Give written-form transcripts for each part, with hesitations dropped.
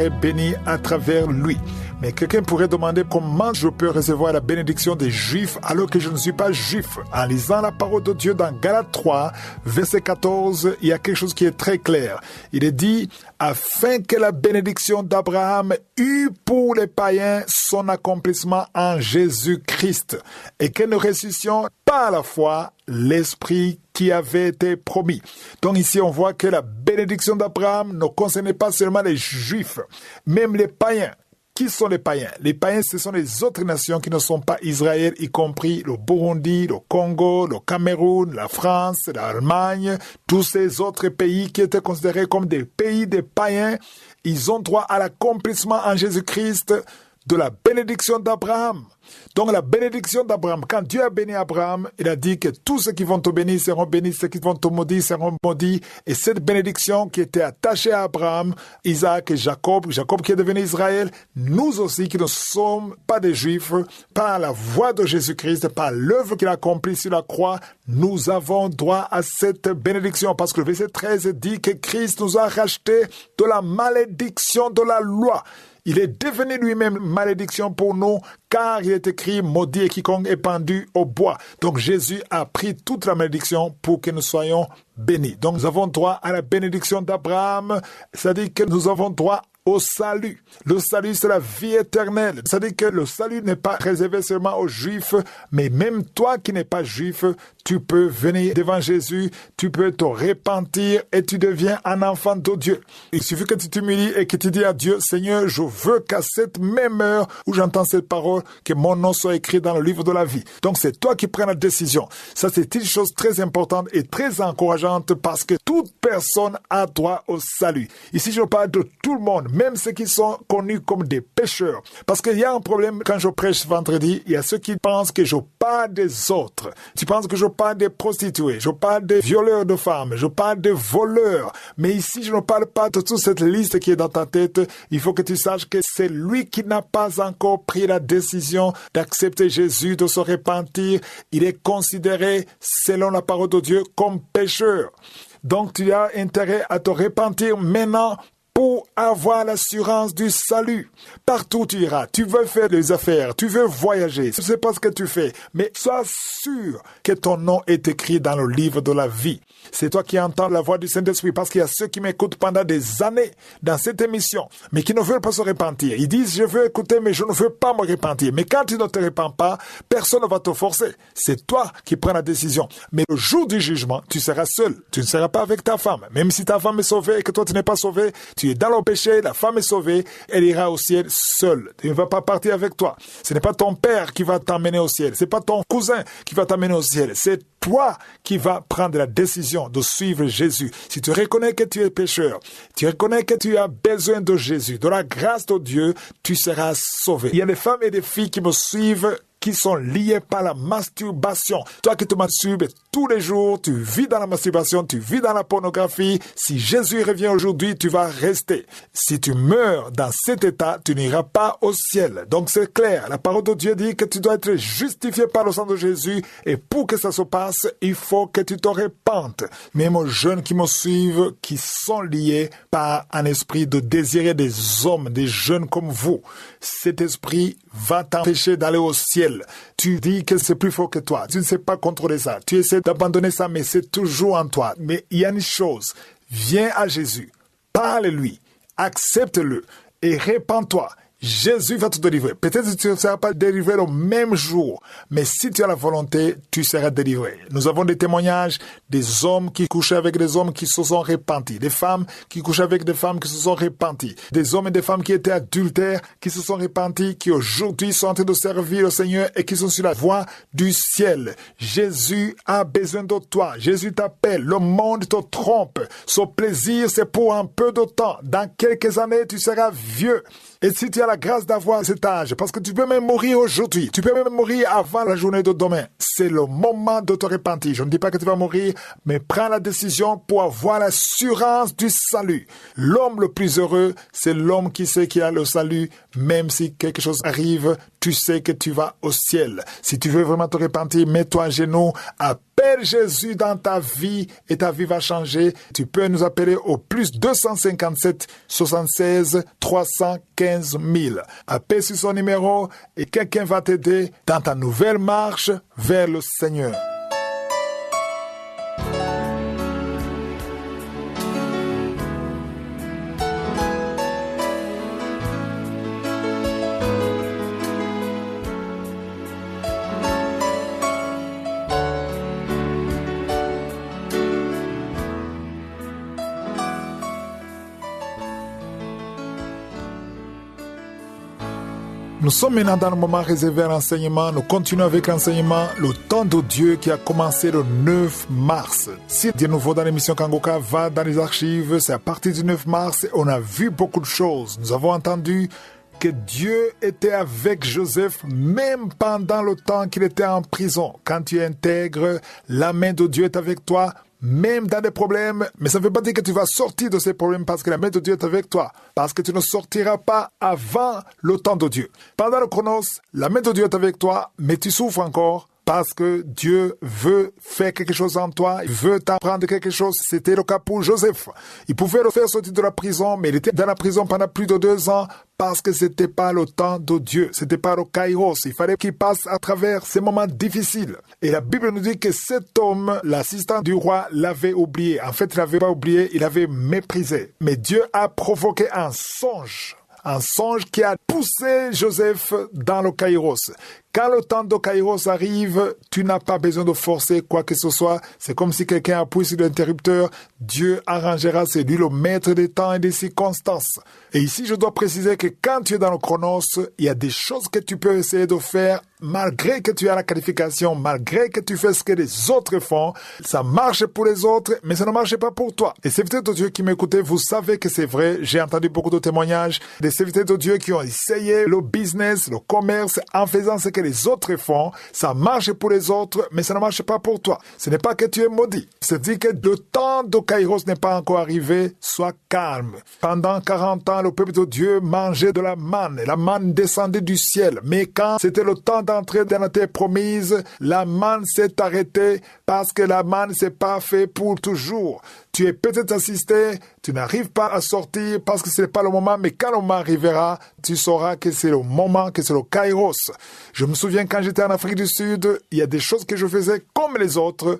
est béni à travers lui. Mais quelqu'un pourrait demander comment je peux recevoir la bénédiction des Juifs alors que je ne suis pas Juif. En lisant la parole de Dieu dans Galates 3, verset 14, il y a quelque chose qui est très clair. Il est dit, afin que la bénédiction d'Abraham eût pour les païens son accomplissement en Jésus-Christ et que nous ressuscitions par la foi l'Esprit qui avait été promis. Donc ici, on voit que la bénédiction d'Abraham ne concernait pas seulement les Juifs, même les païens. Qui sont les païens? Les païens, ce sont les autres nations qui ne sont pas Israël, y compris le Burundi, le Congo, le Cameroun, la France, l'Allemagne, tous ces autres pays qui étaient considérés comme des pays des païens. Ils ont droit à l'accomplissement en Jésus-Christ de la bénédiction d'Abraham. Donc la bénédiction d'Abraham, quand Dieu a béni Abraham, il a dit que tous ceux qui vont te bénir seront bénis, ceux qui vont te maudire seront maudits. Et cette bénédiction qui était attachée à Abraham, Isaac et Jacob qui est devenu Israël, nous aussi qui ne sommes pas des Juifs, par la voie de Jésus-Christ, par l'œuvre qu'il a accomplie sur la croix, nous avons droit à cette bénédiction. Parce que le verset 13 dit que Christ nous a rachetés de la malédiction de la loi. Il est devenu lui-même malédiction pour nous, car il est écrit, maudit et quiconque est pendu au bois. Donc Jésus a pris toute la malédiction pour que nous soyons bénis. Donc nous avons droit à la bénédiction d'Abraham, c'est-à-dire que nous avons droit au salut. Le salut, c'est la vie éternelle. C'est-à-dire que le salut n'est pas réservé seulement aux Juifs, mais même toi qui n'es pas Juif, tu peux venir devant Jésus, tu peux te repentir et tu deviens un enfant de Dieu. Il suffit que tu t'humilies et que tu dis à Dieu, Seigneur, je veux qu'à cette même heure où j'entends cette parole, que mon nom soit écrit dans le livre de la vie. Donc c'est toi qui prends la décision. Ça, c'est une chose très importante et très encourageante parce que toute personne a droit au salut. Ici, je parle de tout le monde, même ceux qui sont connus comme des pécheurs. Parce qu'il y a un problème quand je prêche vendredi, il y a ceux qui pensent que je parle des autres. Tu penses que je parle des prostituées, je parle des violeurs de femmes, je parle des voleurs. Mais ici, je ne parle pas de toute cette liste qui est dans ta tête. Il faut que tu saches que c'est lui qui n'a pas encore pris la décision d'accepter Jésus, de se repentir. Il est considéré, selon la parole de Dieu, comme pécheur. Donc, tu as intérêt à te repentir maintenant pour avoir l'assurance du salut. Partout tu iras, tu veux faire des affaires, tu veux voyager, je ne sais pas ce que tu fais, mais sois sûr que ton nom est écrit dans le livre de la vie. C'est toi qui entends la voix du Saint-Esprit, parce qu'il y a ceux qui m'écoutent pendant des années dans cette émission, mais qui ne veulent pas se repentir. Ils disent, je veux écouter, mais je ne veux pas me repentir. Mais quand tu ne te repens pas, personne ne va te forcer. C'est toi qui prends la décision. Mais le jour du jugement, tu seras seul. Tu ne seras pas avec ta femme. Même si ta femme est sauvée et que toi tu n'es pas sauvé, tu es dans le péché, la femme est sauvée, elle ira au ciel seule. Tu ne vas pas partir avec toi. Ce n'est pas ton père qui va t'emmener au ciel. Ce n'est pas ton cousin qui va t'emmener au ciel. C'est toi qui vas prendre la décision de suivre Jésus. Si tu reconnais que tu es pécheur, tu reconnais que tu as besoin de Jésus, de la grâce de Dieu, tu seras sauvé. Il y a des femmes et des filles qui me suivent qui sont liés par la masturbation. Toi qui te masturbes tous les jours, tu vis dans la masturbation, tu vis dans la pornographie. Si Jésus revient aujourd'hui, tu vas rester. Si tu meurs dans cet état, tu n'iras pas au ciel. Donc c'est clair, la parole de Dieu dit que tu dois être justifié par le sang de Jésus et pour que ça se passe, il faut que tu te repentes. Même aux jeunes qui me suivent, qui sont liés par un esprit de désirer des hommes, des jeunes comme vous, cet esprit va t'empêcher d'aller au ciel. Tu dis que c'est plus fort que toi. Tu ne sais pas contrôler ça. Tu essaies d'abandonner ça, mais c'est toujours en toi. Mais il y a une chose. Viens à Jésus. Parle-lui. Accepte-le. Et répands-toi. Jésus va te délivrer. Peut-être que tu ne seras pas délivré le même jour, mais si tu as la volonté, tu seras délivré. Nous avons des témoignages des hommes qui couchaient avec des hommes qui se sont repentis, des femmes qui couchaient avec des femmes qui se sont repenties, des hommes et des femmes qui étaient adultères, qui se sont repentis, qui aujourd'hui sont en train de servir le Seigneur et qui sont sur la voie du ciel. Jésus a besoin de toi. Jésus t'appelle. Le monde te trompe. Son plaisir, c'est pour un peu de temps. Dans quelques années, tu seras vieux. Et si tu as la grâce d'avoir cet âge, parce que tu peux même mourir aujourd'hui, tu peux même mourir avant la journée de demain, c'est le moment de te repentir. Je ne dis pas que tu vas mourir, mais prends la décision pour avoir l'assurance du salut. L'homme le plus heureux, c'est l'homme qui sait qu'il a le salut, même si quelque chose arrive, tu sais que tu vas au ciel. Si tu veux vraiment te repentir, mets-toi à genoux, appelle Jésus dans ta vie et ta vie va changer. Tu peux nous appeler au plus 257 76 315 000. Appelle sur son numéro et quelqu'un va t'aider dans ta nouvelle marche vers le Seigneur. Nous sommes maintenant dans le moment réservé à l'enseignement. Nous continuons avec l'enseignement, le temps de Dieu qui a commencé le 9 mars. Si de nouveau dans l'émission Kangoka va dans les archives, c'est à partir du 9 mars, on a vu beaucoup de choses. Nous avons entendu que Dieu était avec Joseph même pendant le temps qu'il était en prison. Quand tu intègres, la main de Dieu est avec toi, même dans des problèmes, mais ça ne veut pas dire que tu vas sortir de ces problèmes parce que la main de Dieu est avec toi, parce que tu ne sortiras pas avant le temps de Dieu. Pendant le chronos, la main de Dieu est avec toi, mais tu souffres encore parce que Dieu veut faire quelque chose en toi, il veut t'apprendre quelque chose. C'était le cas pour Joseph. Il pouvait le faire sortir de la prison, mais il était dans la prison pendant plus de 2 ans parce que c'était pas le temps de Dieu, c'était pas le kairos. Il fallait qu'il passe à travers ces moments difficiles. Et la Bible nous dit que cet homme, l'assistant du roi, l'avait oublié. En fait, il l'avait pas oublié, il l'avait méprisé. Mais Dieu a provoqué un songe qui a poussé Joseph dans le kairos. Quand le temps de kairos arrive, tu n'as pas besoin de forcer quoi que ce soit. C'est comme si quelqu'un appuie sur l'interrupteur. Dieu arrangera, c'est lui le maître des temps et des circonstances. Et ici, je dois préciser que quand tu es dans le chronos, il y a des choses que tu peux essayer de faire malgré que tu as la qualification, malgré que tu fais ce que les autres font. Ça marche pour les autres, mais ça ne marche pas pour toi. Et serviteurs de Dieu qui m'écoutez, vous savez que c'est vrai. J'ai entendu beaucoup de témoignages des serviteurs de Dieu qui ont essayé le business, le commerce, en faisant ce que les autres font. Ça marche pour les autres, mais ça ne marche pas pour toi. Ce n'est pas que tu es maudit. C'est-à-dire que le temps de Kairos n'est pas encore arrivé. Sois calme. Pendant 40 ans, le peuple de Dieu mangeait de la manne. La manne descendait du ciel. Mais quand c'était le temps d'entrer dans la terre promise, la manne s'est arrêtée parce que la manne s'est pas fait pour toujours. Tu es peut-être assisté, tu n'arrives pas à sortir parce que ce n'est pas le moment, mais quand le moment arrivera, tu sauras que c'est le moment, que c'est le kairos. Je me souviens quand j'étais en Afrique du Sud, il y a des choses que je faisais comme les autres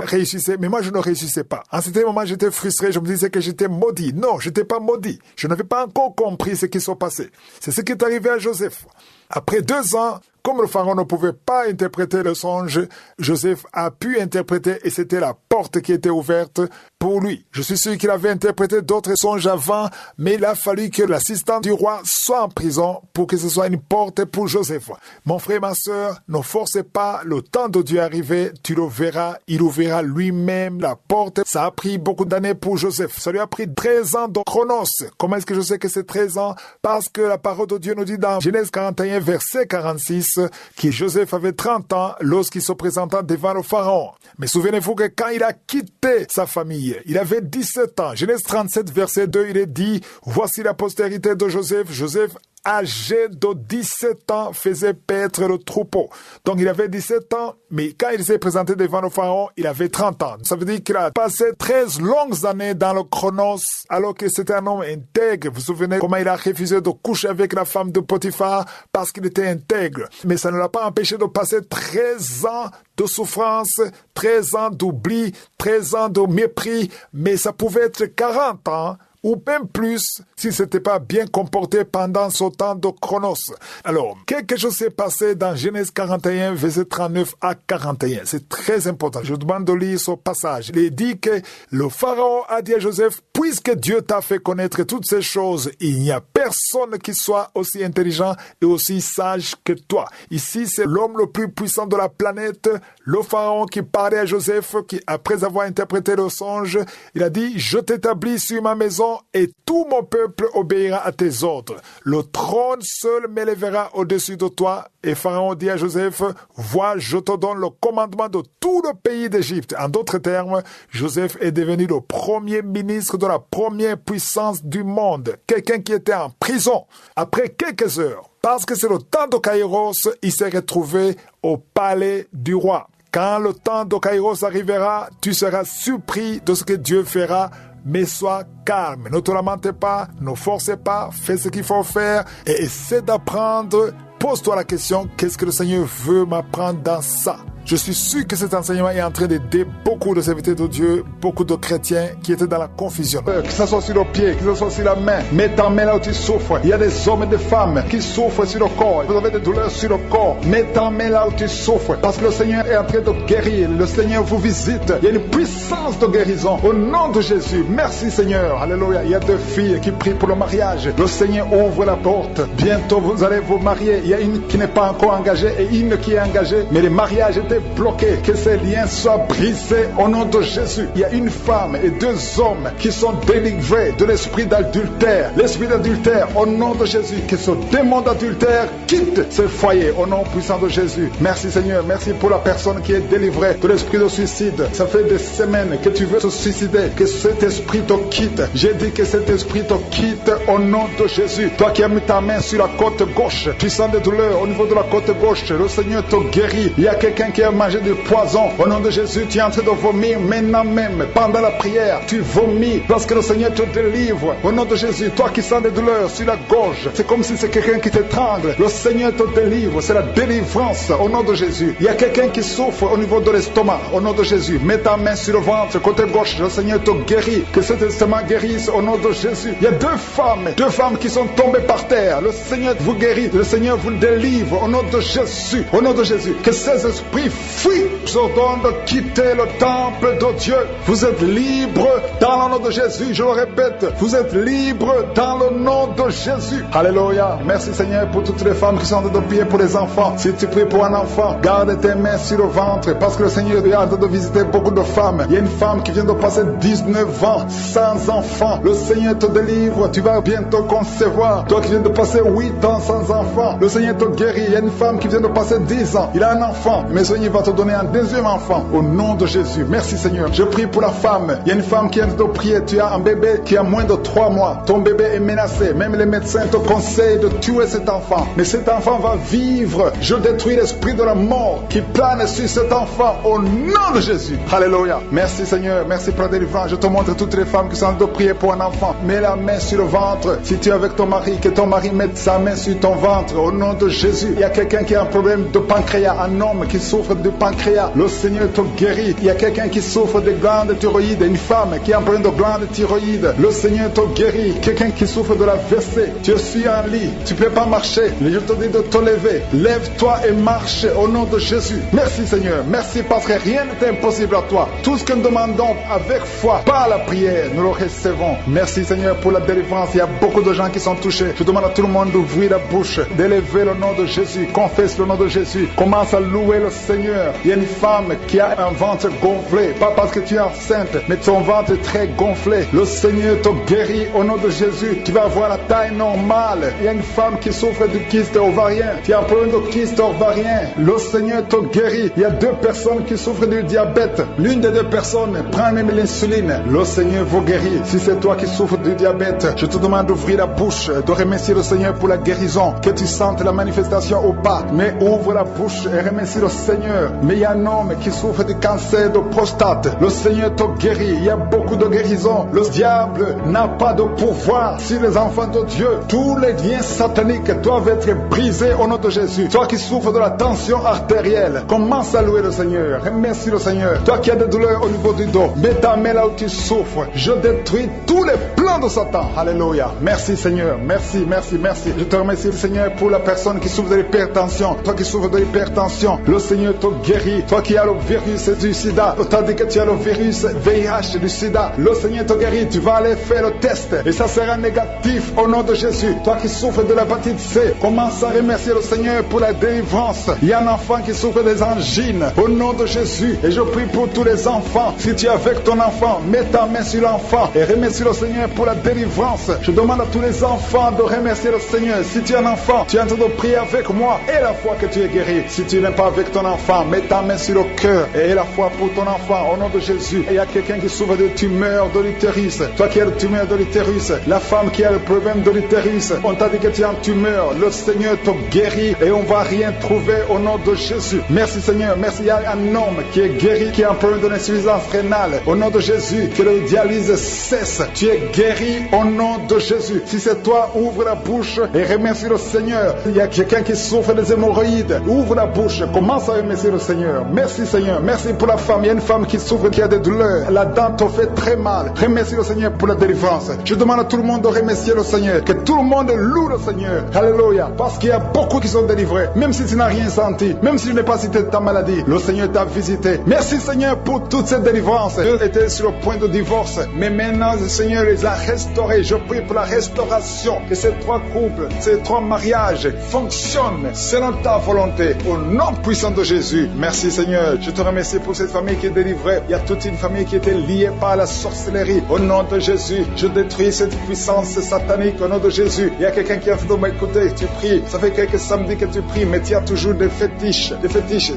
réussissaient, mais moi je ne réussissais pas. En ce moment, j'étais frustré, je me disais que j'étais maudit. Non, je n'étais pas maudit. Je n'avais pas encore compris ce qui s'est passé. C'est ce qui est arrivé à Joseph. Après 2 ans, comme le pharaon ne pouvait pas interpréter le songe, Joseph a pu interpréter et c'était la porte qui était ouverte pour lui. Je suis sûr qu'il avait interprété d'autres songes avant, mais il a fallu que l'assistant du roi soit en prison pour que ce soit une porte pour Joseph. Mon frère, ma sœur, ne forcez pas, le temps de Dieu arrivé, tu le verras, il ouvrira lui-même la porte. Ça a pris beaucoup d'années pour Joseph. Ça lui a pris 13 ans de chronos. Comment est-ce que je sais que c'est 13 ans? Parce que la parole de Dieu nous dit dans Genèse 41, verset 46, que Joseph avait 30 ans lorsqu'il se présenta devant le pharaon. Mais souvenez-vous que quand il a quitté sa famille, il avait 17 ans. Genèse 37, verset 2, il est dit, voici la postérité de Joseph. Joseph, âgé de 17 ans, faisait paître le troupeau. Donc il avait 17 ans, mais quand il s'est présenté devant le pharaon, il avait 30 ans. Ça veut dire qu'il a passé 13 longues années dans le chronos, alors que c'était un homme intègre. Vous vous souvenez comment il a refusé de coucher avec la femme de Potiphar parce qu'il était intègre. Mais ça ne l'a pas empêché de passer 13 ans de souffrance, 13 ans d'oubli, 13 ans de mépris, mais ça pouvait être 40 ans ou même plus si ce n'était pas bien comporté pendant ce temps de chronos. Alors, quelque chose s'est passé dans Genèse 41, verset 39 à 41. C'est très important. Je vous demande de lire ce passage. Il dit que le pharaon a dit à Joseph, puisque Dieu t'a fait connaître toutes ces choses, il n'y a personne qui soit aussi intelligent et aussi sage que toi. Ici, c'est l'homme le plus puissant de la planète, le pharaon qui parlait à Joseph, qui, après avoir interprété le songe, il a dit, je t'établis sur ma maison et tout mon peuple obéira à tes ordres. Le trône seul m'élèvera au-dessus de toi. Et Pharaon dit à Joseph, vois, je te donne le commandement de tout le pays d'Égypte. En d'autres termes, Joseph est devenu le premier ministre de la première puissance du monde. Quelqu'un qui était en prison. Après quelques heures, Parce que c'est le temps de Kairos, il s'est retrouvé au palais du roi. Quand le temps de Kairos arrivera, tu seras surpris de ce que Dieu fera, mais sois calme. Ne te lamentez pas, ne forcez pas, fais ce qu'il faut faire et essaie d'apprendre. Pose-toi la question, qu'est-ce que le Seigneur veut m'apprendre dans ça? Je suis sûr que cet enseignement est en train d'aider beaucoup de serviteurs de Dieu, beaucoup de chrétiens qui étaient dans la confusion. Que ce soit sur le pied, que ce soit sur la main, mets ta main là où tu souffres. Il y a des hommes et des femmes qui souffrent sur le corps. Vous avez des douleurs sur le corps. Mets ta main là où tu souffres. Parce que le Seigneur est en train de guérir. Le Seigneur vous visite. Il y a une puissance de guérison. Au nom de Jésus. Merci Seigneur. Alléluia. Il y a 2 filles qui prient pour le mariage. Le Seigneur ouvre la porte. Bientôt vous allez vous marier. Il y a une qui n'est pas encore engagée et une qui est engagée. Mais les mariages étaient bloqués. Que ces liens soient brisés au nom de Jésus. Il y a une femme et 2 hommes qui sont délivrés de l'esprit d'adultère. L'esprit d'adultère au nom de Jésus. Que ce démon d'adultère quitte ce foyer au nom puissant de Jésus. Merci Seigneur. Merci pour la personne qui est délivrée de l'esprit de suicide. Ça fait des semaines que tu veux te suicider. Que cet esprit te quitte. J'ai dit que cet esprit te quitte au nom de Jésus. Toi qui as mis ta main sur la côte gauche, tu sens des douleurs au niveau de la côte gauche. Le Seigneur te guérit. Il y a quelqu'un qui a mangé du poison. Au nom de Jésus, tu es en train de vomir maintenant même. Pendant la prière, tu vomis parce que le Seigneur te délivre. Au nom de Jésus, toi qui sens des douleurs sur la gorge, c'est comme si c'est quelqu'un qui t'étrangle. Le Seigneur te délivre. C'est la délivrance au nom de Jésus. Il y a quelqu'un qui souffre au niveau de l'estomac. Au nom de Jésus, mets ta main sur le ventre, côté gauche. Le Seigneur te guérit. Que cet estomac guérisse au nom de Jésus. Il y a 2 femmes qui sont tombées par terre. Le Seigneur vous guérit. Le Seigneur vous délivre au nom de Jésus. Au nom de Jésus. Que ces esprits fuient. Je ordonne de quitter le temple de Dieu. Vous êtes libres dans le nom de Jésus. Je le répète, vous êtes libres dans le nom de Jésus. Alléluia. Merci Seigneur pour toutes les femmes qui sont en train de prier pour les enfants. Si tu pries pour un enfant, garde tes mains sur le ventre parce que le Seigneur est en train de visiter beaucoup de femmes. Il y a une femme qui vient de passer 19 ans sans enfant. Le Seigneur te délivre. Tu vas bientôt concevoir. Toi qui viens de passer 8 ans sans enfant, le Seigneur te guérit. Il y a une femme qui vient de passer 10 ans. Il a un enfant. Mais le Seigneur va te donner un 2e enfant au nom de Jésus. Merci Seigneur. Je prie pour la femme. Il y a une femme qui vient de prier. Tu as un bébé qui a moins de 3 mois. Ton bébé est menacé. Même les médecins te conseillent de tuer cet enfant. Mais cet enfant va vivre. Je détruis l'esprit de la mort qui plane sur cet enfant au nom de Jésus. Alléluia. Merci Seigneur. Merci pour la délivrance. Je te montre toutes les femmes qui sont en train de prier pour un enfant. Mets la main sur le ventre. Si tu es avec ton mari, que ton mari mette sa main sur ton ventre au nom de Jésus. Il y a quelqu'un qui a un problème de pancréas. Un homme qui souffre de pancréas. Le Seigneur te guérit. Il y a quelqu'un qui souffre de glandes thyroïdes. Une femme qui a un problème de glandes thyroïdes. Le Seigneur te guérit. Quelqu'un qui souffre de la WC. Tu suis en lit. Tu ne peux pas marcher. Je te dis de te lever. Lève-toi et marche au nom de Jésus. Merci Seigneur. Merci parce que rien n'est impossible à toi. Tout ce que nous demandons avec foi, par la prière, nous le recevons. Merci Seigneur pour la délivrance. Il y a beaucoup de gens qui sont touchés. Je demande à tout le monde d'ouvrir la bouche, d'élever le nom de Jésus. Confesse le nom de Jésus. Commence à louer le Seigneur. Il y a une femme qui a un ventre gonflé. Pas parce que tu es enceinte, mais ton ventre est très gonflé. Le Seigneur te guérit au nom de Jésus. Tu vas avoir la taille normale. Il y a une femme qui souffre de kyste ovarien. Tu as un problème de kyste ovarien. Le Seigneur te guérit. Il y a 2 personnes qui souffrent du diabète. L'une des 2 personnes prend même l'insuline. Le Seigneur vous guérit. Si c'est toi qui souffres du diabète, je te demande d'ouvrir la bouche, de remercier le Seigneur pour la guérison. Que tu sentes la manifestation ou pas. Mais ouvre la bouche et remercie le Seigneur. Mais il y a un homme qui souffre du cancer de prostate. Le Seigneur te guérit. Il y a beaucoup de guérisons. Le diable n'a pas de pouvoir sur les enfants de Dieu. Tous les liens sataniques doivent être brisés au nom de Jésus. Toi qui souffres de la tension artérielle, commence à louer le Seigneur. Remercie le Seigneur. Toi qui as des douleurs au niveau du dos, mets ta main là où tu souffres. Je détruis tous les plans de Satan. Alléluia. Merci Seigneur. Merci, merci, merci. Je te remercie le Seigneur pour la personne qui souffre de l'hypertension. Toi qui souffres de l'hypertension, le Seigneur te guérit. Toi qui as le virus du sida, tandis que tu as le virus VIH du sida, le Seigneur te guérit. Tu vas aller faire le test et ça sera négatif au nom de Jésus. Toi qui souffres de l'hépatite C, commence à remercier le Seigneur pour la délivrance. Il y a un enfant qui souffre des angines au nom de Jésus. Et je prie pour tous les enfants. Si tu es avec ton enfant, mets ta main sur l'enfant et remercie le Seigneur pour la délivrance. Je demande à tous les enfants de remercier le Seigneur. Si tu es un enfant, tu es en train de prier avec moi et la foi que tu es guéri. Si tu n'es pas avec ton enfant, enfant. Mets ta main sur le cœur et la foi pour ton enfant. Au nom de Jésus. Il y a quelqu'un qui souffre de tumeur de l'utérus. Toi qui as le tumeur de l'utérus, la femme qui a le problème de l'utérus, on t'a dit que tu es en tumeur. Le Seigneur te guérit et on va rien trouver au nom de Jésus. Merci Seigneur. Merci. Il y a un homme qui est guéri, qui a un problème de l'insuffisance rénale. Au nom de Jésus, que le dialyse cesse. Tu es guéri au nom de Jésus. Si c'est toi, ouvre la bouche et remercie le Seigneur. Il y a quelqu'un qui souffre des hémorroïdes. Ouvre la bouche. Commence à remercier le Seigneur. Merci Seigneur. Merci pour la femme. Il y a une femme qui souffre, qui a des douleurs. La dent te fait très mal. Remercie le Seigneur pour la délivrance. Je demande à tout le monde de remercier le Seigneur. Que tout le monde loue le Seigneur. Alléluia. Parce qu'il y a beaucoup qui sont délivrés. Même si tu n'as rien senti. Même si tu n'es pas cité de ta maladie. Le Seigneur t'a visité. Merci Seigneur pour toute cette délivrance. Dieu était sur le point de divorce. Mais maintenant le Seigneur les a restaurés. Je prie pour la restauration. Que ces 3 couples, ces 3 mariages fonctionnent selon ta volonté. Au nom puissant de Jésus. Merci Seigneur. Je te remercie pour cette famille qui est délivrée. Il y a toute une famille qui était liée par la sorcellerie. Au nom de Jésus, je détruis cette puissance satanique. Au nom de Jésus, il y a quelqu'un qui a fait de m'écouter. Tu pries. Ça fait quelques samedis que tu pries, mais tu as toujours des fétiches,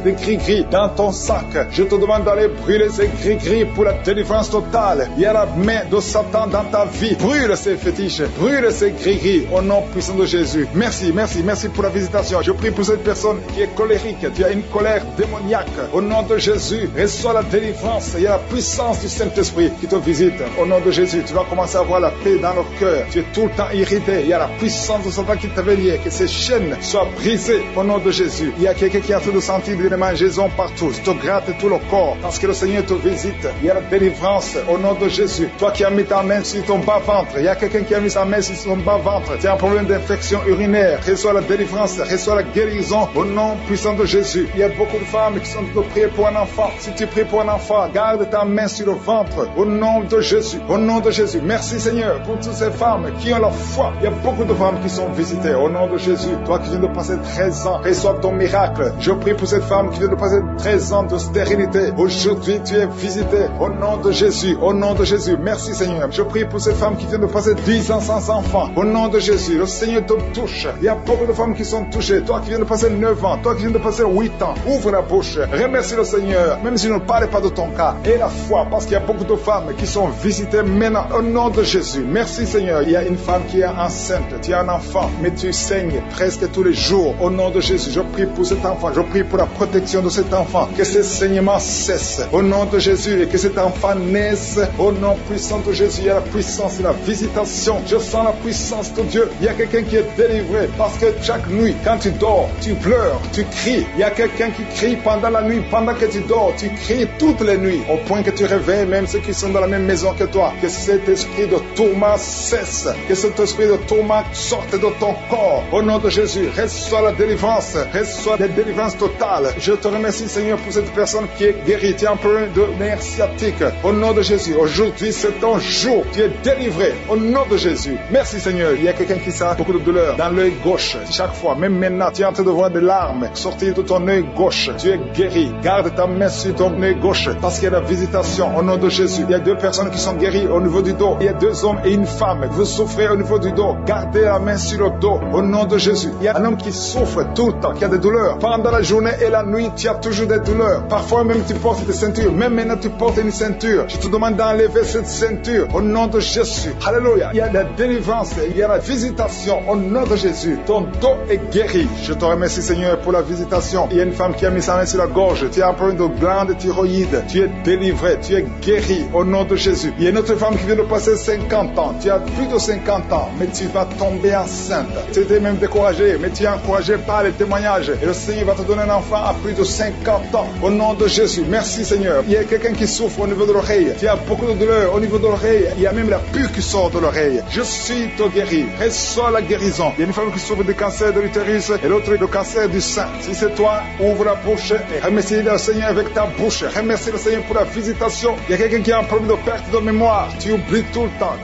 des gris-gris dans ton sac. Je te demande d'aller brûler ces gris-gris pour la délivrance totale. Il y a la main de Satan dans ta vie. Brûle ces fétiches, brûle ces gris-gris au nom puissant de Jésus. Merci, merci, merci pour la visitation. Je prie pour cette personne qui est colérique. Tu as une colère démoniaque. Au nom de Jésus, reçois la délivrance. Il y a la puissance du Saint-Esprit qui te visite. Au nom de Jésus, tu vas commencer à avoir la paix dans le cœur. Tu es tout le temps irrité. Il y a la puissance de Satan qui t'avait lié. Que ces chaînes soient brisées au nom de Jésus. Il y a quelqu'un qui a fait de sentir des mangeaisons partout. Tu te grattes tout le corps parce que le Seigneur te visite. Il y a la délivrance au nom de Jésus. Toi qui as mis ta main sur ton bas-ventre, il y a quelqu'un qui a mis sa main sur son bas-ventre. Tu as un problème d'infection urinaire. Reçois la délivrance, reçois la guérison au nom puissant de Jésus. Il y a beaucoup de femmes qui sont de prier pour un enfant. Si tu pries pour un enfant, garde ta main sur le ventre au nom de Jésus. Au nom de Jésus. Merci Seigneur pour toutes ces femmes qui ont la foi. Il y a beaucoup de femmes qui sont visitées au nom de Jésus. Toi qui viens de passer 13 ans, reçois ton miracle. Je prie pour cette femme qui vient de passer 13 ans de stérilité. Aujourd'hui, tu es visité au nom de Jésus. Au nom de Jésus. Merci Seigneur. Je prie pour cette femme qui vient de passer 10 ans sans enfant. Au nom de Jésus. Le Seigneur te touche. Il y a beaucoup de femmes qui sont touchées. Toi qui viens de passer 9 ans. Toi qui viens de passer 8 ans. Ouvre la bouche. Remercie le Seigneur. Même si je ne parle pas de ton cas. Et la foi. Parce qu'il y a beaucoup de femmes qui sont visitées maintenant. Au nom de Jésus. Merci Seigneur. Il y a une femme qui est enceinte. Tu as un enfant. Mais tu saignes presque tous les jours. Au nom de Jésus. Je prie pour cet enfant. Je prie pour la protection de cet enfant. Que ces saignements cessent. Au nom de Jésus. Et que cet enfant naisse. Au nom puissant de Jésus. Il y a la puissance de la visitation. Je sens la puissance de Dieu. Il y a quelqu'un qui est délivré. Parce que chaque nuit, quand tu dors, tu pleures, tu cries. Il y a quelqu'un qui crie pendant la nuit. Pendant que tu dors, tu cries toutes les nuits. Au point que tu réveilles même ceux qui sont dans la même maison que toi. Que cet esprit de tourment cesse. Que cet esprit de tourment sorte de ton corps. Au nom de Jésus, reçois la délivrance. Reçois la délivrance totale. Je te remercie Seigneur pour cette personne qui est guérie. Tu as un problème de nerf sciatique. Au nom de Jésus, aujourd'hui c'est ton jour. Tu es délivré. Au nom de Jésus. Merci Seigneur. Il y a quelqu'un qui sent beaucoup de douleur dans l'œil gauche. Chaque fois, même maintenant, tu es en train de voir des larmes sortir de ton œil gauche. Tu es guéri. Garde ta main sur ton œil gauche parce qu'il y a la visitation. Au nom de Jésus. Il y a 2 personnes qui sont guéries au niveau du dos. Il y a 2 hommes et une femme. Vous souffrez au niveau du dos. Gardez la main sur le dos. Au nom de Jésus. Il y a un homme qui souffre tout le temps, qui a des douleurs. Pendant la journée et la nuit, tu as toujours des douleurs. Parfois même tu portes des ceintures. Même maintenant tu portes une ceinture. Je te demande d'enlever cette ceinture. Au nom de Jésus. Alléluia. Il y a la délivrance. Il y a la visitation. Au nom de Jésus. Ton dos est guéri. Je te remercie Seigneur pour la visitation. Il y a une femme qui a mis sa main sur la gorge. Tu as un problème de glande thyroïde. Tu es délivré. Tu es guéri. Au nom de Jésus. Il y a une autre femme qui vient de passer 50 ans. Tu as plus de 50 ans. Mais tu vas tomber enceinte. Tu étais même découragé. Mais tu es encouragé par les témoignages. Et le Seigneur va te donner un enfant à plus de 50 ans. Au nom de Jésus. Merci Seigneur. Il y a quelqu'un qui souffre au niveau de l'oreille. Tu as beaucoup de douleur au niveau de l'oreille. Il y a même la pus qui sort de l'oreille. Je suis te guéri. Reçois la guérison. Il y a une femme qui souffre du cancer de l'utérus et l'autre du cancer du sein. Si c'est toi, ouvre la bouche et remercie le Seigneur avec ta bouche. Remercie le Seigneur pour la visitation. Il y a quelqu'un qui a un problème de perte de mémoire. Tu oublies tout le temps,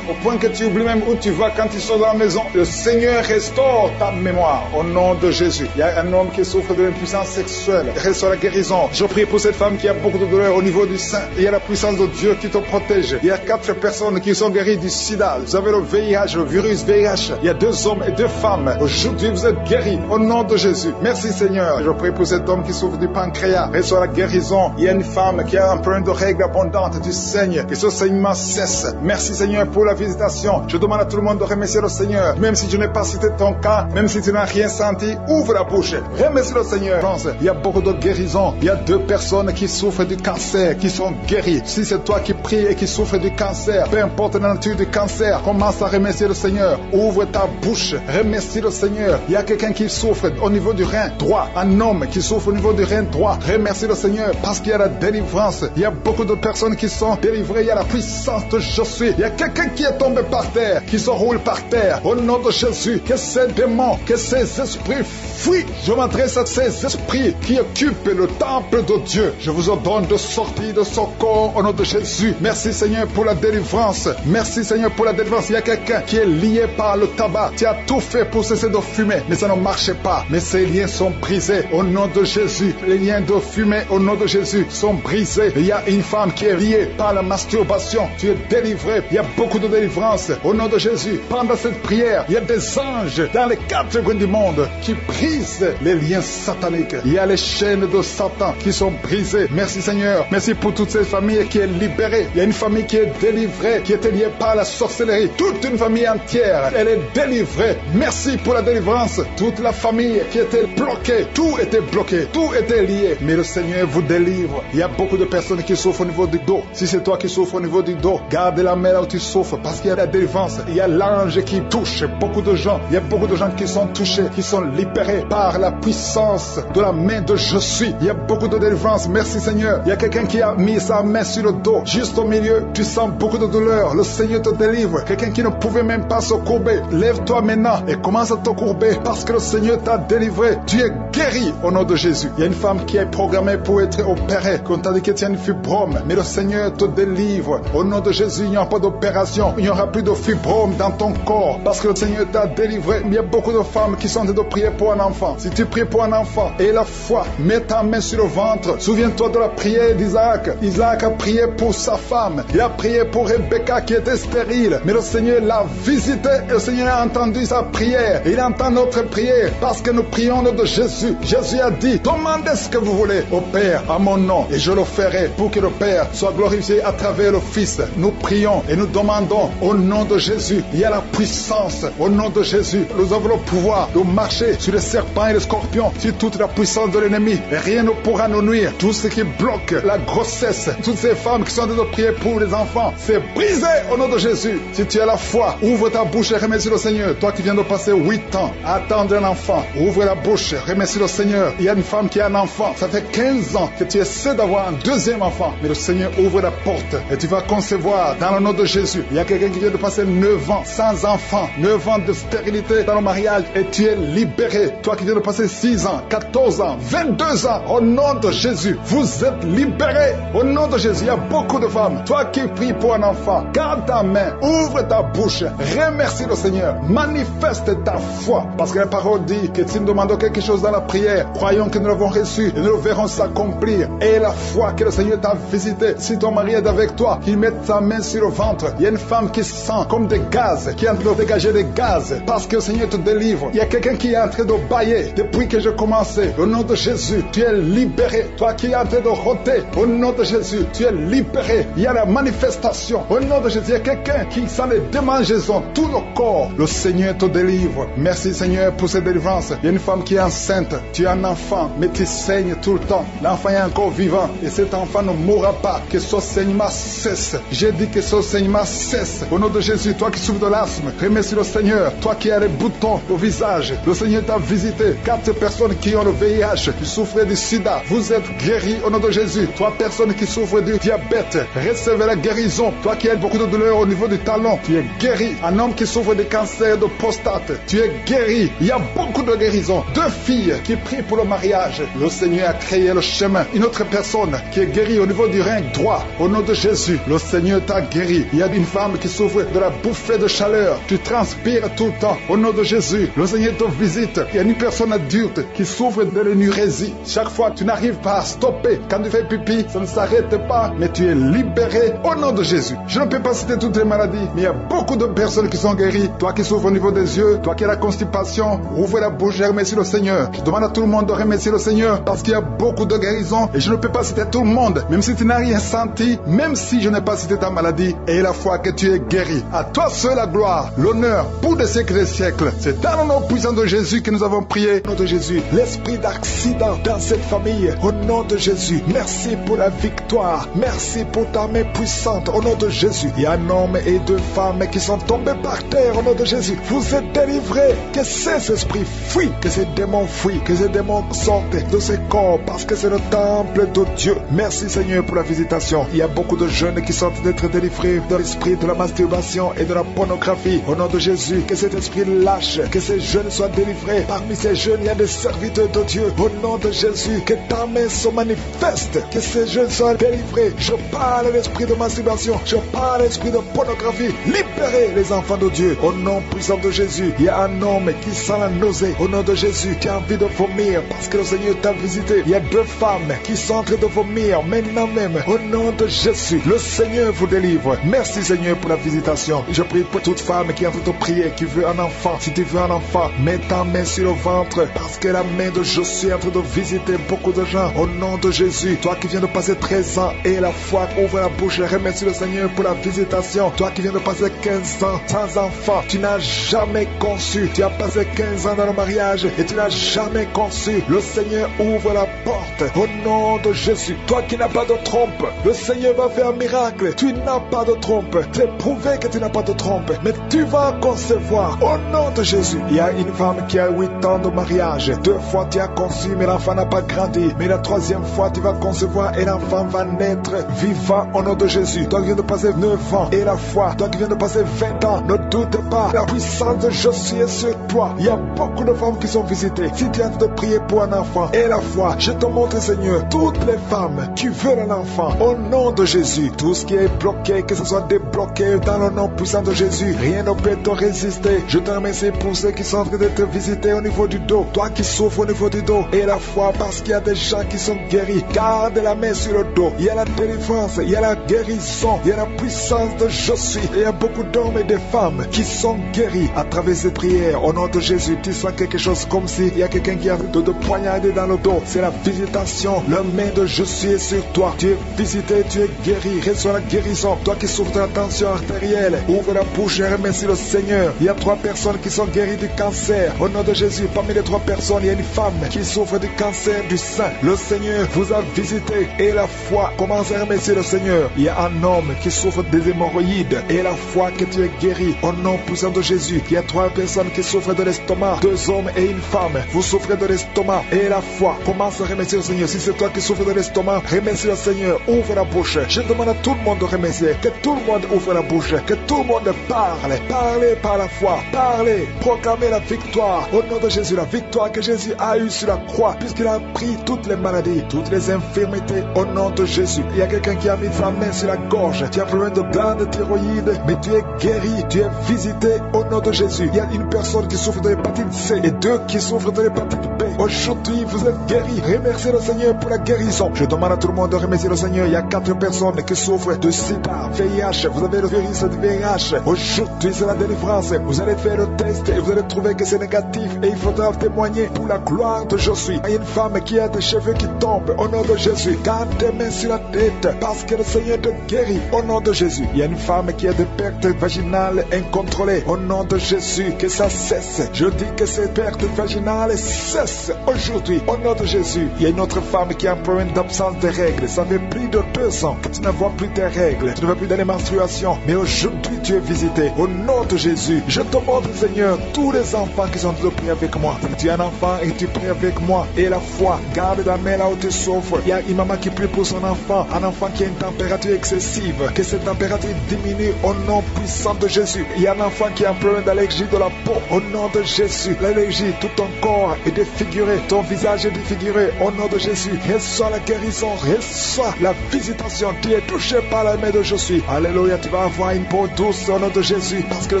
au point que tu oublies même où tu vas quand tu sors de la maison. Le Seigneur restaure ta mémoire au nom de Jésus. Il y a un homme qui souffre de l'impuissance sexuelle. Reçois la guérison. Je prie pour cette femme qui a beaucoup de douleur au niveau du sein. Il y a la puissance de Dieu qui te protège. Il y a 4 personnes qui sont guéries du sida. Vous avez le VIH, le virus VIH. Il y a 2 hommes et 2 femmes. Aujourd'hui, vous êtes guéris au nom de Jésus. Merci Seigneur. Je prie pour pour cet homme qui souffre du pancréas. Reçois la guérison. Il y a une femme qui a un problème de règles abondantes. Tu saignes. Que ce saignement cesse. Merci Seigneur pour la visitation. Je demande à tout le monde de remercier le Seigneur. Même si je n'ai pas cité ton cas, même si tu n'as rien senti, ouvre la bouche. Remercie le Seigneur. Il y a beaucoup de guérisons. Il y a 2 personnes qui souffrent du cancer, qui sont guéries. Si c'est toi qui pries et qui souffres du cancer, peu importe la nature du cancer, commence à remercier le Seigneur. Ouvre ta bouche. Remercie le Seigneur. Il y a quelqu'un qui souffre au niveau du rein droit. Un homme qui souffre au niveau du rein droit. Remercie le Seigneur parce qu'il y a la délivrance. Il y a beaucoup de personnes qui sont délivrées. Il y a la puissance de je suis. Il y a quelqu'un qui est tombé par terre, qui se roule par terre. Au nom de Jésus, que ces démons, que ces esprits fuient. Je m'adresse à ces esprits qui occupent le temple de Dieu. Je vous ordonne de sortir de ce corps au nom de Jésus. Merci Seigneur pour la délivrance. Merci Seigneur pour la délivrance. Il y a quelqu'un qui est lié par le tabac. Tu as tout fait pour cesser de fumer, mais ça ne marchait pas. Mais ces liens sont brisés au nom de Jésus. Les liens de fumée au nom de Jésus sont brisés. Il y a une femme qui est liée par la masturbation. Tu es délivré. Il y a beaucoup de délivrance au nom de Jésus. Pendant cette prière, il y a des anges dans les 4 coins du monde qui brisent les liens sataniques. Il y a les chaînes de Satan qui sont brisées. Merci Seigneur. Merci pour toutes ces familles qui est libérée. Il y a une famille qui est délivrée, qui était liée par la sorcellerie. Toute une famille entière, elle est délivrée. Merci pour la délivrance. Toute la famille qui était bloquée, tout était bloqué, tout était lié. Mais le Seigneur vous délivre. Il y a beaucoup de personnes qui souffrent au niveau du dos. Si c'est toi qui souffres au niveau du dos, garde la main là où tu souffres parce qu'il y a la délivrance. Il y a l'ange qui touche beaucoup de gens. Il y a beaucoup de gens qui sont touchés, qui sont libérés par la puissance de la main de je suis. Il y a beaucoup de délivrance. Merci Seigneur. Il y a quelqu'un qui a mis sa main sur le dos, juste au milieu. Tu sens beaucoup de douleur. Le Seigneur te délivre. Quelqu'un qui ne pouvait même pas se courber. Lève-toi maintenant et commence à te courber parce que le Seigneur t'a délivré. Tu es guéri au nom de Jésus. Il y a une femme qui est programmée pour être opérée. Quand t'a dit que tu as une fibrome, mais le Seigneur te délivre. Au nom de Jésus, il n'y aura pas d'opération. Il n'y aura plus de fibrome dans ton corps parce que le Seigneur t'a délivré. Il y a beaucoup de femmes qui sont en train de prier pour un enfant. Si tu pries pour un enfant et la foi, mets ta main sur le ventre. Souviens-toi de la prière d'Isaac. Isaac a prié pour sa femme. Il a prié pour Rebecca qui était stérile. Mais le Seigneur l'a visité et le Seigneur a entendu sa prière. Et il entend notre prière parce que nous prions au nom de Jésus. Jésus a dit, demandez ce que vous voulez au Père à mon nom et je le ferai pour que le Père soit glorifié à travers le Fils. Nous prions et nous demandons au nom de Jésus. Il y a la puissance au nom de Jésus. Nous avons le pouvoir de marcher sur les serpents et les scorpions, sur toute la puissance de l'ennemi. Et rien ne pourra nous nuire. Tout ce qui bloque la grossesse, toutes ces femmes qui sont en train de prier pour les enfants, c'est brisé au nom de Jésus. Si tu as la foi, ouvre ta bouche et remercie le Seigneur. Toi qui viens de passer 8 ans à attendre un enfant, ouvre la bouche, remercie le Seigneur. Il y a une femme qui a un enfant, ça fait 15 ans que tu essaies d'avoir un deuxième enfant, mais le Seigneur ouvre la porte et tu vas concevoir dans le nom de Jésus. Il y a quelqu'un qui vient de passer 9 ans sans enfant, 9 ans de stérilité dans le mariage et tu es libéré. Toi qui viens de passer 6 ans, 14 ans, 22 ans, au nom de Jésus, vous êtes libérés. Au nom de Jésus, il y a beaucoup de femmes. Toi qui pries pour un enfant, garde ta main, ouvre ta bouche, remercie le Seigneur, manifeste ta foi. Parce que la parole dit que si nous demandons quelque chose dans la prière, croyons que nous l'avons reçu et nous le verrons s'accomplir. Et la foi que le Seigneur t'a visité, si ton mari est avec toi, qu'il mette sa main sur le ventre. Il y a une femme qui sent comme des gaz, qui est en train de dégager des gaz, parce que le Seigneur te délivre. Il y a quelqu'un qui est en train de bailler depuis que j'ai commencé. Au nom de Jésus, tu es libéré. Toi qui es en train de rôter, au nom de Jésus, tu es libéré. Il y a la manifestation. Au nom de Jésus, il y a quelqu'un qui sent les démangeaisons, tout le corps. Le Seigneur te délivre. Merci Seigneur pour cette délivrance. Il y a une femme qui est enceinte. Tu as un enfant, mais tu saignes tout le temps. L'enfant est encore vivant et cet enfant ne mourra pas. Que ce saignement cesse. J'ai dit que ce saignement cesse. Au nom de Jésus, toi qui souffres de l'asthme, remercie le Seigneur. Toi qui as les boutons au visage, le Seigneur t'a visité. 4 personnes qui ont le VIH, qui souffrent du sida, vous êtes guéris au nom de Jésus. 3 personnes qui souffrent du diabète, recevez la guérison. Toi qui as beaucoup de douleur au niveau du talon, tu es guéri. Un homme qui souffre de cancer de prostate, tu es guéri. Il y a beaucoup de guérisons. 2 filles qui prient pour le mariage, le Seigneur a créé le chemin. Une autre personne qui est guérie au niveau du rein droit, au nom de Jésus, le Seigneur t'a guéri. Il y a une femme qui souffre de la bouffée de chaleur, tu transpires tout le temps, au nom de Jésus, le Seigneur te visite. Il y a une personne adulte qui souffre de l'énurésie. Chaque fois tu n'arrives pas à stopper, quand tu fais pipi, ça ne s'arrête pas, mais tu es libéré au nom de Jésus. Je ne peux pas citer toutes les maladies, mais il y a beaucoup de personnes qui sont guéries. Toi qui souffres au niveau des yeux, toi qui as la constipation, ouvre la bouche et remercie le Seigneur. Je demande à tout le monde de remercier le Seigneur parce qu'il y a beaucoup de guérisons et je ne peux pas citer tout le monde. Même si tu n'as rien senti, même si je n'ai pas cité ta maladie, et la foi que tu es guéri. À toi seul la gloire, l'honneur pour des siècles et des siècles. C'est dans le nom puissant de Jésus que nous avons prié. Au nom de Jésus, l'esprit d'accident dans cette famille, au nom de Jésus, merci pour la victoire. Merci pour ta main puissante. Au nom de Jésus, il y a un homme et deux femmes qui sont tombés par terre. Au nom de Jésus, vous êtes délivrés. Que ces esprits fuient, que ces démons fuient, que ces démons sortent de ces corps parce que c'est le temple de Dieu. Merci Seigneur pour la visitation. Il y a beaucoup de jeunes qui sont d'être délivrés de l'esprit de la masturbation et de la pornographie. Au nom de Jésus, que cet esprit lâche, que ces jeunes soient délivrés. Parmi ces jeunes, il y a des serviteurs de Dieu. Au nom de Jésus, que ta main se manifeste, que ces jeunes soient délivrés. Je parle l'esprit de masturbation, je parle l'esprit de pornographie. Libérez les enfants de Dieu. Au nom puissant de Jésus, il y a un homme qui sent la nausée. Au nom de Jésus, qui a envie de vomir parce que le Seigneur t'a visité. Il y a deux femmes qui sont en train de vomir maintenant même. Au nom de Jésus, le Seigneur vous délivre. Merci Seigneur pour la visitation. Je prie pour toute femme qui est en train de prier, qui veut un enfant. Si tu veux un enfant, mets ta main sur le ventre parce que la main de Josué est en train de visiter beaucoup de gens. Au nom de Jésus, toi qui viens de passer 13 ans et la foi ouvre la bouche, remercie le Seigneur pour la visitation. Toi qui viens de passer 15 ans sans enfant, tu n'as jamais conçu. Tu as passé 15 ans dans le mariage et tu n'as jamais conçu. Le Seigneur ouvre la porte. Au nom de Jésus, toi qui n'as pas de trompe, le Seigneur va faire un miracle. Tu n'as pas de trompe. C'est prouvé que tu n'as pas de trompe. Mais tu vas concevoir. Au nom de Jésus, il y a une femme qui a 8 ans de mariage. 2 fois tu as conçu, mais l'enfant n'a pas grandi. Mais la 3e fois, tu vas concevoir et l'enfant va naître vivant au nom de Jésus. Toi qui viens de passer 9 ans et la foi, toi qui viens de passer 20 ans, ne doute pas. La puissance de Jésus est sur toi. Il y a beaucoup de femmes qui sont visitées. Si tu es en train de prier pour un enfant et la foi, je te montre Seigneur, toutes les femmes qui veulent un enfant, au nom de Jésus, tout ce qui est bloqué, que ce soit débloqué dans le nom puissant de Jésus, rien ne peut te résister. Je te remercie pour ceux qui sont en train de te visiter au niveau du dos, toi qui souffres au niveau du dos, et la foi parce qu'il y a des gens qui sont guéris. Garde la main sur le dos, il y a la délivrance, il y a la guérison, il y a la puissance de Jésus. Il y a beaucoup d'hommes et de femmes qui sont guéris à travers ces prières. Au nom de Jésus, tu sens quelque chose comme si il y a quelqu'un qui a de poignarder dans le dos. C'est la visitation. La main de Jésus est sur toi. Tu es visité, tu es guéri. Reçois la guérison. Toi qui souffres de la tension artérielle, ouvre la bouche et remercie le Seigneur. Il y a 3 personnes qui sont guéries du cancer. Au nom de Jésus, parmi les 3 personnes, il y a une femme qui souffre du cancer du sein. Le Seigneur vous a visité et la foi commence à remercier le Seigneur. Il y a un homme qui souffre des hémorroïdes et la foi que tu es guéri. Au nom puissant de Jésus, il y a 3 personnes qui souffrent de l'estomac. 2 hommes et une femme. Vous souffrez de l'estomac et la foi commence à remercier le Seigneur. Si c'est toi qui souffres de l'estomac, remercie le Seigneur. Ouvre la bouche. Je demande à tout le monde de remercier. Que tout le monde ouvre la bouche. Que tout le monde parle. Parlez par la foi. Parlez. Proclamez la victoire. Au nom de Jésus, la victoire que Jésus a eue sur la croix, puisqu'il a pris toutes les maladies, toutes les infirmités. Au nom de Jésus. Il y a quelqu'un qui a mis sa main sur la gorge. Tu as un problème de glande thyroïde, mais tu es guéri. Tu es visité au nom de Jésus. Il y a une personne qui souffre de l'hépatite C et 2 qui souffrent de l'hépatite B. Aujourd'hui, vous êtes guéris. Remerciez le Seigneur pour la guérison. Je demande à tout le monde de remercier le Seigneur. Il y a 4 personnes qui souffrent de sida, VIH. Vous avez le virus de VIH. Aujourd'hui, c'est la délivrance. Vous allez faire le test et vous allez trouver que c'est négatif. Et il faudra témoigner pour la gloire de Jésus. Il y a une femme qui a des cheveux qui tombent. Au nom de Jésus, garde tes mains sur la tête parce que le Seigneur te guérit. Au nom de Jésus, il y a une femme qui a des pertes vaginales incontrôlées. Au nom de Jésus, que ça cesse. Je dis que ces pertes vaginales cessent aujourd'hui. Au nom de Jésus, il y a une autre femme qui a un problème d'absence de règles. Ça fait plus de 2 ans que tu ne vois plus tes règles. Tu ne vas plus dans les menstruations. Mais aujourd'hui, tu es visité. Au nom de Jésus, je te montre, Seigneur, tous les enfants qui sont en train de prier avec moi. Si tu es un enfant et tu pries avec moi, et la foi, garde la main là où tu souffres. Il y a une maman qui prie pour son enfant, un enfant qui a une température excessive. Que cette température diminue au nom puissant de Jésus. Il y a un enfant qui a un problème d'allergie de la peau. Au nom de Jésus, l'allergie, tout ton corps est défiguré, ton visage est défiguré. Au nom de Jésus, reçois la guérison, reçois la visitation. Tu es touché par la main de Jésus. Alléluia, tu vas avoir une peau douce au nom de Jésus parce que le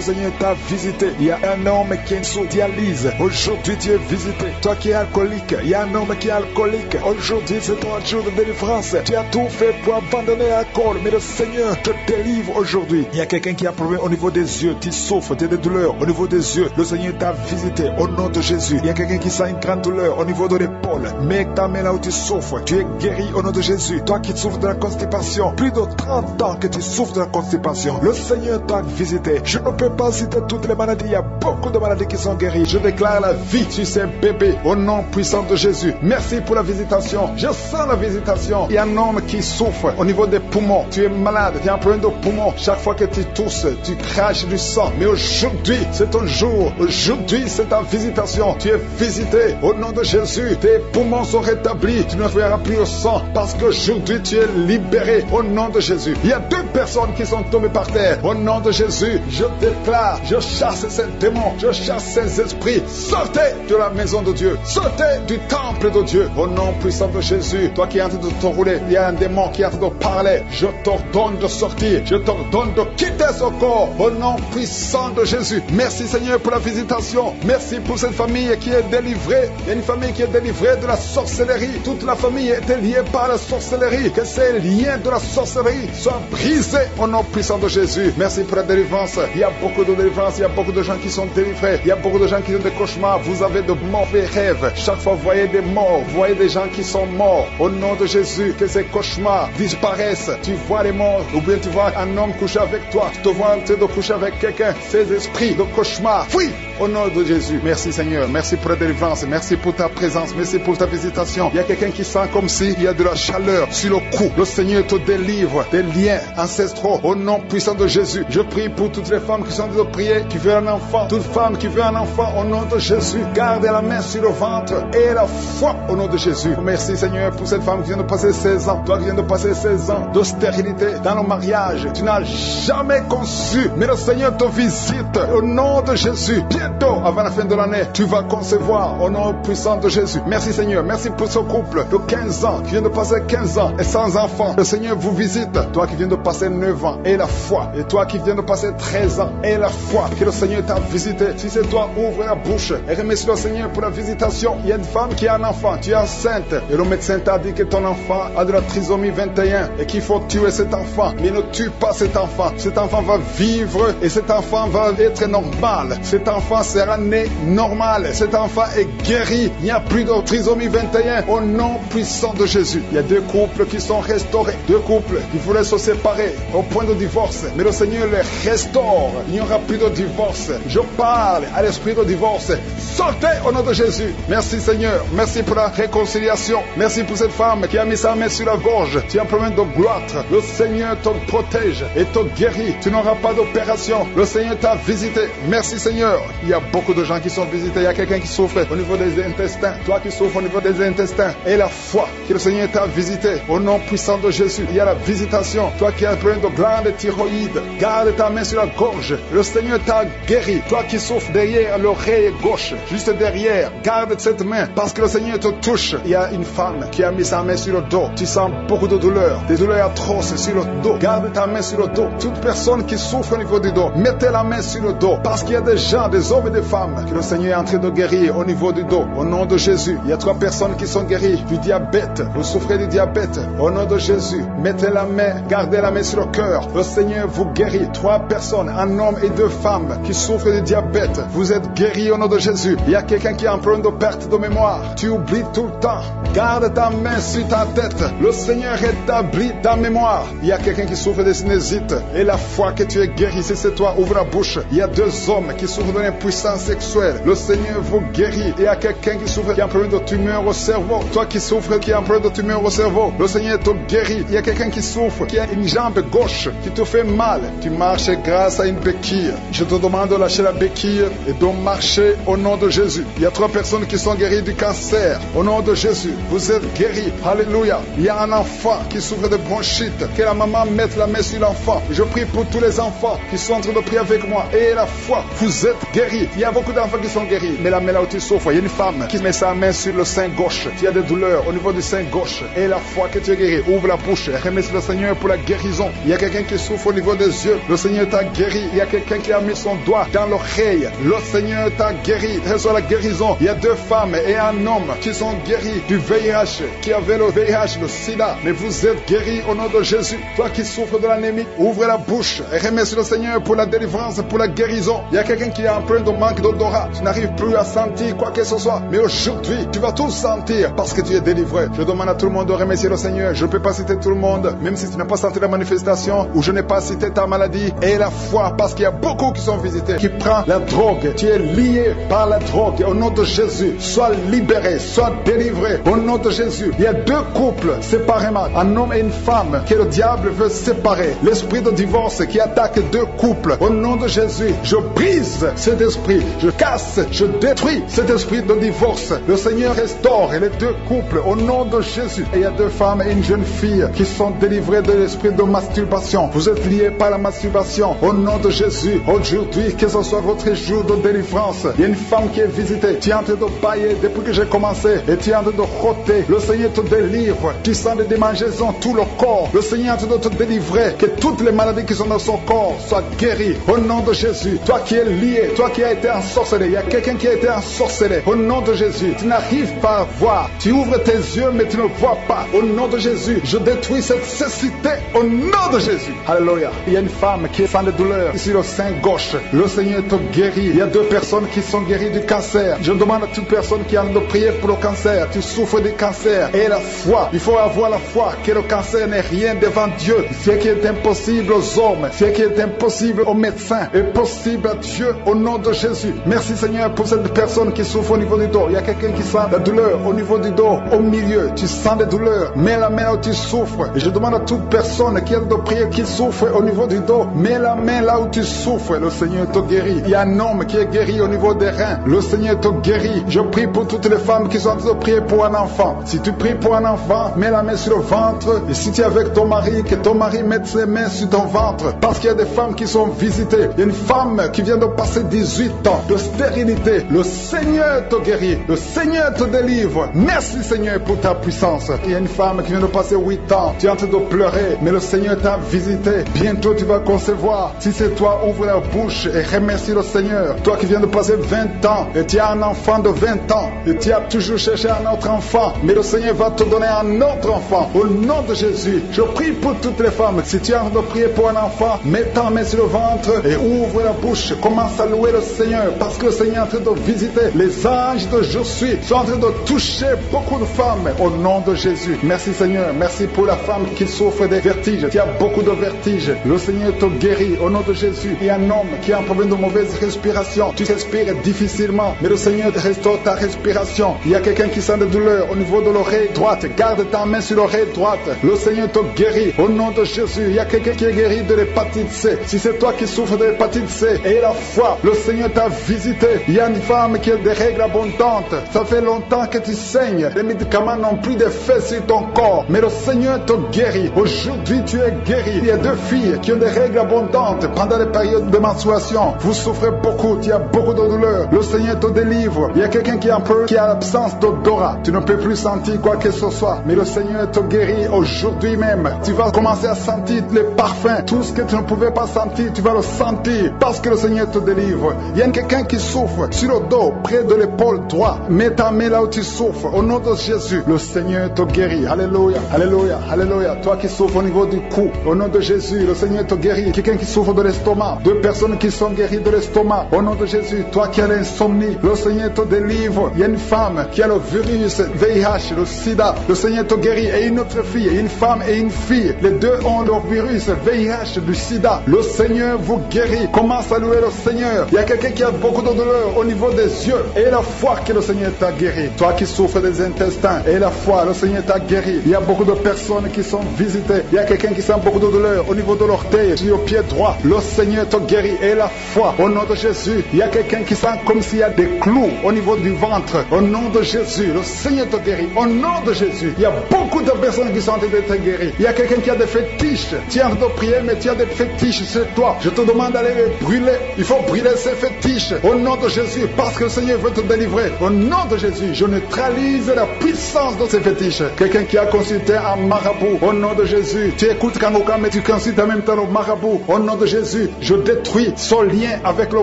Seigneur t'a visité. Il y a un homme qui est sous dialyse. Aujourd'hui, tu es visité. Toi qui es alcoolique, il y a un homme qui est alcoolique. Aujourd'hui, c'est ton jour de délivrance. Tu as tout fait pour abandonner l'alcool, mais le Seigneur te délivre aujourd'hui. Il y a quelqu'un qui a un problème au niveau des yeux, tu souffres, tu as des douleurs au niveau des yeux. Le Seigneur t'a visité au nom de Jésus. Il y a quelqu'un qui sent une grande douleur douleur au niveau de l'épaule. Mets ta main là où tu souffres. Tu es guéri au nom de Jésus. Toi qui souffres de la constipation, plus de 30 ans que tu souffres de la constipation, le Seigneur t'a visité. Je ne peux pas citer toutes les maladies. Il y a beaucoup de maladies qui sont guéries. Je déclare la vie sur ces bébés au nom puissant de Jésus. Merci pour la visitation. Je sens la visitation. Il y a un homme qui souffre au niveau des poumons. Tu es malade, tu as un problème de poumons. Chaque fois que tu tousses, tu craches du sang. Mais aujourd'hui, c'est ton jour. Aujourd'hui, c'est ta visitation. Tu es visité au nom de Jésus. Tes poumons sont rétablis. Tu ne verras plus le sang parce qu'aujourd'hui, tu es libéré au nom de Jésus. Il y a 2 personnes qui sont tombées par terre. Au nom de Jésus, je déclare, je chasse ces démons, je chasse ces esprits. Sortez de la maison de Dieu. Sortez du temple de Dieu. Au nom puissant de Jésus, toi qui es en train de te rouler, il y a un démon qui est en train de parler. Je t'ordonne de sortir. Je t'ordonne de quitter ce corps. Au nom puissant de Jésus. Merci Seigneur pour la visitation. Merci pour cette famille qui est délivrée. Il y a une famille qui est délivrée de la sorcellerie. Toute la famille était liée par la sorcellerie. Que ces liens de la sorcellerie soient brisés au nom puissant de Jésus. Merci pour la délivrance. Il y a beaucoup de délivrance. Il y a beaucoup de gens qui sont délivrés. Il y a beaucoup de gens qui ont des cauchemars. Vous avez de mauvais rêves. Chaque fois vous voyez des morts. Vous voyez des gens qui sont morts. Au nom de Jésus, que ces cauchemars disparaissent. Tu vois les morts. Ou bien tu vois un homme coucher avec toi. Tu te vois en train de coucher avec quelqu'un. Ces esprits de cauchemar, fuis au nom de Jésus. Merci Seigneur. Merci pour la délivrance. Merci pour ta présence. Merci pour ta visitation. Il y a quelqu'un qui sent comme s'il y a de la chaleur sur le cou. Le Seigneur te délivre des liens ancestraux au nom puissant de Jésus. Je prie pour toutes les femmes qui sont en train de prier, qui veulent un enfant. Toute femme qui veut un enfant au nom de Jésus. Garde la main sur le ventre et la foi au nom de Jésus. Merci Seigneur pour cette femme qui vient de passer 16 ans. Toi qui viens de passer 16 ans de stérilité dans le mariage. Tu n'as jamais conçu, mais le Seigneur te visite au nom de Jésus. Bientôt, avant la fin de l'année, tu vas concevoir au nom puissant de Jésus. Merci Seigneur. Merci pour ce couple de 15 ans qui vient de passer 15 ans et sans enfant. Le Seigneur vous visite. Toi qui viens de passer 9 ans et la foi. Et toi qui viens de passer 13 ans et la foi. Que le Seigneur t'a visité. Si c'est toi, ouvre la bouche et remercie le Seigneur pour la visitation. Il y a une femme qui a un enfant. Tu es enceinte. Et le médecin t'a dit que ton enfant a de la trisomie 21 et qu'il faut tuer cet enfant. Mais ne tue pas cet enfant. Cet enfant va vivre et cet enfant va être normal. Cet enfant sera né normal. Cet enfant est guéri. Il n'y a plus de trisomie 21 au nom puissant de Jésus. Il y a 2 couples qui sont restaurés. 2 couples qui voulaient se séparer au point de divorce. Mais le Seigneur les restaure. Il n'y aura plus de divorce. Je parle à l'esprit de divorce. Sortez au nom de Jésus. Merci Seigneur. Merci pour la réconciliation. Merci pour cette femme qui a mis sa main sur la gorge. Tu as un problème de gloître. Le Seigneur te protège et te guérit. Tu n'auras pas d'opération. Le Seigneur t'a visité. Merci Seigneur. Il y a beaucoup de gens qui sont visités. Il y a quelqu'un qui souffre au niveau des intestins. Toi qui souffres au niveau des intestins. Et la foi que le Seigneur t'a visité. Au nom puissant de Jésus. Il y a la visitation. Toi qui as un problème de glande thyroïde. Garde ta main sur la gorge. Le Seigneur t'a guéri. Toi qui souffres derrière l'oreille gauche. Juste derrière. Garde cette main. Parce que le Seigneur te touche. Il y a une femme qui a mis sa main sur le dos. Tu sens beaucoup de douleurs. Des douleurs atroces sur le dos. Garde ta main sur le dos. Toute personne qui souffre au niveau du dos. Mettez la main sur le dos. Parce qu'il y a des gens, des hommes et des femmes que le Seigneur est en train de guérir au niveau du dos. Au nom de Jésus. Il y a 3 personnes qui sont guéries du diabète. Vous souffrez du diabète. Au nom de Jésus. Mettez la main. Gardez la main sur le cœur. Le Seigneur vous guérit. 3 personnes, un homme et 2 femmes qui souffrent du diabète. Vous êtes guéris au nom de Jésus. Il y a quelqu'un qui a un problème de perte de mémoire. Tu oublies tout le temps. Garde ta main sur ta tête. Le Seigneur rétablit ta mémoire. Il y a quelqu'un qui souffre de sinusite. Et la foi que tu es guéri, si c'est toi, ouvre la bouche. Il y a 2 hommes qui souffrent de l'impuissance sexuelle. Le Seigneur vous guérit. Il y a quelqu'un qui souffre, qui a un problème de tumeur au cerveau. Toi qui souffres, qui a un problème de tumeur au cerveau. Le Seigneur te guérit. Il y a quelqu'un qui souffre, qui a une jambe gauche, qui te fait mal. Tu marches grâce à une béquille. Je te demande de lâcher la béquille et de marcher au nom de Jésus. Il y a 3 personnes qui sont guéries du cancer. Au nom de Jésus, vous êtes guéris. Alléluia. Il y a un enfant qui souffre de bronchite. Que la maman mette la main sur l'enfant. Je prie pour tous les enfants qui sont en train de prier avec moi. Et la foi, vous êtes guéris. Il y a beaucoup d'enfants qui sont guéris. Mais la main là où tu souffres, il y a une femme qui met sa main sur le sein gauche. Tu as des douleurs au niveau du sein gauche. Et la foi que tu es guéri, ouvre la bouche. Remercie le Seigneur pour la guérison. Il y a quelqu'un qui souffre au niveau des yeux. Le Seigneur t'a guéri. Il y a quelqu'un qui a mis son doigt dans l'oreille. Le Seigneur t'a guéri. Reçois la guérison. Il y a 2 femmes et un homme qui sont guéris du VIH, qui avait le VIH, le sida. Mais vous êtes guéris au nom de Jésus. Toi qui souffres de l'anémie, ouvre la bouche et remercie le Seigneur pour la délivrance, pour la guérison. Il y a quelqu'un qui a un peu problème de manque d'odorat, tu n'arrives plus à sentir quoi que ce soit. Mais aujourd'hui, tu vas tout sentir parce que tu es délivré. Je demande à tout le monde de remercier le Seigneur. Je ne peux pas citer tout le monde, même si tu n'as pas senti la manifestation ou je n'ai pas cité ta maladie. Et la foi, parce qu'il y a beaucoup qui sont visités, qui prennent la drogue. Tu es lié par la drogue. Au nom de Jésus, sois libéré, sois délivré. Au nom de Jésus, il y a deux couples séparément, un homme et une femme, que le diable veut séparer. L'esprit de divorce qui attaque deux couples. Au nom de Jésus, je brise cet esprit, je casse, je détruis cet esprit de divorce. Le Seigneur restaure les deux couples au nom de Jésus. Et il y a deux femmes et une jeune fille qui sont délivrées de l'esprit de masturbation. Vous êtes liés par la masturbation. Au nom de Jésus, aujourd'hui, que ce soit votre jour de délivrance. Il y a une femme qui est visitée. Tu es en train de bailler depuis que j'ai commencé et tu es en train de roter. Le Seigneur te délivre. Tu sens des démangeaisons tout le corps. Le Seigneur est en train de te délivrer. Que toutes les maladies qui sont dans son corps soient guéries. Au nom de Jésus, toi qui es lié, toi qui as été ensorcelé, il y a quelqu'un qui a été ensorcelé. Au nom de Jésus, tu n'arrives pas à voir. Tu ouvres tes yeux mais tu ne vois pas. Au nom de Jésus, je détruis cette cécité au nom de Jésus. Alléluia. Il y a une femme qui sent des douleurs ici le sein gauche. Le Seigneur te guérit. Il y a deux personnes qui sont guéries du cancer. Je demande à toute personne qui a envie de prier pour le cancer. Tu souffres du cancer. Et la foi. Il faut avoir la foi que le cancer n'est rien devant Dieu. Ce qui est impossible aux hommes, ce qui est impossible aux médecins, est possible à Dieu au nom de Jésus. Merci Seigneur pour cette personne qui souffre au niveau du dos. Il y a quelqu'un qui sent la douleur au niveau du dos, au milieu. Tu sens des douleurs. Mets la main là où tu souffres. Et je demande à toute personne qui a de prier, qui souffre au niveau du dos, mets la main là où tu souffres. Le Seigneur te guérit. Il y a un homme qui est guéri au niveau des reins. Le Seigneur te guérit. Je prie pour toutes les femmes qui sont en train de prier pour un enfant. Si tu pries pour un enfant, mets la main sur le ventre. Et si tu es avec ton mari, que ton mari mette ses mains sur ton ventre. Parce qu'il y a des femmes qui sont visitées. Il y a une femme qui vient de passer 18 ans de stérilité. Le Seigneur te guérit. Le Seigneur te délivre. Merci Seigneur pour ta puissance. Il y a une femme qui vient de passer 8 ans. Tu es en train de pleurer, mais le Seigneur t'a visité. Bientôt tu vas concevoir. Si c'est toi, ouvre la bouche et remercie le Seigneur. Toi qui viens de passer 20 ans et tu as un enfant de 20 ans et tu as toujours cherché un autre enfant, mais le Seigneur va te donner un autre enfant. Au nom de Jésus, je prie pour toutes les femmes. Si tu es en train de prier pour un enfant, mets ta main sur le ventre et ouvre la bouche. Commence à louer le Seigneur parce que le Seigneur est en train de visiter. Les anges de Je suis sont en train de toucher beaucoup de femmes au nom de Jésus. Merci Seigneur. Merci pour la femme qui souffre des vertiges. Tu as beaucoup de vertiges. Le Seigneur te guérit au nom de Jésus. Il y a un homme qui a un problème de mauvaise respiration. Tu respires difficilement, mais le Seigneur te restaure ta respiration. Il y a quelqu'un qui sent des douleurs au niveau de l'oreille droite. Garde ta main sur l'oreille droite. Le Seigneur te guérit au nom de Jésus. Il y a quelqu'un qui est guéri de l'hépatite C. Si c'est toi qui souffres de l'hépatite C et la foi, le Seigneur t'a visité. Il y a une femme qui a des règles abondantes. Ça fait longtemps que tu saignes. Les médicaments n'ont plus d'effet sur ton corps, mais le Seigneur te guérit. Aujourd'hui, tu es guéri. Il y a deux filles qui ont des règles abondantes pendant les périodes de menstruation. Vous souffrez beaucoup, tu as beaucoup de douleurs. Le Seigneur te délivre. Il y a quelqu'un qui a l'absence d'odorat. Tu ne peux plus sentir quoi que ce soit, mais le Seigneur te guérit aujourd'hui même. Tu vas commencer à sentir les parfums. Tout ce que tu ne pouvais pas sentir, tu vas le sentir parce que le Seigneur te délivre. Il y a quelqu'un qui souffre sur le dos, près de l'épaule droite. Mets ta main là où tu souffres. Au nom de Jésus, le Seigneur te guérit. Alléluia, alléluia, alléluia. Toi qui souffres au niveau du cou, au nom de Jésus, le Seigneur te guérit. Quelqu'un qui souffre de l'estomac, deux personnes qui sont guéries de l'estomac, au nom de Jésus. Toi qui as l'insomnie, le Seigneur te délivre. Il y a une femme qui a le virus VIH, le sida, le Seigneur te guérit. Et une autre fille, une femme et une fille, les deux ont le virus VIH du sida. Le Seigneur vous guérit. Commence à louer le Seigneur. Il y a quelqu'un qui a beaucoup de douleur au niveau des yeux. Et la foi que le Seigneur t'a guéri. Toi qui souffres des intestins, et la foi, le Seigneur t'a guéri. Il y a beaucoup de personnes qui sont visitées. Il y a quelqu'un qui sent beaucoup de douleur au niveau de l'orteil, sur le pied droit. Le Seigneur te guérit. Et la foi, au nom de Jésus. Il y a quelqu'un qui sent comme s'il y a des clous au niveau du ventre. Au nom de Jésus, le Seigneur te guérit. Au nom de Jésus, il y a beaucoup de personnes qui sont en train d'être guéries. Il y a quelqu'un qui a des fétiches. Tu es en train de prier, mais tu as des fétiches sur toi. Je te demande d'aller les brûler. Il faut brûler ces fétiches. Au nom de Jésus, parce que le Seigneur veut te délivrer. Au nom de Jésus, je neutralise la puissance de ces fétiches. Quelqu'un qui a consulté un marabout. Au nom de Jésus, tu écoutes Kangoka, mais tu consultes en même temps le marabout. Au nom de Jésus, je détruis son lien avec le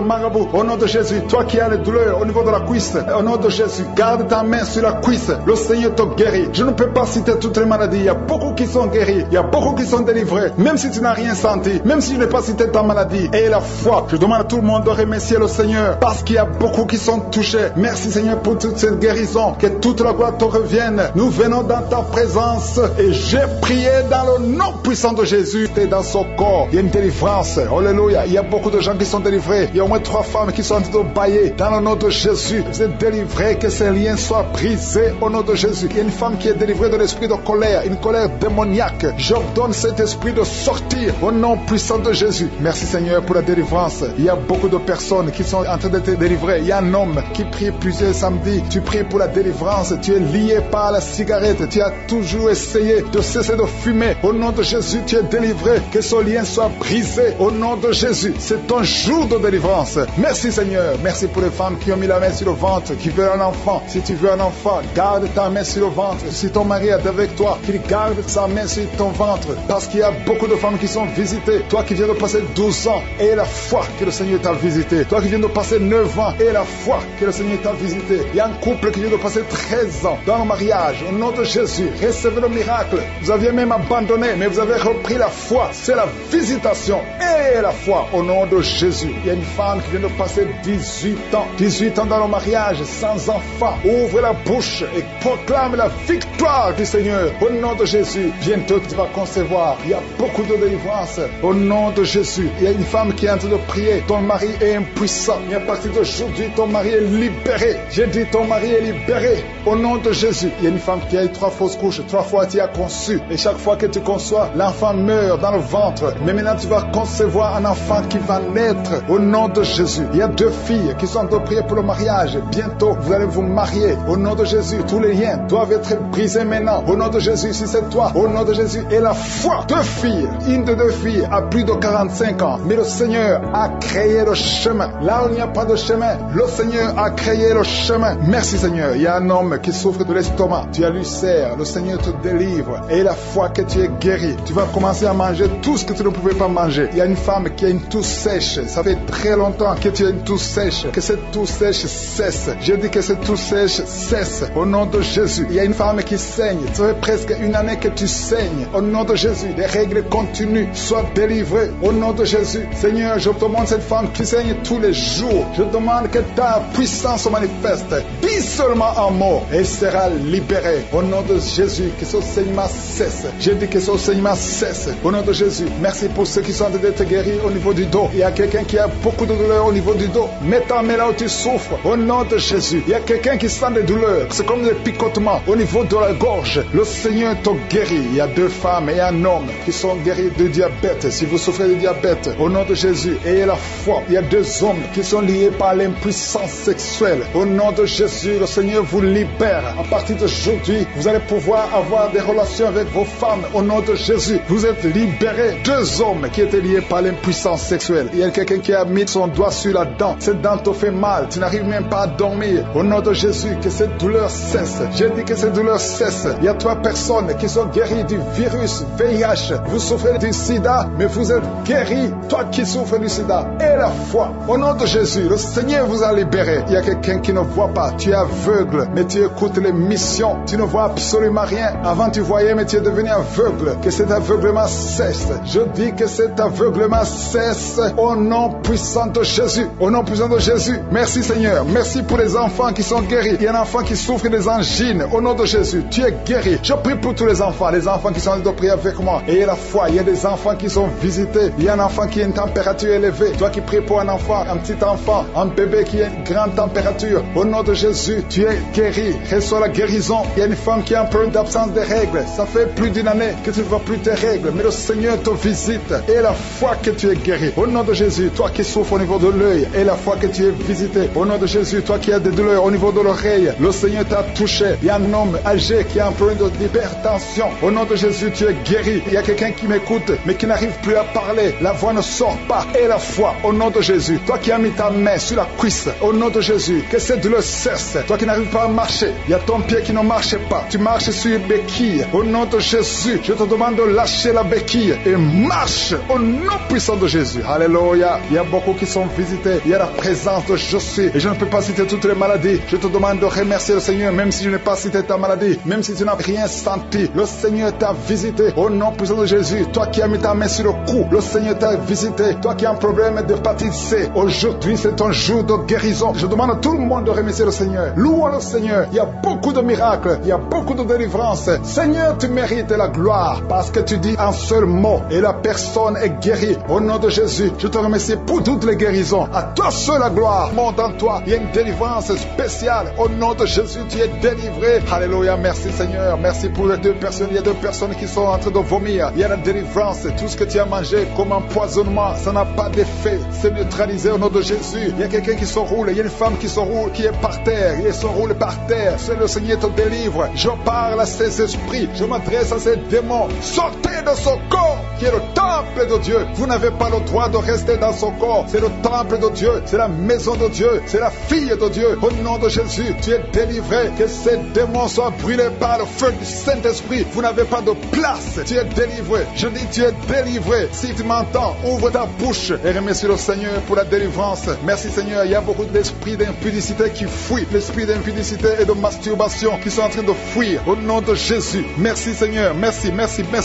marabout. Au nom de Jésus, toi qui as les douleurs au niveau de la cuisse, au nom de Jésus, garde ta main sur la cuisse. Le Seigneur te guérit. Je ne peux pas citer toutes les maladies. Il y a beaucoup qui sont guéris. Il y a beaucoup qui sont délivrés. Même si tu n'as rien senti, même si je n'ai pas cité ta maladie. Et la foi, je demande à tout le monde de remercier remercier le Seigneur parce qu'il y a beaucoup qui sont touchés. Merci Seigneur pour toute cette guérison. Que toute la gloire te revienne. Nous venons dans ta présence et j'ai prié dans le nom puissant de Jésus. Et dans son corps, il y a une délivrance. Alléluia. Il y a beaucoup de gens qui sont délivrés. Il y a au moins 3 femmes qui sont en train de bailler. Dans le nom de Jésus, vous êtes délivrés. Que ces liens soient brisés au nom de Jésus. Il y a une femme qui est délivrée de l'esprit de colère, une colère démoniaque. J'ordonne cet esprit de sortir au nom puissant de Jésus. Merci Seigneur pour la délivrance. Il y a beaucoup de personnes qui sont en train d'être délivrées. Il y a un homme qui prie plusieurs samedis. Tu pries pour la délivrance. Tu es lié par la cigarette. Tu as toujours essayé de cesser de fumer. Au nom de Jésus, tu es délivré. Que ce lien soit brisé au nom de Jésus. C'est ton jour de délivrance. Merci Seigneur. Merci pour les femmes qui ont mis la main sur le ventre, qui veulent un enfant. Si tu veux un enfant, garde ta main sur le ventre. Si ton mari est avec toi, qu'il garde sa main sur ton ventre. Parce qu'il y a beaucoup de femmes qui sont visitées. Toi qui viens de passer 12 ans, et la foi que le Seigneur t'a visité. Toi qui viens de passer 9 ans, et la foi que le Seigneur t'a visité. Il y a un couple qui vient de passer 13 ans dans le mariage. Au nom de Jésus, recevez le miracle. Vous aviez même abandonné, mais vous avez repris la foi. C'est la visitation et la foi au nom de Jésus. Il y a une femme qui vient de passer 18 ans. 18 ans dans le mariage, sans enfant. Ouvre la bouche et proclame la victoire du Seigneur. Au nom de Jésus, bientôt tu vas concevoir. Il y a beaucoup de délivrance. Au nom de Jésus, il y a une femme qui est en train de prier. Ton mari est impuissant. Et à partir d'aujourd'hui, ton mari est libéré. J'ai dit ton mari est libéré. Au nom de Jésus, il y a une femme qui a eu 3 fausses couches. 3 fois tu as conçu. Et chaque fois que tu conçois, l'enfant meurt dans le ventre. Mais maintenant tu vas concevoir un enfant qui va naître. Au nom de Jésus, il y a 2 filles qui sont en train de prier pour le mariage. Bientôt, vous allez vous marier. Au nom de Jésus, tous les liens doivent être brisés maintenant. Au nom de Jésus, si c'est toi, au nom de Jésus, et la foi. 2 filles, une de 2 filles a plus de 45 ans. Mais le Seigneur a créé le chemin. Là où il n'y a pas de chemin, le Seigneur a créé le chemin. Merci Seigneur. Il y a un homme qui souffre de l'estomac. Tu as l'ulcère. Le Seigneur te délivre. Et la foi que tu es guéri. Tu vas commencer à manger tout ce que tu ne pouvais pas manger. Il y a une femme qui a une toux sèche. Ça fait très longtemps que tu as une toux sèche. Que cette toux sèche cesse. Je dis que cette toux sèche cesse. Au nom de Jésus. Il y a une femme qui saigne. Ça fait presque 1 année que tu saignes. Au nom de Jésus. Les règles continuent. Sois délivré. Au nom de Jésus. Seigneur, je te demande cette femme qui saigne tous les jours. Je demande que ta puissance se manifeste. Dis seulement un mot et elle sera libérée. Au nom de Jésus, que ce saignement cesse. Je dis que ce saignement cesse. Au nom de Jésus. Merci pour ceux qui sont en train d'être guéris au niveau du dos. Il y a quelqu'un qui a beaucoup de douleurs au niveau du dos. Mets ta main là où tu souffres. Au nom de Jésus. Il y a quelqu'un qui sent des douleurs. C'est comme des picotements au niveau de la gorge. Le Seigneur te guérit. Il y a 2 femmes et un homme qui sont guéris de diabète. Si vous souffrez de diabète, au nom de Jésus, ayez la foi. Il y a 2 hommes qui sont liés par l'impuissance sexuelle. Au nom de Jésus, le Seigneur vous libère. À partir d'aujourd'hui, vous allez pouvoir avoir des relations avec vos femmes. Au nom de Jésus, vous êtes libérés. 2 hommes qui étaient liés par l'impuissance sexuelle. Il y a quelqu'un qui a mis son doigt sur la dent. Cette dent te fait mal. Tu n'arrives même pas à dormir. Au nom de Jésus, que cette douleur cesse. J'ai dit que cette douleur cesse. Il y a 3 personnes qui sont guéries du virus VIH. Vous souffrez du sida, mais vous êtes guéris. Toi qui souffres du sida, et la foi. Au nom de Jésus, le Seigneur vous a libéré. Il y a quelqu'un qui ne voit pas. Tu es aveugle, mais tu écoutes les missions. Tu ne vois absolument rien. Avant tu voyais, mais tu es devenu aveugle. Que cet aveuglement cesse. Je dis que cet aveuglement cesse au nom puissant de Jésus. Au nom puissant de Jésus. Merci Seigneur. Merci pour les enfants qui sont guéris. Il y a un enfant qui souffre des angines. Au nom de Jésus, tu es guéri. Je prie pour tous les enfants qui sont en train de prier avec moi. Et la foi, il y a des enfants qui sont visités. Il y a un enfant qui a une température élevée. Toi qui pries pour un enfant, un petit enfant, un bébé qui a une grande température. Au nom de Jésus, tu es guéri. Reçois la guérison. Il y a une femme qui a un problème d'absence de règles. Ça fait plus d'1 année que tu ne vois plus tes règles. Mais le Seigneur te visite. Et la foi que tu es guéri. Au nom de Jésus, toi qui souffres au niveau de l'œil. Et la foi que tu es visité. Au nom de Jésus, toi qui as des douleurs au niveau de l'oreille. Le Seigneur t'a touché. Il y a un homme âgé qui a un problème d'hypertension. Au nom de Jésus, tu es guéri. Il y a quelqu'un qui m'écoute, mais qui n'arrive plus à parler. La voix ne sort pas. Et la foi, au nom de Jésus. Toi qui as mis ta main sur la cuisse. Au nom de Jésus, que cette douleur cesse. Toi qui n'arrives pas à marcher. Il y a ton pied qui ne marche pas. Tu marches sur une béquille. Au nom de Jésus, je te demande de lâcher la béquille et marche au nom puissant de Jésus. Alléluia. Il y a beaucoup qui sont visités. Il y a la présence de je suis. Et je ne peux pas citer toutes les maladies. Je te demande de remercier le Seigneur, même si je n'ai pas cité ta maladie, même si tu n'as rien senti. Le Seigneur t'a visité au nom puissant de Jésus. Toi qui as mis ta main sur le cou, le Seigneur t'a visité. Toi qui as un problème d'hépatite C. Aujourd'hui, c'est un jour de guérison. Je demande à tout le monde de remercier le Seigneur. Louons le Seigneur. Il y a beaucoup de miracles. Il y a beaucoup de délivrances. Seigneur, tu mérites la gloire parce que tu dis un seul mot et la personne est guérie. Au nom de Jésus, je te remercie pour toutes les guérisons. À toi seul la gloire. Monte en toi. Il y a une délivrance spéciale. Au nom de Jésus, tu es délivré. Alléluia. Merci Seigneur. Merci pour les 2 personnes. Il y a 2 personnes qui sont en train de vomir. Il y a la délivrance. Tout ce que tu as mangé comme empoisonnement, ça n'a pas d'effet. C'est neutralisé au nom de Jésus. Il y a quelqu'un qui s'enroule. Il y a une femme qui s'enroule, qui est par terre. Il s'enroule par terre. C'est le Seigneur te délivre. Je parle à ces esprits. Je m'adresse à ces démons. Sortez de son corps qui est le temple de Dieu. Vous n'avez pas le droit de rester dans son corps. C'est le temple de Dieu. C'est la maison de Dieu. C'est la fille de Dieu. Au nom de Jésus, tu es délivré. Que ces démons soient brûlés par le feu du Saint-Esprit. Vous n'avez pas de place. Tu es délivré. Je dis tu es délivré. Si tu m'entends, ouvre ta bouche et remercie le Seigneur pour la délivrance. Merci Seigneur. Il y a beaucoup d'esprits d'impudicité qui fuient. L'esprit d'impudicité et de masturbation qui sont en train de fuir. Au nom de Jésus. Merci Seigneur. Merci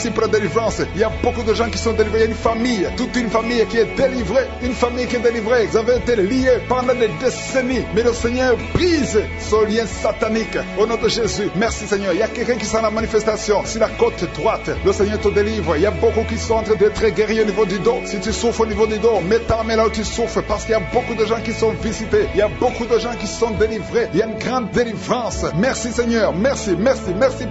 pour la délivrance. Il y a beaucoup de gens qui sont délivrés. Il y a une famille, toute une famille qui est délivrée. Une famille qui est délivrée. Vous avez été liés pendant des décennies. Mais le Seigneur brise ce lien satanique. Au nom de Jésus. Merci Seigneur. Il y a quelqu'un qui sent la manifestation sur la côte droite. Le Seigneur te délivre. Il y a beaucoup qui sont en train d'être guéris au niveau du dos. Si tu souffres au niveau du dos, mets ta main là où tu souffres parce qu'il y a beaucoup de gens qui sont visités. Il y a beaucoup de gens qui sont délivrés. Il y a une grande délivrance. Merci Seigneur. Merci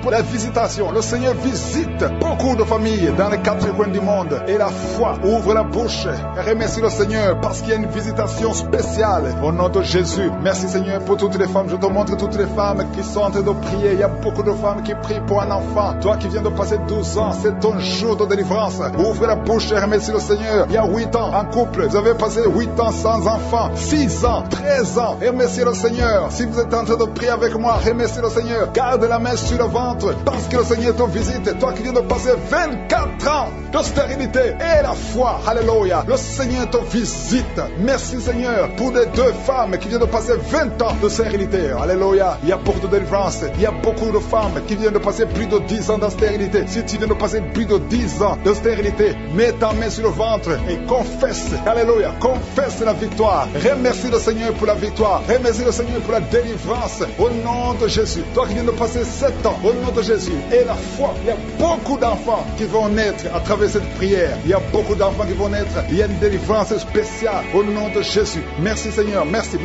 pour la visitation. Le Seigneur visite beaucoup de familles dans les 4 coins du monde. Et la foi ouvre la bouche et remercie le Seigneur parce qu'il y a une visitation spéciale au nom de Jésus. Merci Seigneur pour toutes les femmes. Je te montre toutes les femmes qui sont en train de prier. Il y a beaucoup de femmes qui prient pour un enfant. Toi qui viens de passer 12 ans, c'est ton jour de délivrance. Ouvre la bouche et remercie le Seigneur. Il y a 8 ans en couple. Vous avez passé 8 ans sans enfant. 6 ans, 13 ans. Remerciez le Seigneur. Si vous êtes en train de prier avec moi, remerciez le Seigneur. Garde la main sur le ventre parce que le Seigneur te visite. Toi qui viens de passer 24 ans de stérilité et la foi. Alléluia. Le Seigneur te visite. Merci Seigneur pour les 2 femmes qui viennent de passer 20 ans de stérilité. Alléluia. Il y a beaucoup de délivrance. Il y a beaucoup de femmes qui viennent de passer plus de 10 ans de stérilité. Si tu viens de passer plus de 10 ans de stérilité, mets ta main sur le ventre et confesse. Alléluia. Confesse la victoire. Remercie le Seigneur pour la victoire. Remercie le Seigneur pour la délivrance. Au nom de Jésus. Toi qui viens de passer 7 ans, au nom de Jésus. Et la foi. Il y a beaucoup d'enfants qui vont naître à travers cette prière. Il y a beaucoup d'enfants qui vont naître. Il y a une délivrance spéciale au nom de Jésus. Merci Seigneur. Merci.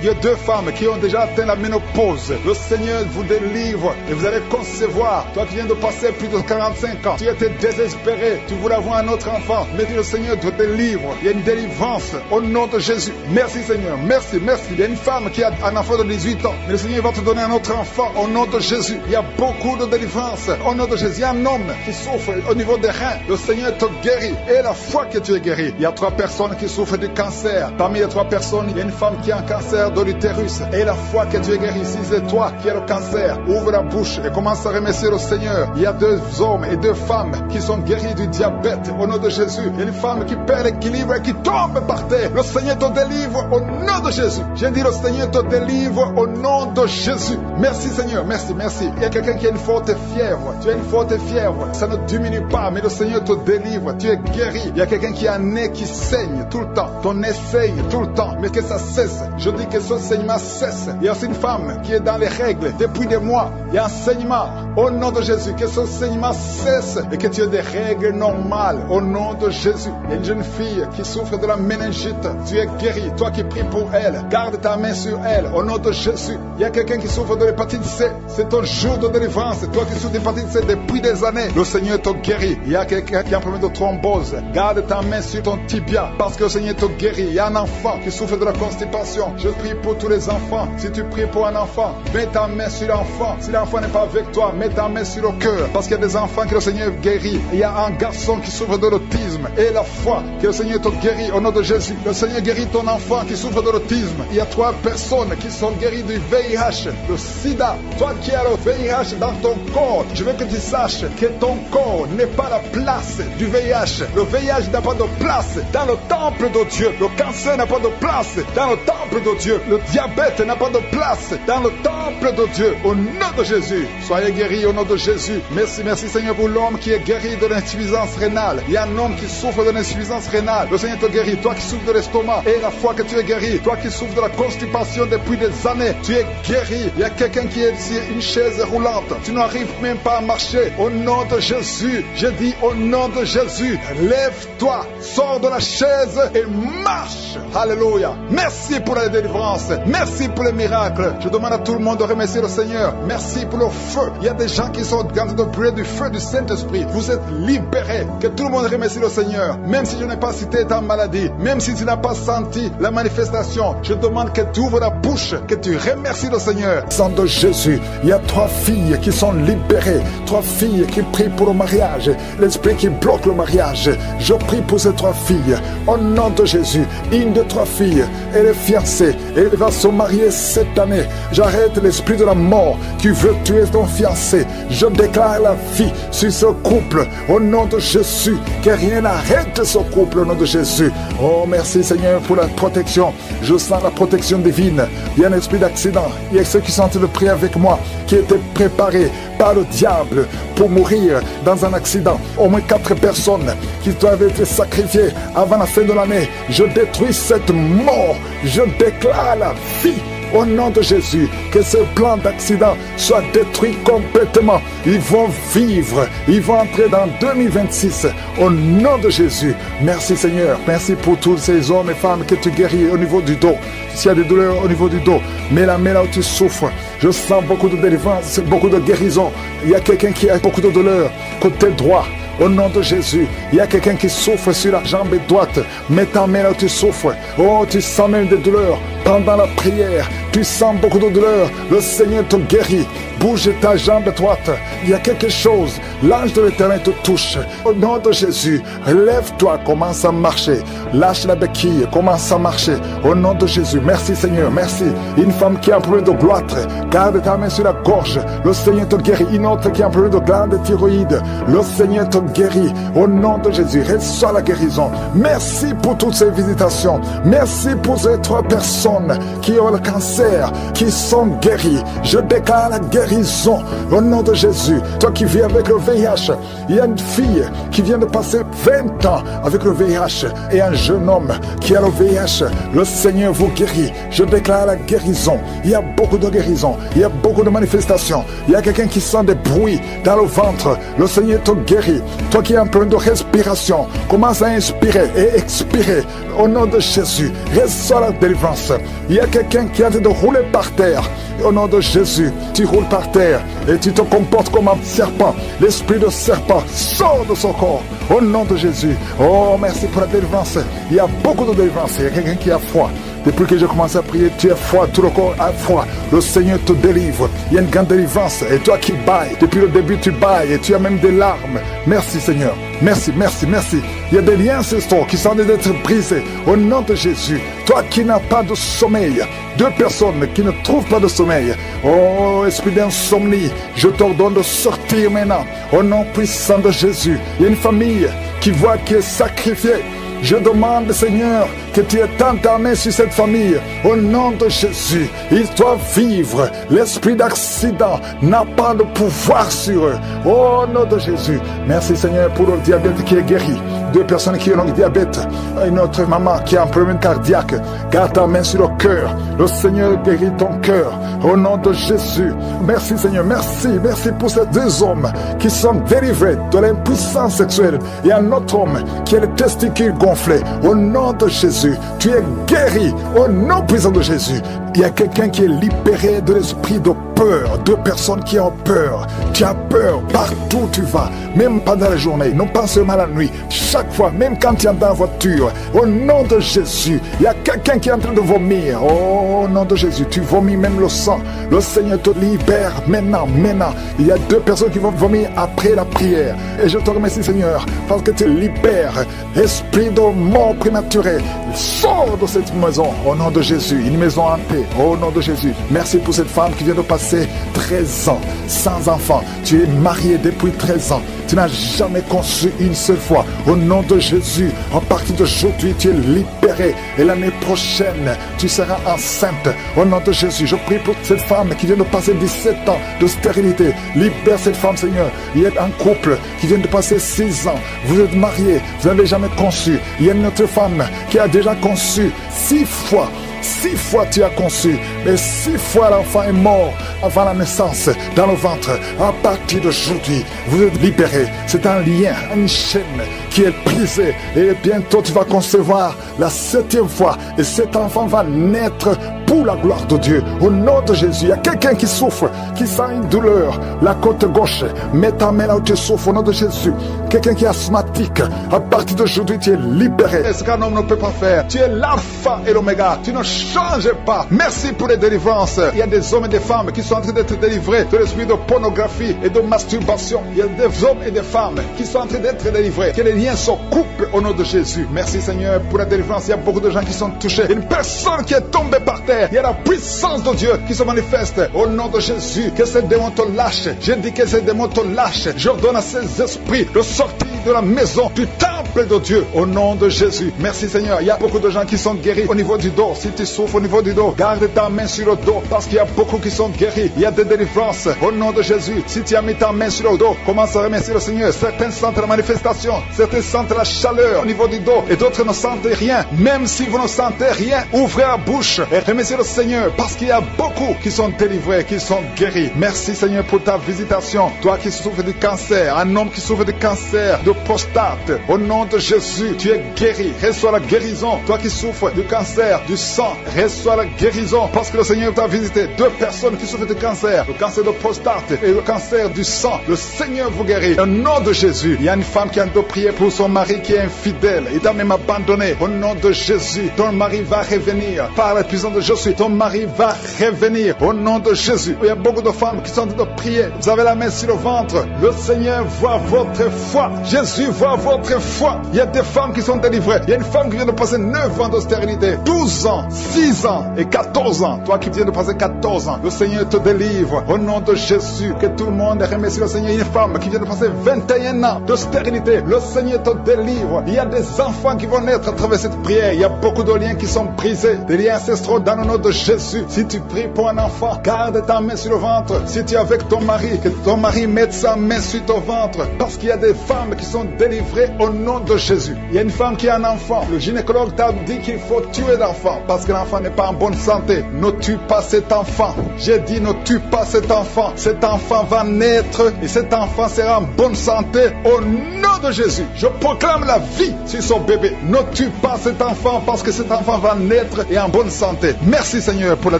Il y a 2 femmes qui ont déjà atteint la ménopause. Le Seigneur vous délivre et vous allez concevoir. Toi qui viens de passer plus de 45 ans, tu étais désespéré. Tu voulais avoir un autre enfant. Mais le Seigneur te délivre. Il y a une délivrance au nom de Jésus. Merci Seigneur. Merci. Il y a une femme qui a un enfant de 18 ans. Mais le Seigneur va te donner un autre enfant au nom de Jésus. Il y a beaucoup de délivrance au nom de Jésus. Il y a un homme qui souffre au niveau des reins. Le Seigneur te guérit. Et la foi que tu es guéri. Il y a 3 personnes qui souffrent du cancer. Parmi les 3 personnes, il y a une femme qui a un cancer de l'utérus. Et la foi que tu es guéri. Si c'est toi qui as le cancer, ouvre la bouche et commence à remercier le Seigneur. Il y a 2 hommes et 2 femmes qui sont guéris du diabète au nom de Jésus. Il y a une femme qui perd l'équilibre et qui tombe par terre. Le Seigneur te délivre au nom de Jésus. J'ai dit le Seigneur te délivre au nom de Jésus. Merci Seigneur. Merci. Il y a quelqu'un qui a une forte fièvre. Tu as une forte fièvre. Ça ne diminue pas, mais le Seigneur te délivre. Tu es guéri. Il y a quelqu'un qui a un nez qui saigne tout le temps. Ton nez saigne tout le temps, mais que ça cesse. Je dis que ce saignement cesse. Il y a aussi une femme qui est dans les règles depuis des mois. Il y a un saignement au nom de Jésus. Que ce saignement cesse et que tu aies des règles normales au nom de Jésus. Il y a une jeune fille qui souffre de la méningite. Tu es guéri. Toi qui pries pour elle, garde ta main sur elle au nom de Jésus. Il y a quelqu'un qui souffre de l'hépatite C. C'est ton jour de délivrance. Toi qui souffres d'hépatite C depuis des années, le Seigneur te guérit. Il y a quelqu'un qui a un problème de thrombose. Garde ta main sur ton tibia parce que le Seigneur te guérit. Il y a un enfant qui souffre de la constipation. Je prie pour tous les enfants. Si tu pries pour un enfant, mets ta main sur l'enfant. Si l'enfant n'est pas avec toi, mets ta main sur le cœur parce qu'il y a des enfants que le Seigneur guérit. Il y a un garçon qui souffre de l'autisme et la foi que le Seigneur te guérit au nom de Jésus. Le Seigneur guérit ton enfant qui souffre de l'autisme. Il y a 3 personnes qui sont guéries du VIH, le sida. Toi qui as le VIH dans ton corps, je veux que tu saches que ton corps n'est pas la place du VIH. Le VIH n'a pas de place dans le temple de Dieu. Le cancer n'a pas de place dans le temple de Dieu. Le diabète n'a pas de place dans le temple de Dieu. Au nom de Jésus, soyez guéris. guéri au nom de Jésus. Merci, merci Seigneur pour l'homme qui est guéri de l'insuffisance rénale. Il y a un homme qui souffre de l'insuffisance rénale. Le Seigneur te guérit. Toi qui souffres de l'estomac, et la fois que tu es guéri. Toi qui souffres de la constipation depuis des années, tu es guéri. Il y a quelqu'un qui est sur une chaise roulante. Tu n'arrives même pas à marcher. Au nom de Jésus, je dis au nom de Jésus, lève-toi, sors de la chaise et marche. Alléluia. Merci pour la délivrance. Merci pour les miracles. Je demande à tout le monde de remercier le Seigneur. Merci pour le feu. Il y a des gens qui sont en train de brûler du feu du Saint-Esprit. Vous êtes libérés. Que tout le monde remercie le Seigneur. Même si je n'ai pas cité ta maladie, même si tu n'as pas senti la manifestation, je demande que tu ouvres la bouche, que tu remercies le Seigneur. Sang de Jésus, il y a 3 filles qui sont libérées. 3 filles qui prient pour le mariage. L'esprit qui bloque le mariage. Je prie pour ces 3 filles. Au nom de Jésus, une de 3 filles, elle est fiancée. Elle va se marier cette année. J'arrête l'esprit de la mort qui veut tuer ton fiancé. Je déclare la vie sur ce couple. Au nom de Jésus, que rien n'arrête ce couple au nom de Jésus. Oh, merci Seigneur pour la protection. Je sens la protection divine. Il y a un esprit d'accident. Il y a ceux qui sont en train de prier avec moi, qui étaient préparés par le diable pour mourir dans un accident. Au moins 4 personnes qui doivent être sacrifiées avant la fin de l'année. Je détruis cette mort. Je déclare la vie. Au nom de Jésus, que ce plan d'accident soit détruit complètement. Ils vont vivre, ils vont entrer dans 2026. Au nom de Jésus, merci Seigneur. Merci pour tous ces hommes et femmes que tu guéris au niveau du dos. S'il y a des douleurs au niveau du dos, mets la main là où tu souffres. Je sens beaucoup de délivrance, beaucoup de guérison. Il y a quelqu'un qui a beaucoup de douleurs côté droit. Au nom de Jésus, il y a quelqu'un qui souffre sur la jambe droite. Mets ta main là où tu souffres. Oh, tu sens même des douleurs. Pendant la prière, tu sens beaucoup de douleurs. Le Seigneur te guérit. Bouge ta jambe droite. Il y a quelque chose. L'ange de l'Éternel te touche. Au nom de Jésus, lève-toi, commence à marcher. Lâche la béquille, commence à marcher. Au nom de Jésus, merci Seigneur, merci. Une femme qui a un problème de gloître, garde ta main sur la gorge. Le Seigneur te guérit. Une autre qui a un problème de glande thyroïde. Le Seigneur te guérit. Au nom de Jésus, reçois la guérison. Merci pour toutes ces visitations. Merci pour ces 3 personnes qui ont le cancer, qui sont guéries. Je déclare la guérison au nom de Jésus. Toi qui vis avec le VIH, il y a une fille qui vient de passer 20 ans avec le VIH et un jeune homme qui a le VIH. Le Seigneur vous guérit. Je déclare la guérison. Il y a beaucoup de guérison. Il y a beaucoup de manifestations. Il y a quelqu'un qui sent des bruits dans le ventre. Le Seigneur te guérit. Toi qui as un problème de respiration, commence à inspirer et expirer au nom de Jésus. Reçois la délivrance. Il y a quelqu'un qui est en train de rouler par terre. Au nom de Jésus, tu roules par terre et tu te comportes comme un serpent. L'esprit de serpent sort de son corps. Au nom de Jésus. Oh, merci pour la délivrance. Il y a beaucoup de délivrance. Il y a quelqu'un qui a froid. Depuis que j'ai commencé à prier, tu es froid, tout le corps a froid. Le Seigneur te délivre. Il y a une grande délivrance. Et toi qui bailles, depuis le début tu bailles et tu as même des larmes. Merci Seigneur. Merci, merci, merci. Il y a des liens ancestraux qui sont en train d'être brisés. Au nom de Jésus. Toi qui n'as pas de sommeil. 2 personnes qui ne trouvent pas de sommeil. Oh, esprit d'insomnie, je t'ordonne de sortir maintenant. Au nom puissant de Jésus. Il y a une famille qui voit qui est sacrifiée. Je demande, Seigneur, que tu étendes ta main sur cette famille. Au nom de Jésus, ils doivent vivre. L'esprit d'accident n'a pas de pouvoir sur eux. Au nom de Jésus. Merci, Seigneur, pour le diabète qui est guéri. 2 personnes qui ont le diabète. Une autre maman qui a un problème cardiaque. Garde ta main sur le cœur. Le Seigneur guérit ton cœur. Au nom de Jésus. Merci, Seigneur. Merci. Merci pour ces 2 hommes qui sont délivrés de l'impuissance sexuelle. Et un autre homme qui a les testicules gonflés. Au nom de Jésus, tu es guéri. Au nom puissant de Jésus. Il y a quelqu'un qui est libéré de l'esprit de peur. 2 personnes qui ont peur. Tu as peur partout où tu vas. Même pendant la journée. Non pas seulement la nuit. Chaque fois, même quand tu es dans la voiture. Au nom de Jésus. Il y a quelqu'un qui est en train de vomir. Au nom de Jésus. Tu vomis même le sang. Le Seigneur te libère maintenant. Maintenant. Il y a 2 personnes qui vont vomir après la prière. Et je te remercie, Seigneur, parce que tu libères esprit de mort prématurée. Sors de cette maison. Au nom de Jésus. Une maison en paix. Au nom de Jésus. Merci pour cette femme qui vient de passer 13 ans sans enfant. Tu es marié depuis 13 ans. Tu n'as jamais conçu une seule fois. Au nom de Jésus, à partir d'aujourd'hui, tu es libéré. libérée. Et l'année prochaine, tu seras enceinte. Au nom de Jésus, je prie pour cette femme qui vient de passer 17 ans de stérilité. Libère cette femme, Seigneur. Il y a un couple qui vient de passer 6 ans. Vous êtes mariés, vous n'avez jamais conçu. Il y a une autre femme qui a déjà conçu 6 fois. 6 fois tu as conçu, mais 6 fois l'enfant est mort avant la naissance dans le ventre. À partir d'aujourd'hui, vous êtes libérés. C'est un lien, une chaîne qui est brisée. Et bientôt tu vas concevoir la 7e fois. Et cet enfant va naître pour la gloire de Dieu. Au nom de Jésus, il y a quelqu'un qui souffre, qui sent une douleur. La côte gauche, mets ta main là où tu souffres au nom de Jésus. Quelqu'un qui est asthmatique, à partir d'aujourd'hui tu es libéré. Ce qu'un homme ne peut pas faire. Tu es l'alpha et l'oméga. Tu ne changes pas. Merci pour les délivrances. Il y a des hommes et des femmes qui sont en train d'être délivrés de l'esprit de pornographie et de masturbation. Il y a des hommes et des femmes qui sont en train d'être délivrés. Que les liens se coupent au nom de Jésus. Merci Seigneur pour la délivrance. Il y a beaucoup de gens qui sont touchés. Une personne qui est tombée par terre. Il y a la puissance de Dieu qui se manifeste au nom de Jésus. Que ces démons te lâchent. Je dis que ces démons te lâchent. J'ordonne à ces esprits de sortir de la maison du temple de Dieu au nom de Jésus. Merci Seigneur. Il y a beaucoup de gens qui sont guéris au niveau du dos. Si tu souffres au niveau du dos, garde ta main sur le dos parce qu'il y a beaucoup qui sont guéris. Il y a des délivrances au nom de Jésus. Si tu as mis ta main sur le dos, commence à remercier le Seigneur. Certains sentent la manifestation, certains sentent la chaleur au niveau du dos et d'autres ne sentent rien. Même si vous ne sentez rien, ouvrez la bouche et remerciez le Seigneur parce qu'il y a beaucoup qui sont délivrés, qui sont guéris. Merci Seigneur pour ta visitation. Toi qui souffres du cancer, un homme qui souffre du cancer de prostate, au nom de Jésus, tu es guéri. Reçois la guérison. Toi qui souffres du cancer du sang, reçois la guérison parce que le Seigneur t'a visité. 2 personnes qui souffrent du cancer, le cancer de prostate et le cancer du sang. Le Seigneur vous guérit. Au nom de Jésus, il y a une femme qui a de prier pour son mari qui est infidèle. Il t'a même abandonné. Au nom de Jésus, ton mari va revenir. Par la puissance de Jésus, ton mari va revenir. Au nom de Jésus, il y a beaucoup de femmes qui sont en train de prier. Vous avez la main sur le ventre. Le Seigneur voit votre foi. Jésus voit votre foi. Il y a des femmes qui sont délivrées. Il y a une femme qui vient de passer 9 ans de stérilité, 12 ans, 6 ans et 14 ans. Toi qui viens de passer 14 ans, le Seigneur te délivre. Au nom de Jésus, que tout le monde remercie le Seigneur. Une femme qui vient de passer 21 ans de stérilité, le Seigneur te délivre. Il y a des enfants qui vont naître à travers cette prière. Il y a beaucoup de liens qui sont brisés, des liens ancestraux dans le nom de Jésus. Si tu pries pour un enfant, garde ta main sur le ventre. Si tu es avec ton mari, que ton mari mette sa main sur ton ventre, parce qu'il y a des femmes qui sont délivrées au nom de Jésus. Il y a une femme qui a un enfant. Le gynécologue t'a dit qu'il faut tuer l'enfant parce que l'enfant n'est pas en bonne santé. Ne tue pas cet enfant. J'ai dit ne tue pas cet enfant. Cet enfant va naître et cet enfant sera en bonne santé au nom de Jésus. Je proclame la vie sur son bébé. Ne tue pas cet enfant parce que cet enfant va naître et en bonne santé. Merci Seigneur pour la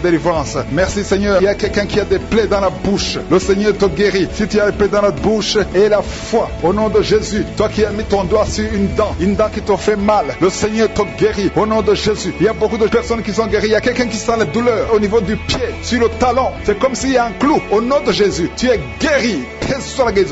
délivrance. Merci Seigneur. Il y a quelqu'un qui a des plaies dans la bouche. Le Seigneur te guérit. Si tu as des plaies dans la bouche et la foi au nom de Jésus. Toi qui as mis ton doigt sur une dent qui te fait mal, le Seigneur te guérit au nom de Jésus. Il y a beaucoup de personnes qui sont guéries. Il y a quelqu'un qui sent la douleur au niveau du pied, sur le talon. C'est comme s'il y a un clou. Au nom de Jésus, tu es guéri.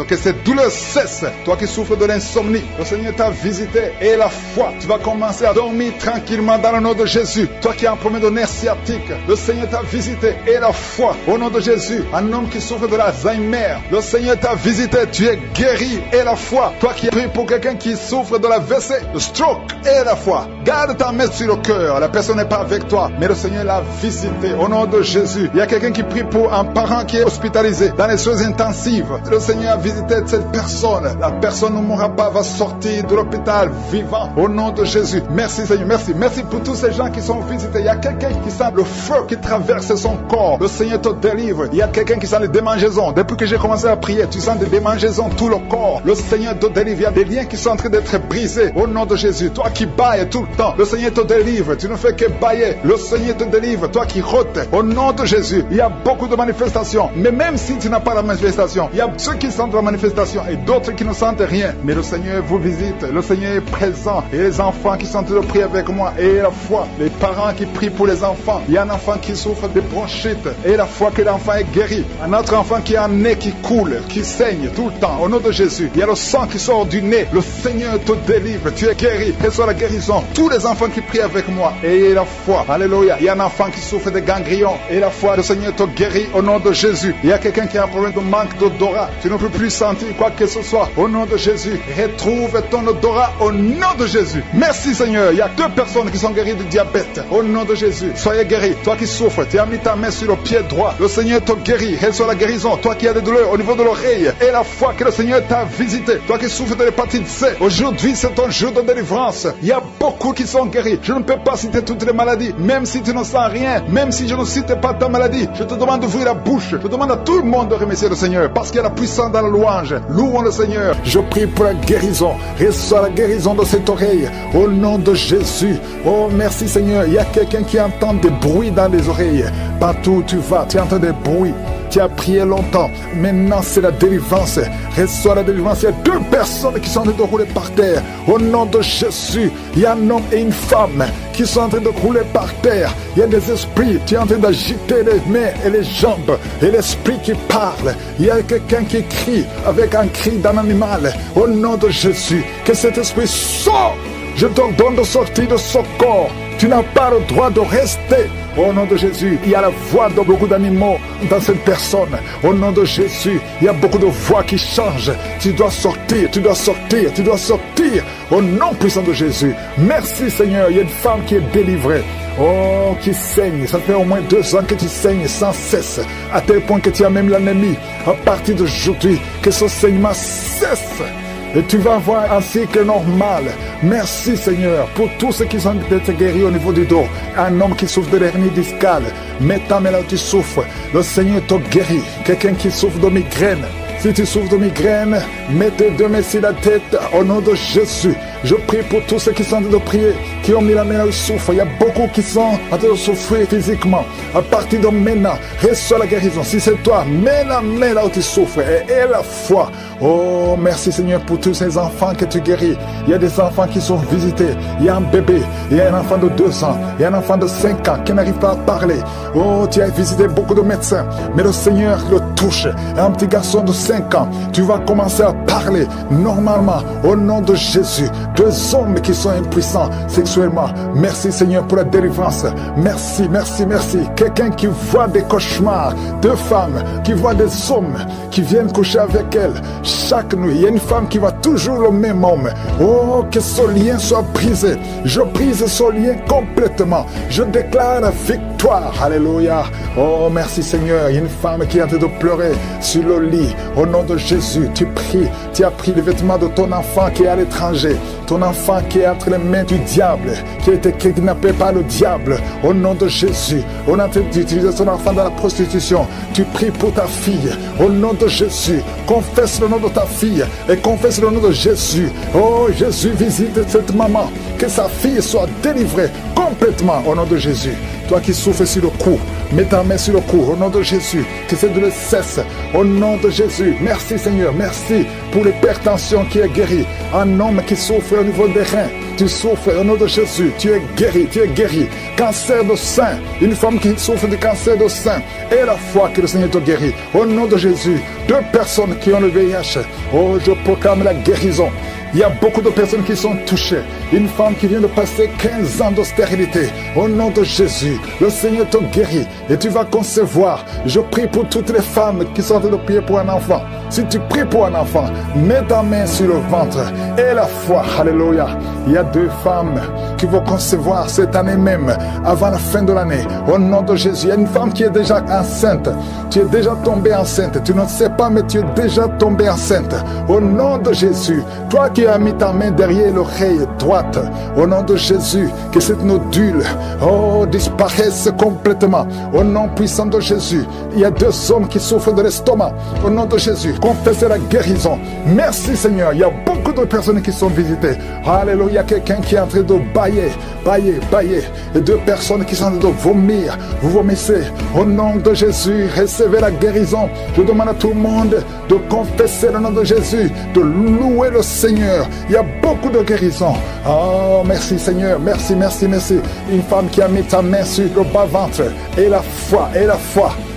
Que cette douleur cesse. Toi qui souffres de l'insomnie, le Seigneur t'a visité et la foi, tu vas commencer à dormir tranquillement dans le nom de Jésus. Toi qui as un problème de nerf sciatique, le Seigneur t'a visité et la foi au nom de Jésus. Un homme qui souffre de l'Alzheimer, le Seigneur t'a visité, tu es guéri et la foi. Toi qui pries pour quelqu'un qui souffre de la WC, le stroke et la foi, garde ta main sur le cœur. La personne n'est pas avec toi, mais le Seigneur l'a visité au nom de Jésus. Il y a quelqu'un qui prie pour un parent qui est hospitalisé dans les soins intensifs. Le Seigneur a visité cette personne. La personne ne mourra pas, va sortir de l'hôpital vivant au nom de Jésus. Merci Seigneur, merci. Merci pour tous ces gens qui sont visités. Il y a quelqu'un qui sent le feu qui traverse son corps. Le Seigneur te délivre. Il y a quelqu'un qui sent les démangeaisons. Depuis que j'ai commencé à prier, tu sens des démangeaisons tout le corps. Le Seigneur te délivre. Il y a des liens qui sont en train d'être brisés au nom de Jésus. Toi qui bailles tout le temps, le Seigneur te délivre. Tu ne fais que bailler. Le Seigneur te délivre. Toi qui rôtes au nom de Jésus. Il y a beaucoup de manifestations. Mais même si tu n'as pas la manifestation, il y a ceux qui sentent la manifestation et d'autres qui ne sentent rien. Mais le Seigneur vous visite. Le Seigneur est présent. Et les enfants qui sont en train de prier avec moi. Et la foi. Les parents qui prient pour les enfants. Il y a un enfant qui souffre de bronchite. Et la foi que l'enfant est guéri. Un autre enfant qui a un nez qui coule, qui saigne tout le temps. Au nom de Jésus. Il y a le sang qui sort du nez. Le Seigneur te délivre. Tu es guéri. Reçois la guérison. Tous les enfants qui prient avec moi. Et la foi. Alléluia. Il y a un enfant qui souffre de ganglions. Et la foi. Le Seigneur te guérit au nom de Jésus. Il y a quelqu'un qui a un problème de manque d'odorat. là, tu ne peux plus sentir quoi que ce soit. Au nom de Jésus, retrouve ton odorat au nom de Jésus. Merci Seigneur. Il y a 2 personnes qui sont guéries du diabète. Au nom de Jésus, soyez guéris. Toi qui souffres, tu as mis ta main sur le pied droit. Le Seigneur te guérit. Reçois la guérison. Toi qui as des douleurs au niveau de l'oreille et la foi que le Seigneur t'a visité. Toi qui souffres de l'hépatite C, aujourd'hui c'est ton jour de délivrance. Il y a beaucoup qui sont guéris. Je ne peux pas citer toutes les maladies, même si tu ne sens rien, même si je ne cite pas ta maladie. Je te demande d'ouvrir la bouche. Je demande à tout le monde de remercier le Seigneur parce qu'il y a la puissance dans la louange. Louons le Seigneur. Je prie pour la guérison. Reçois la guérison de cette oreille au nom de Jésus. Oh merci Seigneur. Il y a quelqu'un qui entend des bruits dans les oreilles. Partout où tu vas, tu entends des bruits. Tu as prié longtemps. Maintenant, c'est la délivrance. Reçois la délivrance. Il y a 2 personnes qui sont en train de rouler par terre. Au nom de Jésus, il y a un homme et une femme qui sont en train de rouler par terre. Il y a des esprits. Tu es en train d'agiter les mains et les jambes. Et l'esprit qui parle. Il y a quelqu'un qui crie avec un cri d'un animal. Au nom de Jésus, que cet esprit sorte. Je t'ordonne de sortir de ce corps. Tu n'as pas le droit de rester. Au nom de Jésus, il y a la voix de beaucoup d'animaux dans cette personne. Au nom de Jésus, il y a beaucoup de voix qui changent. Tu dois sortir, tu dois sortir, tu dois sortir. Au nom puissant de Jésus. Merci Seigneur, il y a une femme qui est délivrée. Oh, qui saigne. Ça fait au moins 2 ans que tu saignes sans cesse. À tel point que tu as même l'ennemi. À partir d'aujourd'hui, que ce saignement cesse. Et tu vas avoir un cycle normal. Merci Seigneur pour tous ceux qui sont d'être guéris au niveau du dos. Un homme qui souffre de l'hernie discale. Mets ta main là où tu souffres. Le Seigneur te guérit. Quelqu'un qui souffre de migraine. Si tu souffres de migraine, mets tes 2 mains sur la tête au nom de Jésus. Je prie pour tous ceux qui sont en train de prier, qui ont mis la main là où ils souffrent. Il y a beaucoup qui sont en train de souffrir physiquement. À partir de maintenant, reçois la guérison. Si c'est toi, mets la main là où tu souffres et la foi. Oh, merci Seigneur pour tous ces enfants que tu guéris. Il y a des enfants qui sont visités. Il y a un bébé, il y a un enfant de 2 ans, il y a un enfant de 5 ans qui n'arrive pas à parler. Oh, tu as visité beaucoup de médecins, mais le Seigneur le touche. Un petit garçon de 5 ans, tu vas commencer à parler normalement au nom de Jésus. 2 hommes qui sont impuissants sexuellement. Merci Seigneur pour la délivrance. Merci, merci, merci. Quelqu'un qui voit des cauchemars, 2 femmes qui voient des hommes qui viennent coucher avec elles chaque nuit. Il y a une femme qui voit toujours le même homme. Oh, que ce lien soit brisé. Je brise ce lien complètement. Je déclare la victoire. Alléluia. Oh, merci Seigneur. Il y a une femme qui est en train de pleurer sur le lit. Au nom de Jésus, tu pries. Tu as pris les vêtements de ton enfant qui est à l'étranger. Ton enfant qui est entre les mains du diable, qui a été kidnappé par le diable. Au nom de Jésus, on est en train d'utiliser son enfant dans la prostitution. Tu pries pour ta fille. Au nom de Jésus, confesse le nom de ta fille et confesse le nom de Jésus. Oh, Jésus, visite cette maman. Que sa fille soit délivrée complètement au nom de Jésus. Toi qui souffres sur le cou, mets ta main sur le cou au nom de Jésus. Que cette douleur cesse au nom de Jésus. Merci Seigneur, merci pour l'hypertension qui est guérie. Un homme qui souffre au niveau des reins, tu souffres au nom de Jésus. Tu es guéri, tu es guéri. Cancer de sein, une femme qui souffre de cancer de sein. Et la foi que le Seigneur te guérit. Au nom de Jésus, 2 personnes qui ont le VIH. Oh, je proclame la guérison. Il y a beaucoup de personnes qui sont touchées. Une femme qui vient de passer 15 ans de stérilité. Au nom de Jésus, le Seigneur te guérit et tu vas concevoir. Je prie pour toutes les femmes qui sont en train de prier pour un enfant. Si tu pries pour un enfant, mets ta main sur le ventre et la foi. Alléluia. Il y a 2 femmes qui vont concevoir cette année même, avant la fin de l'année. Au nom de Jésus, il y a une femme qui est déjà enceinte. Tu es déjà tombée enceinte. Tu ne sais pas, mais tu es déjà tombée enceinte. Au nom de Jésus, toi qui as mis ta main derrière l'oreille droite, au nom de Jésus, que cette nodule, oh, disparaisse complètement. Au nom puissant de Jésus, il y a 2 hommes qui souffrent de l'estomac. Au nom de Jésus, confessez la guérison. Merci Seigneur, il y a beaucoup de personnes qui sont visitées. Alléluia, il y a quelqu'un qui est en train de bailler. Et 2 personnes qui sont en train de vomir. Vous vomissez. Au nom de Jésus, recevez la guérison. Je demande à tout le monde de confesser le nom de Jésus, de louer le Seigneur. Il y a beaucoup de guérison. Oh, merci Seigneur, merci, merci, merci. Une femme qui a mis ta main sur le bas-ventre. Et la foi.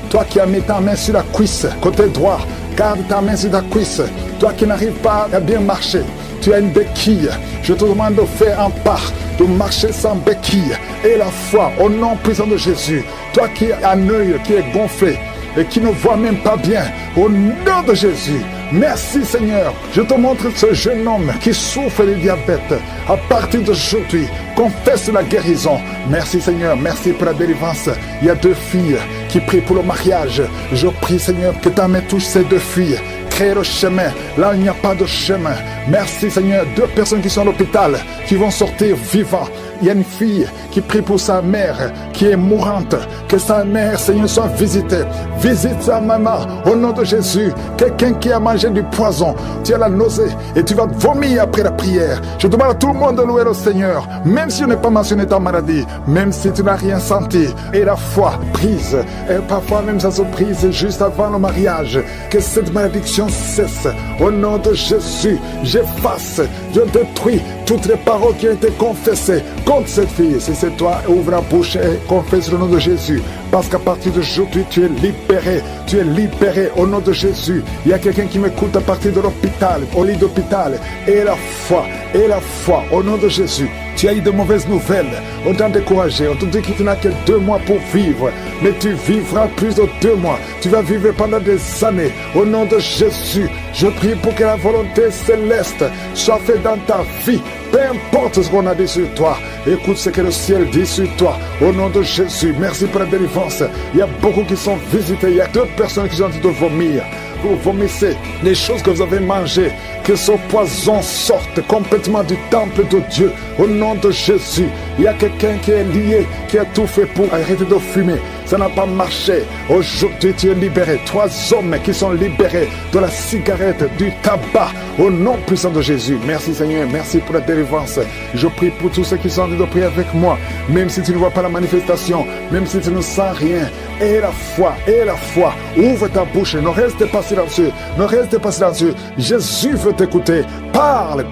Toi qui as mis ta main sur la cuisse, côté droit, garde ta main sur ta cuisse. Toi qui n'arrives pas à bien marcher, tu as une béquille. Je te demande de faire un pas, de marcher sans béquille. Et la foi, au nom puissant de Jésus. Toi qui as un œil qui est gonflé, et qui ne voient même pas bien. Au nom de Jésus, merci Seigneur. Je te montre ce jeune homme qui souffre de diabète. À partir d'aujourd'hui, confesse la guérison. Merci Seigneur, merci pour la délivrance. Il y a 2 filles qui prient pour le mariage. Je prie Seigneur que ta main touche ces 2 filles. Crée le chemin, là où il n'y a pas de chemin. Merci Seigneur, 2 personnes qui sont à l'hôpital, qui vont sortir vivants. Il y a une fille qui prie pour sa mère, qui est mourante. Que sa mère, Seigneur, soit visitée. Visite sa maman, au nom de Jésus. Quelqu'un qui a mangé du poison, tu as la nausée et tu vas vomir après la prière. Je demande à tout le monde de louer le Seigneur, même si je n'ai pas mentionné ta maladie, même si tu n'as rien senti. Et la foi prise, et parfois même ça se prise juste avant le mariage. Que cette malédiction cesse. Au nom de Jésus, j'efface, je détruis toutes les paroles qui ont été confessées contre cette fille. Si c'est toi, ouvre la bouche et confesse le nom de Jésus. Parce qu'à partir d'aujourd'hui, tu es libéré. Tu es libéré au nom de Jésus. Il y a quelqu'un qui m'écoute à partir de l'hôpital, au lit d'hôpital. Et la foi, au nom de Jésus. Tu as eu de mauvaises nouvelles. On t'a découragé. On te dit que tu n'as que 2 mois pour vivre. Mais tu vivras plus de 2 mois. Tu vas vivre pendant des années. Au nom de Jésus, je prie pour que la volonté céleste soit faite dans ta vie. Peu importe ce qu'on a dit sur toi. Écoute ce que le ciel dit sur toi. Au nom de Jésus, merci pour la délivrance. Il y a beaucoup qui sont visités. Il y a 2 personnes qui sont en train de vomir. Vous vomissez les choses que vous avez mangées. Que ce poison sorte complètement du temple de Dieu. Au nom de Jésus, il y a quelqu'un qui est lié, qui a tout fait pour arrêter de fumer. Ça n'a pas marché. Aujourd'hui, tu es libéré. 3 hommes qui sont libérés de la cigarette, du tabac. Au nom puissant de Jésus. Merci Seigneur. Merci pour la délivrance. Je prie pour tous ceux qui sont en train de prier avec moi. Même si tu ne vois pas la manifestation, même si tu ne sens rien. Et la foi. Ouvre ta bouche. Ne reste pas silencieux. Ne reste pas silencieux. Jésus veut t'écouter. Parle.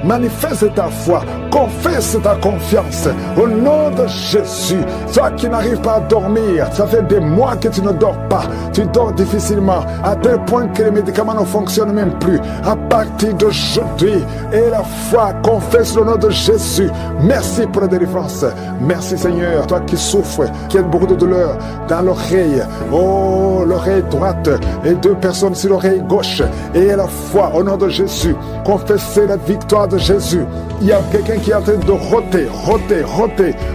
Manifeste ta foi. Confesse ta confiance. Au nom de Jésus. Toi qui n'arrives pas à dormir, ça fait des mois que tu ne dors pas. Tu dors difficilement, à tel point que les médicaments ne fonctionnent même plus. À partir d'aujourd'hui, et la foi, confesse le nom de Jésus. Merci pour la délivrance. Merci Seigneur. Toi qui souffres, qui as beaucoup de douleur dans l'oreille. Oh, l'oreille droite et 2 personnes sur l'oreille gauche. Et la foi, au nom de Jésus. Confessez la victoire de Jésus. Il y a quelqu'un qui est en train de roter.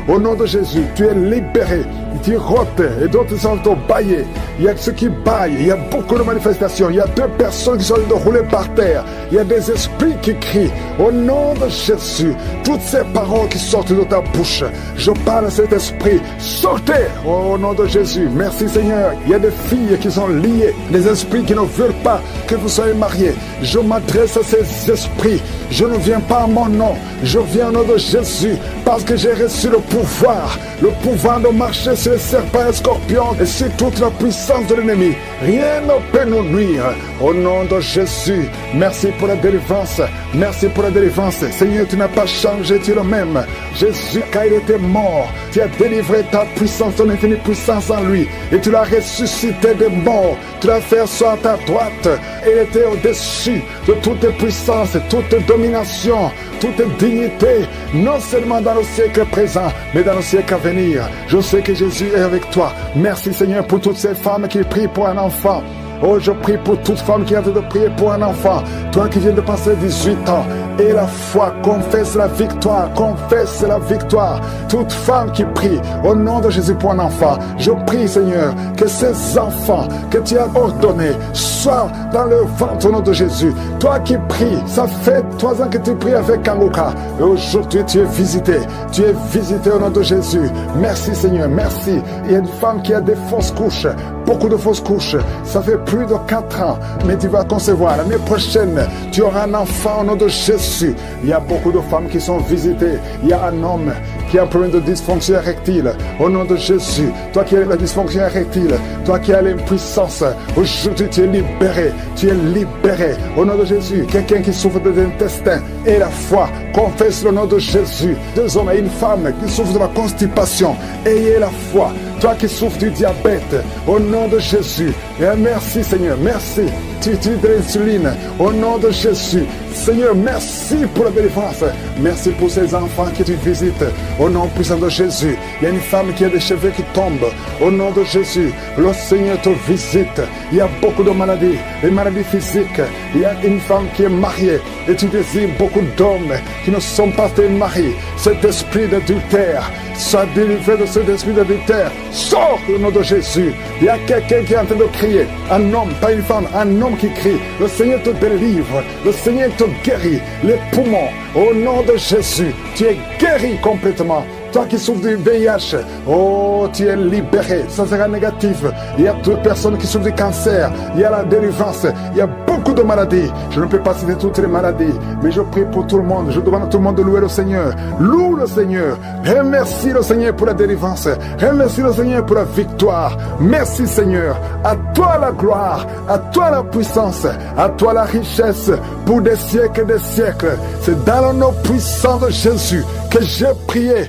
Au nom de Jésus, tu es libéré. Tu rotes et d'autres sont au bailler. Il y a ceux qui baillent. Il y a beaucoup de manifestations. Il y a 2 personnes qui sont en train de rouler par terre. Il y a des esprits qui crient. Au nom de Jésus, toutes ces paroles qui sortent de ta bouche, je parle à cet esprit. Sortez au nom de Jésus. Merci Seigneur. Il y a des filles qui sont liées. Des esprits qui ne veulent pas que vous soyez mariés. Je m'adresse à ces esprits. Je ne viens pas à mon nom. Je viens au nom de Jésus. Parce que j'ai reçu le pouvoir. Le pouvoir de marcher sur les serpents et les scorpions et sur toute la puissance de l'ennemi. Rien ne peut nous nuire. Au nom de Jésus, merci pour la délivrance. Merci pour la délivrance. Seigneur, tu n'as pas changé, tu es le même. Jésus, quand il était mort, tu as délivré ta puissance, ton infinie puissance en lui. Et tu l'as ressuscité des morts. Tu l'as fait asseoir à ta droite. Et il était au-dessus de toute puissance, toute domination, toute dignité, non seulement dans le siècle présent, mais dans le siècle à venir. Je sais que Jésus est avec toi. Merci Seigneur pour toutes ces femmes qui prient pour un enfant. Oh, je prie pour toute femme qui a de prier pour un enfant. Toi qui viens de passer 18 ans. Et la foi, confesse la victoire. Confesse la victoire. Toute femme qui prie au nom de Jésus pour un enfant. Je prie, Seigneur, que ces enfants que tu as ordonnés soient dans le ventre au nom de Jésus. Toi qui pries, ça fait 3 ans que tu pries avec Kanguka. Et aujourd'hui, tu es visité. Tu es visité au nom de Jésus. Merci, Seigneur. Merci. Il y a une femme qui a des fausses couches. Beaucoup de fausses couches. Ça fait plus de 4 ans, mais tu vas concevoir. L'année prochaine, tu auras un enfant au nom de Jésus. Il y a beaucoup de femmes qui sont visitées. Il y a un homme qui a un problème de dysfonction érectile. Au nom de Jésus, toi qui as la dysfonction érectile, toi qui as l'impuissance, aujourd'hui tu es libéré. Tu es libéré. Au nom de Jésus, quelqu'un qui souffre de l'intestin et la foi, confesse le nom de Jésus. 2 hommes et une femme qui souffrent de la constipation, ayez la foi. Toi qui souffres du diabète, au nom de Jésus, et merci Seigneur, merci. déficit d'insuline. Au nom de Jésus, Seigneur, merci pour la délivrance. Merci pour ces enfants que tu visites. Au nom puissant de Jésus, il y a une femme qui a des cheveux qui tombent. Au nom de Jésus, le Seigneur te visite. Il y a beaucoup de maladies, des maladies physiques. Il y a une femme qui est mariée et tu désires beaucoup d'hommes qui ne sont pas tes maris. Cet esprit d'adultère, sois délivré de cet esprit d'adultère. Sors au nom de Jésus. Il y a quelqu'un qui est en train de crier. Un homme, pas une femme, un homme qui crie. Le Seigneur te délivre. Le Seigneur te guérit. Les poumons, au nom de Jésus, tu es guéri complètement. Toi qui souffres du VIH, oh, tu es libéré. Ça sera négatif. Il y a d'autres personnes qui souffrent du cancer. Il y a la délivrance. Il y a beaucoup de maladies. Je ne peux pas citer toutes les maladies, mais je prie pour tout le monde. Je demande à tout le monde de louer le Seigneur. Loue le Seigneur. Remercie le Seigneur pour la délivrance. Remercie le Seigneur pour la victoire. Merci Seigneur. À toi la gloire. À toi la puissance. À toi la richesse pour des siècles et des siècles. C'est dans le nom puissant de Jésus que j'ai prié.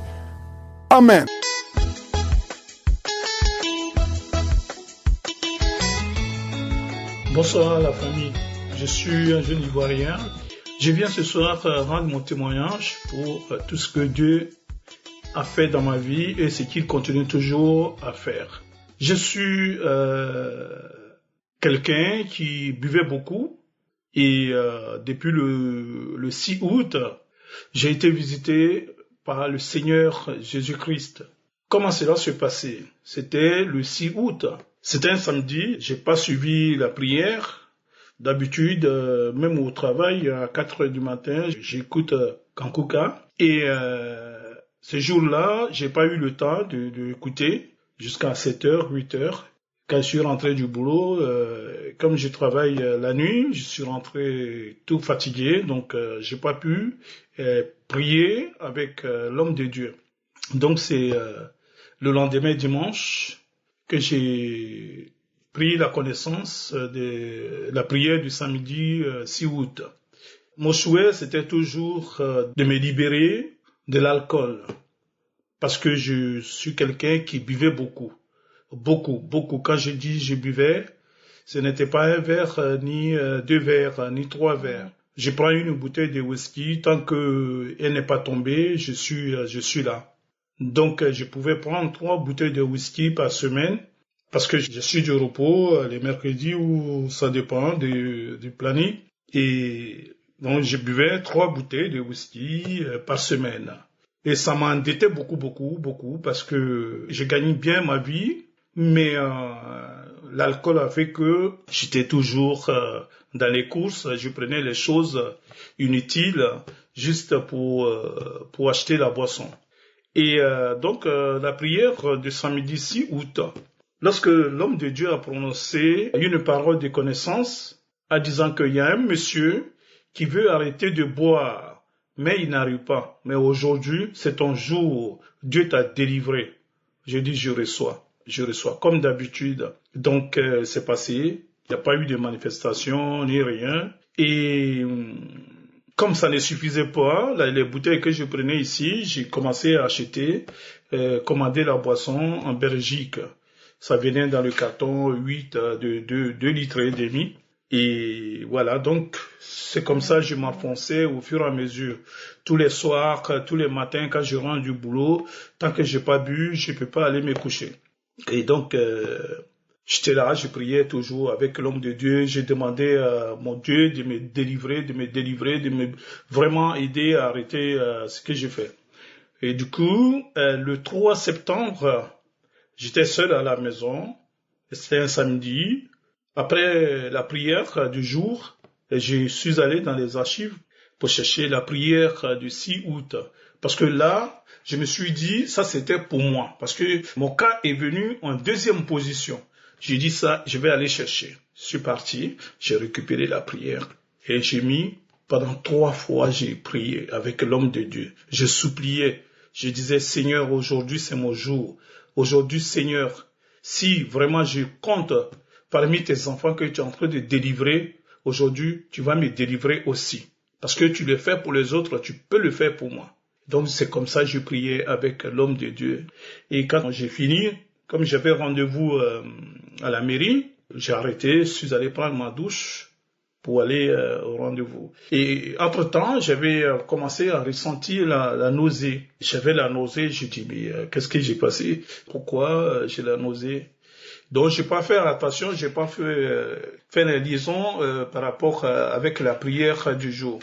Amen. Bonsoir la famille, je suis un jeune Ivoirien. Je viens ce soir rendre mon témoignage pour tout ce que Dieu a fait dans ma vie et ce qu'il continue toujours à faire. Je suis quelqu'un qui buvait beaucoup et depuis le 6 août, j'ai été visité par le Seigneur Jésus-Christ. Comment cela se passait? C'était le 6 août. C'était un samedi, j'ai pas suivi la prière. D'habitude, même au travail, à 4 heures du matin, j'écoute Kankuka. Et ce jour-là, j'ai pas eu le temps de l'écouter jusqu'à 7 heures, 8 heures. Quand je suis rentré du boulot, comme je travaille la nuit, je suis rentré tout fatigué, donc j'ai pas pu prier avec l'homme de Dieu. Donc c'est le lendemain dimanche que j'ai pris la connaissance de la prière du samedi 6 août. Mon souhait, c'était toujours de me libérer de l'alcool, parce que je suis quelqu'un qui buvait beaucoup. Beaucoup. Quand je dis je buvais, ce n'était pas un verre, ni 2 verres, ni 3 verres. Je prends une bouteille de whisky, tant qu'elle n'est pas tombée, je suis là. Donc, je pouvais prendre 3 bouteilles de whisky par semaine, parce que je suis du repos les mercredis, ou ça dépend du planning. Et donc, je buvais 3 bouteilles de whisky par semaine. Et ça m'endettait beaucoup, parce que je gagnais bien ma vie. Mais l'alcool a fait que j'étais toujours dans les courses, je prenais les choses inutiles juste pour acheter la boisson. Et donc la prière de samedi 6 août, lorsque l'homme de Dieu a prononcé une parole de connaissance, en disant qu'il y a un monsieur qui veut arrêter de boire, mais il n'arrive pas. Mais aujourd'hui, c'est ton jour, Dieu t'a délivré. Je dis, je reçois comme d'habitude. Donc c'est passé, il n'y a pas eu de manifestation ni rien. Et comme ça ne suffisait pas, les bouteilles que je prenais ici, j'ai commencé à acheter, commander la boisson en Belgique. Ça venait dans le carton 8 de 2 litres et demi. Et voilà, donc c'est comme ça que je m'enfonçais au fur et à mesure. Tous les soirs, tous les matins, quand je rentre du boulot, tant que j'ai pas bu, je peux pas aller me coucher. Et donc, j'étais là, je priais toujours avec l'homme de Dieu. J'ai demandé à mon Dieu de me délivrer, de me vraiment aider à arrêter ce que j'ai fait. Et du coup, le 3 septembre, j'étais seul à la maison. C'était un samedi. Après la prière du jour, je suis allé dans les archives pour chercher la prière du 6 août. Parce que là, je me suis dit, ça c'était pour moi. Parce que mon cas est venu en 2e position. J'ai dit ça, je vais aller chercher. Je suis parti, j'ai récupéré la prière. Et pendant 3 fois, j'ai prié avec l'homme de Dieu. Je suppliais. Je disais, Seigneur, aujourd'hui c'est mon jour. Aujourd'hui, Seigneur, si vraiment je compte parmi tes enfants que tu es en train de délivrer, aujourd'hui, tu vas me délivrer aussi. Parce que tu le fais pour les autres, tu peux le faire pour moi. Donc c'est comme ça que je priais avec l'homme de Dieu. Et quand j'ai fini, comme j'avais rendez-vous à la mairie, J'ai arrêté, je suis allé prendre ma douche pour aller au rendez-vous. Et entre-temps, j'avais commencé à ressentir la nausée. J'avais la nausée, je dis, mais qu'est-ce que j'ai passé? Pourquoi j'ai la nausée? Donc, j'ai pas fait attention, j'ai pas fait la liaison par rapport avec la prière du jour.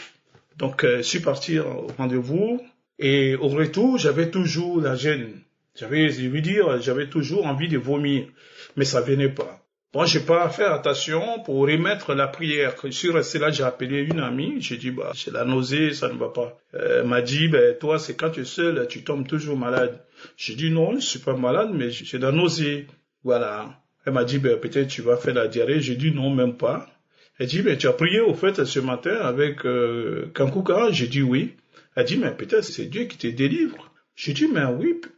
Donc, je suis parti au rendez-vous et au retour, j'avais toujours la gêne. J'avais toujours envie de vomir, mais ça venait pas. Bon, j'ai pas fait attention pour remettre la prière. Je suis resté là, j'ai appelé une amie, j'ai dit, bah, j'ai la nausée, ça ne va pas. Elle m'a dit, ben, toi, c'est quand tu es seul, tu tombes toujours malade. J'ai dit, non, je suis pas malade, mais j'ai la nausée. Voilà. Elle m'a dit, ben, peut-être tu vas faire la diarrhée. J'ai dit, non, même pas. Elle dit, ben, tu as prié au fait ce matin avec Kankuka? J'ai dit oui. Elle dit, mais peut-être c'est Dieu qui te délivre. J'ai dit, mais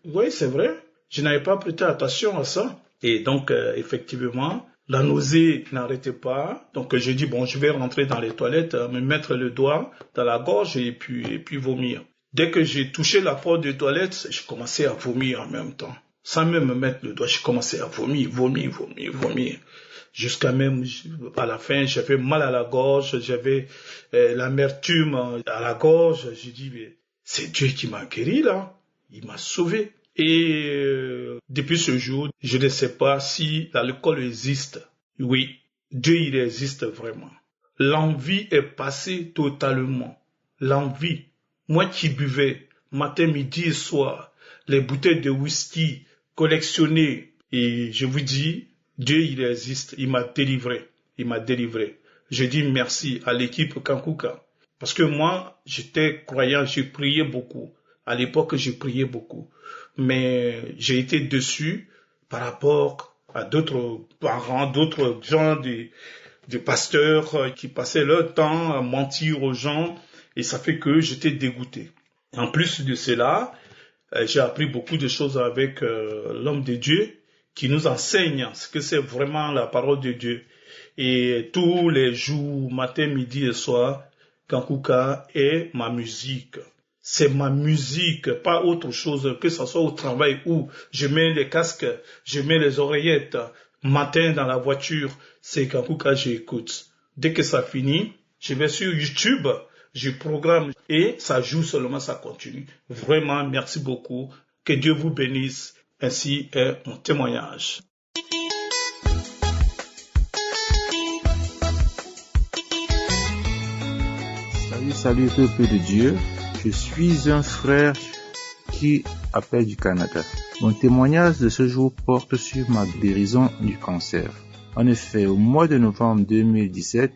oui, c'est vrai. Je n'avais pas prêté attention à ça. Et donc, effectivement, la nausée n'arrêtait pas. Donc, j'ai dit, bon, je vais rentrer dans les toilettes, me mettre le doigt dans la gorge et puis vomir. Dès que j'ai touché la porte des toilettes, je commençais à vomir en même temps. Sans même me mettre le doigt, je commençais à vomir. Jusqu'à même, à la fin, j'avais mal à la gorge, j'avais l'amertume à la gorge. J'ai dit, mais c'est Dieu qui m'a guéri là. Il m'a sauvé. Et depuis ce jour, je ne sais pas si l'alcool existe. Oui, Dieu, il existe vraiment. L'envie est passée totalement. L'envie. Moi qui buvais matin, midi et soir, les bouteilles de whisky collectionnées, et je vous dis, Dieu, il existe. Il m'a délivré. Je dis merci à l'équipe Kankuka. Parce que moi, j'étais croyant, j'ai prié beaucoup. À l'époque, j'ai prié beaucoup. Mais j'ai été déçu par rapport à d'autres parents, d'autres gens, des pasteurs qui passaient leur temps à mentir aux gens. Et ça fait que j'étais dégoûté. En plus de cela, j'ai appris beaucoup de choses avec l'homme de Dieu qui nous enseigne ce que c'est vraiment la parole de Dieu. Et tous les jours, matin, midi et soir, Kankuka est ma musique. C'est ma musique, pas autre chose, que ce soit au travail où je mets les casques, je mets les oreillettes, matin dans la voiture, c'est Kankuka j'écoute. Dès que ça finit, je vais sur YouTube, je programme et ça joue seulement, ça continue. Vraiment, merci beaucoup. Que Dieu vous bénisse. Ainsi est mon témoignage. Salut peuple de Dieu. Je suis un frère qui appelle du Canada. Mon témoignage de ce jour porte sur ma guérison du cancer. En effet, au mois de novembre 2017,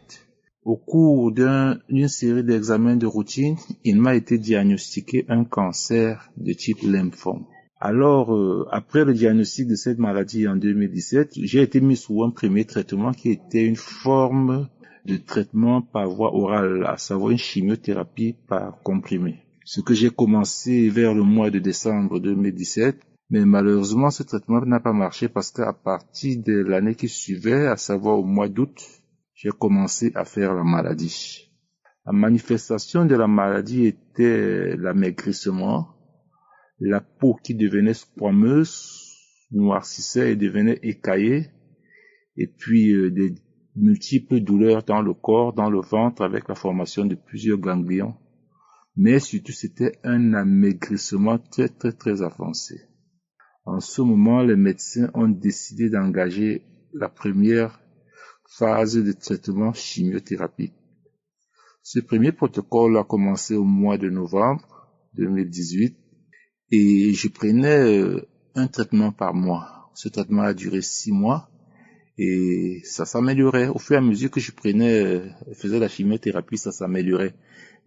au cours d'une série d'examens de routine, il m'a été diagnostiqué un cancer de type lymphome. Alors, après le diagnostic de cette maladie en 2017, j'ai été mis sous un premier traitement qui était une forme de traitement par voie orale, à savoir une chimiothérapie par comprimé. Ce que j'ai commencé vers le mois de décembre 2017, mais malheureusement ce traitement n'a pas marché parce qu'à partir de l'année qui suivait, à savoir au mois d'août, j'ai commencé à faire la maladie. La manifestation de la maladie était l'amaigrissement, la peau qui devenait squameuse, noircissait et devenait écaillée, et puis des multiples douleurs dans le corps, dans le ventre, avec la formation de plusieurs ganglions. Mais surtout, c'était un amaigrissement très, très, très avancé. En ce moment, les médecins ont décidé d'engager la première phase de traitement chimiothérapique. Ce premier protocole a commencé au mois de novembre 2018 et je prenais un traitement par mois. Ce traitement a duré 6 mois et ça s'améliorait. Au fur et à mesure que je faisais la chimiothérapie, ça s'améliorait.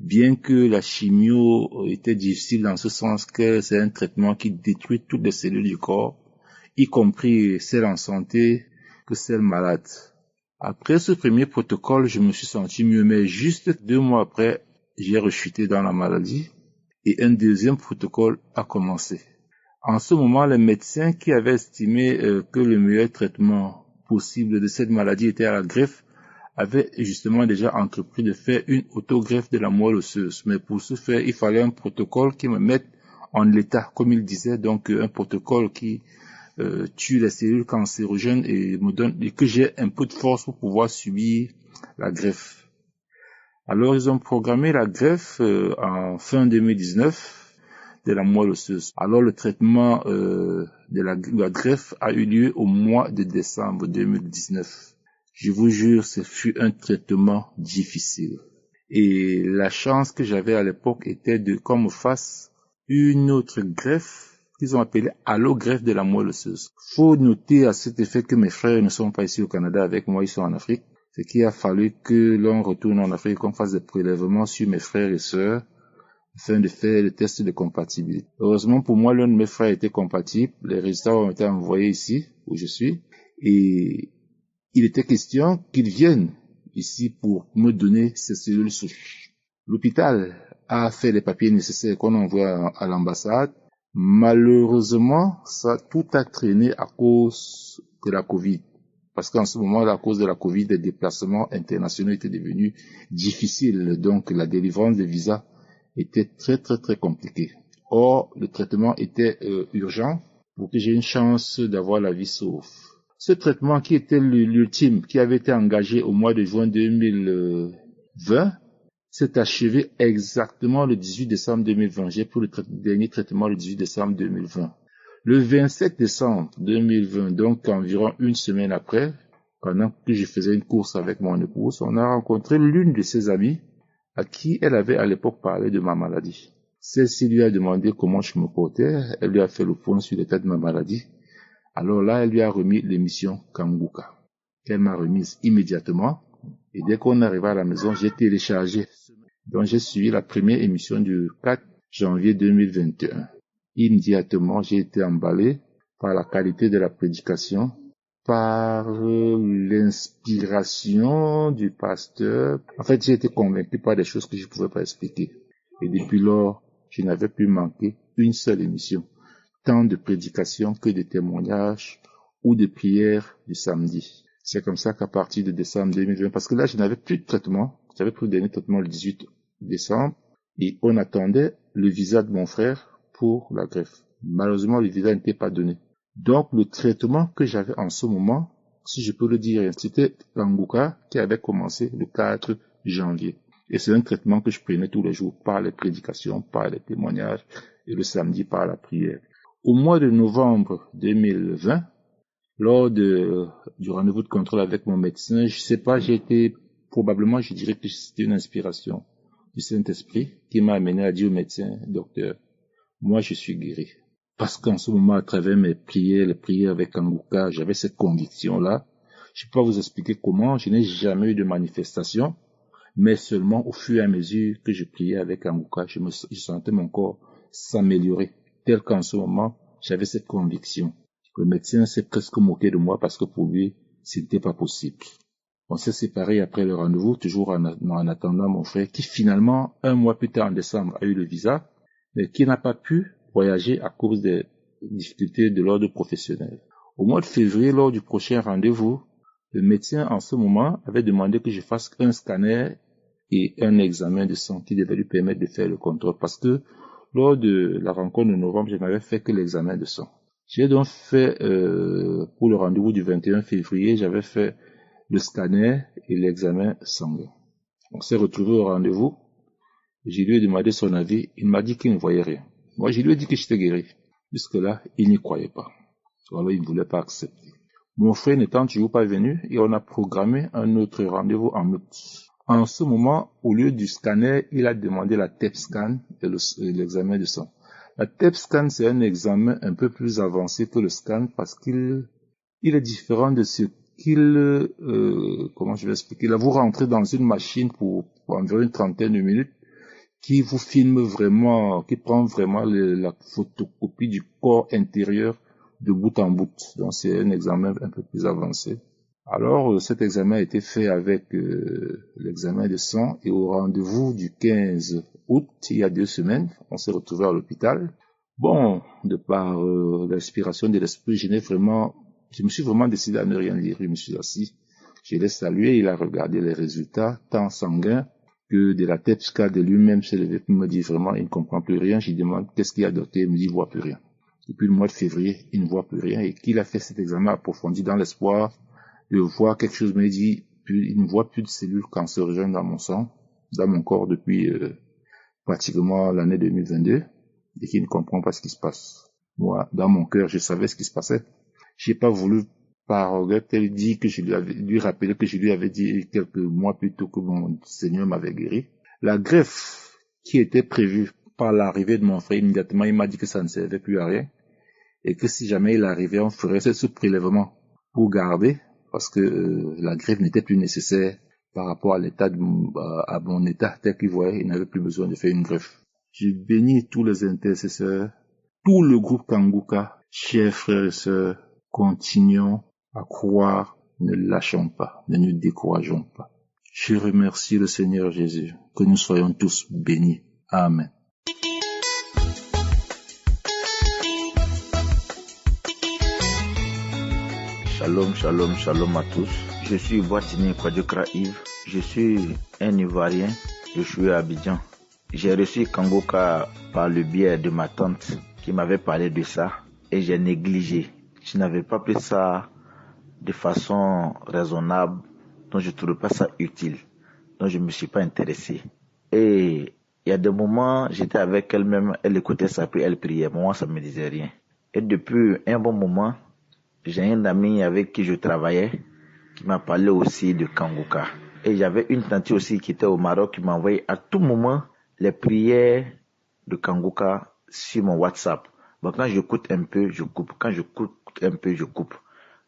Bien que la chimio était difficile dans ce sens que c'est un traitement qui détruit toutes les cellules du corps, y compris celles en santé que celles malades. Après ce premier protocole, je me suis senti mieux, mais juste 2 mois après, j'ai rechuté dans la maladie et un deuxième protocole a commencé. En ce moment, les médecins qui avaient estimé que le meilleur traitement possible de cette maladie était à la greffe avaient justement déjà entrepris de faire une autogreffe de la moelle osseuse. Mais pour ce faire, il fallait un protocole qui me mette en l'état, comme il disait, donc un protocole qui tue les cellules cancérogènes et me donne et que j'ai un peu de force pour pouvoir subir la greffe. Alors ils ont programmé la greffe en fin 2019 de la moelle osseuse. Alors le traitement de la greffe a eu lieu au mois de décembre 2019. Je vous jure, ce fut un traitement difficile. Et la chance que j'avais à l'époque était de qu'on me fasse une autre greffe qu'ils ont appelée allogreffe de la moelle osseuse. Faut noter à cet effet que mes frères ne sont pas ici au Canada avec moi, ils sont en Afrique. C'est qu'il a fallu que l'on retourne en Afrique, qu'on fasse des prélèvements sur mes frères et sœurs afin de faire le test de compatibilité. Heureusement pour moi, l'un de mes frères était compatible. Les résultats ont été envoyés ici, où je suis. Et il était question qu'ils viennent ici pour me donner ces cellules souches. L'hôpital a fait les papiers nécessaires qu'on envoie à l'ambassade. Malheureusement, ça tout a traîné à cause de la Covid. Parce qu'en ce moment, à cause de la Covid, les déplacements internationaux étaient devenus difficiles. Donc, la délivrance des visas était très, très, très compliquée. Or, le traitement était urgent pour que j'ai une chance d'avoir la vie sauve. Ce traitement qui était l'ultime, qui avait été engagé au mois de juin 2020, s'est achevé exactement le 18 décembre 2020. J'ai pris le dernier traitement le 18 décembre 2020. Le 27 décembre 2020, donc environ une semaine après, pendant que je faisais une course avec mon épouse, on a rencontré l'une de ses amies à qui elle avait à l'époque parlé de ma maladie. Celle-ci lui a demandé comment je me portais, elle lui a fait le point sur l'état de ma maladie. Alors là, elle lui a remis l'émission Kanguka, qu'elle m'a remise immédiatement. Et dès qu'on arriva à la maison, j'ai téléchargé. Donc j'ai suivi la première émission du 4 janvier 2021. Immédiatement, j'ai été emballé par la qualité de la prédication, par l'inspiration du pasteur. En fait, j'ai été convaincu par des choses que je ne pouvais pas expliquer. Et depuis lors, je n'avais plus manqué une seule émission, tant de prédications que de témoignages ou de prières du samedi. C'est comme ça qu'à partir de décembre 2020, parce que là, je n'avais plus de traitement. J'avais pris le dernier traitement le 18 décembre et on attendait le visa de mon frère pour la greffe. Malheureusement, le visa n'était pas donné. Donc, le traitement que j'avais en ce moment, si je peux le dire, c'était l'Anguka qui avait commencé le 4 janvier. Et c'est un traitement que je prenais tous les jours par les prédications, par les témoignages et le samedi par la prière. Au mois de novembre 2020, lors du rendez-vous de contrôle avec mon médecin, je sais pas, probablement, je dirais que c'était une inspiration du Saint-Esprit qui m'a amené à dire au médecin, docteur, moi je suis guéri. Parce qu'en ce moment, à travers mes prières, les prières avec Kanguka, j'avais cette conviction-là. Je ne peux pas vous expliquer comment, je n'ai jamais eu de manifestation, mais seulement au fur et à mesure que je priais avec Kanguka, je sentais mon corps s'améliorer, tel qu'en ce moment, j'avais cette conviction. Le médecin s'est presque moqué de moi parce que pour lui, ce n'était pas possible. On s'est séparés après le rendez-vous, toujours en attendant mon frère, qui finalement, un mois plus tard en décembre, a eu le visa, mais qui n'a pas pu voyager à cause des difficultés de l'ordre professionnel. Au mois de février, lors du prochain rendez-vous, le médecin en ce moment avait demandé que je fasse un scanner et un examen de sang qui devait lui permettre de faire le contrôle parce que lors de la rencontre de novembre, je n'avais fait que l'examen de sang. J'ai donc fait, pour le rendez-vous du 21 février, j'avais fait le scanner et l'examen sanguin. On s'est retrouvé au rendez-vous. Je lui ai demandé son avis. Il m'a dit qu'il ne voyait rien. Moi, je lui ai dit que j'étais guéri. Jusque-là, il n'y croyait pas. Alors, il ne voulait pas accepter. Mon frère n'étant toujours pas venu, et on a programmé un autre rendez-vous en août. En ce moment, au lieu du scanner, il a demandé la TEP scan et l'examen de sang. La TEP scan, c'est un examen un peu plus avancé que le scan parce qu'il est différent de ce qu'il, comment je vais expliquer, là, vous rentrez dans une machine pour environ une trentaine de minutes qui vous filme vraiment, qui prend vraiment la photocopie du corps intérieur de bout en bout. Donc c'est un examen un peu plus avancé. Alors cet examen a été fait avec l'examen de sang et au rendez-vous du 15 août, il y a 2 semaines, on s'est retrouvé à l'hôpital. Bon, de par l'inspiration de l'esprit, je me suis vraiment décidé à ne rien dire. Je me suis assis, je l'ai salué, il a regardé les résultats, tant sanguins que de la TEP scan de lui-même s'est levé pour me dire vraiment, il ne comprend plus rien. Je lui demande qu'est-ce qu'il y a docteur, il me dit, il voit plus rien. depuis le mois de février, il ne voit plus rien et qu'il a fait cet examen approfondi dans l'espoir de voir quelque chose, mais il dit, il ne voit plus de cellules cancérigènes dans mon sang, dans mon corps depuis pratiquement l'année 2022 et qu'il ne comprend pas ce qui se passe. Moi, dans mon cœur, je savais ce qui se passait. J'ai pas voulu, par regret, dire que je lui rappelé que je lui avais dit quelques mois plus tôt que mon Seigneur m'avait guéri. La greffe qui était prévue par l'arrivée de mon frère, immédiatement, il m'a dit que ça ne servait plus à rien et que si jamais il arrivait, on ferait ce prélèvement pour garder parce que la greffe n'était plus nécessaire par rapport à à mon état tel qu'il voyait, il n'avait plus besoin de faire une greffe. Je bénis tous les intercesseurs, tout le groupe Kanguka, chers frères et sœurs, continuons à croire, ne lâchons pas, ne nous décourageons pas. Je remercie le Seigneur Jésus, que nous soyons tous bénis. Amen. Shalom, shalom, shalom à tous. Je suis Boitini Kwadjokra Yves. Je suis un Ivoirien. Je suis à Abidjan. J'ai reçu Kanguka par le biais de ma tante qui m'avait parlé de ça et j'ai négligé. Je n'avais pas pris ça de façon raisonnable, donc je ne trouvais pas ça utile. Donc je ne me suis pas intéressé. Et il y a des moments, j'étais avec elle-même, elle écoutait sa prière, elle priait. Moi, ça ne me disait rien. Et depuis un bon moment, j'ai un ami avec qui je travaillais qui m'a parlé aussi de Kanguka. Et j'avais une tante aussi qui était au Maroc qui m'envoyait à tout moment les prières de Kanguka sur mon WhatsApp. Bon, quand j'écoute un peu, je coupe. Quand j'écoute un peu, je coupe.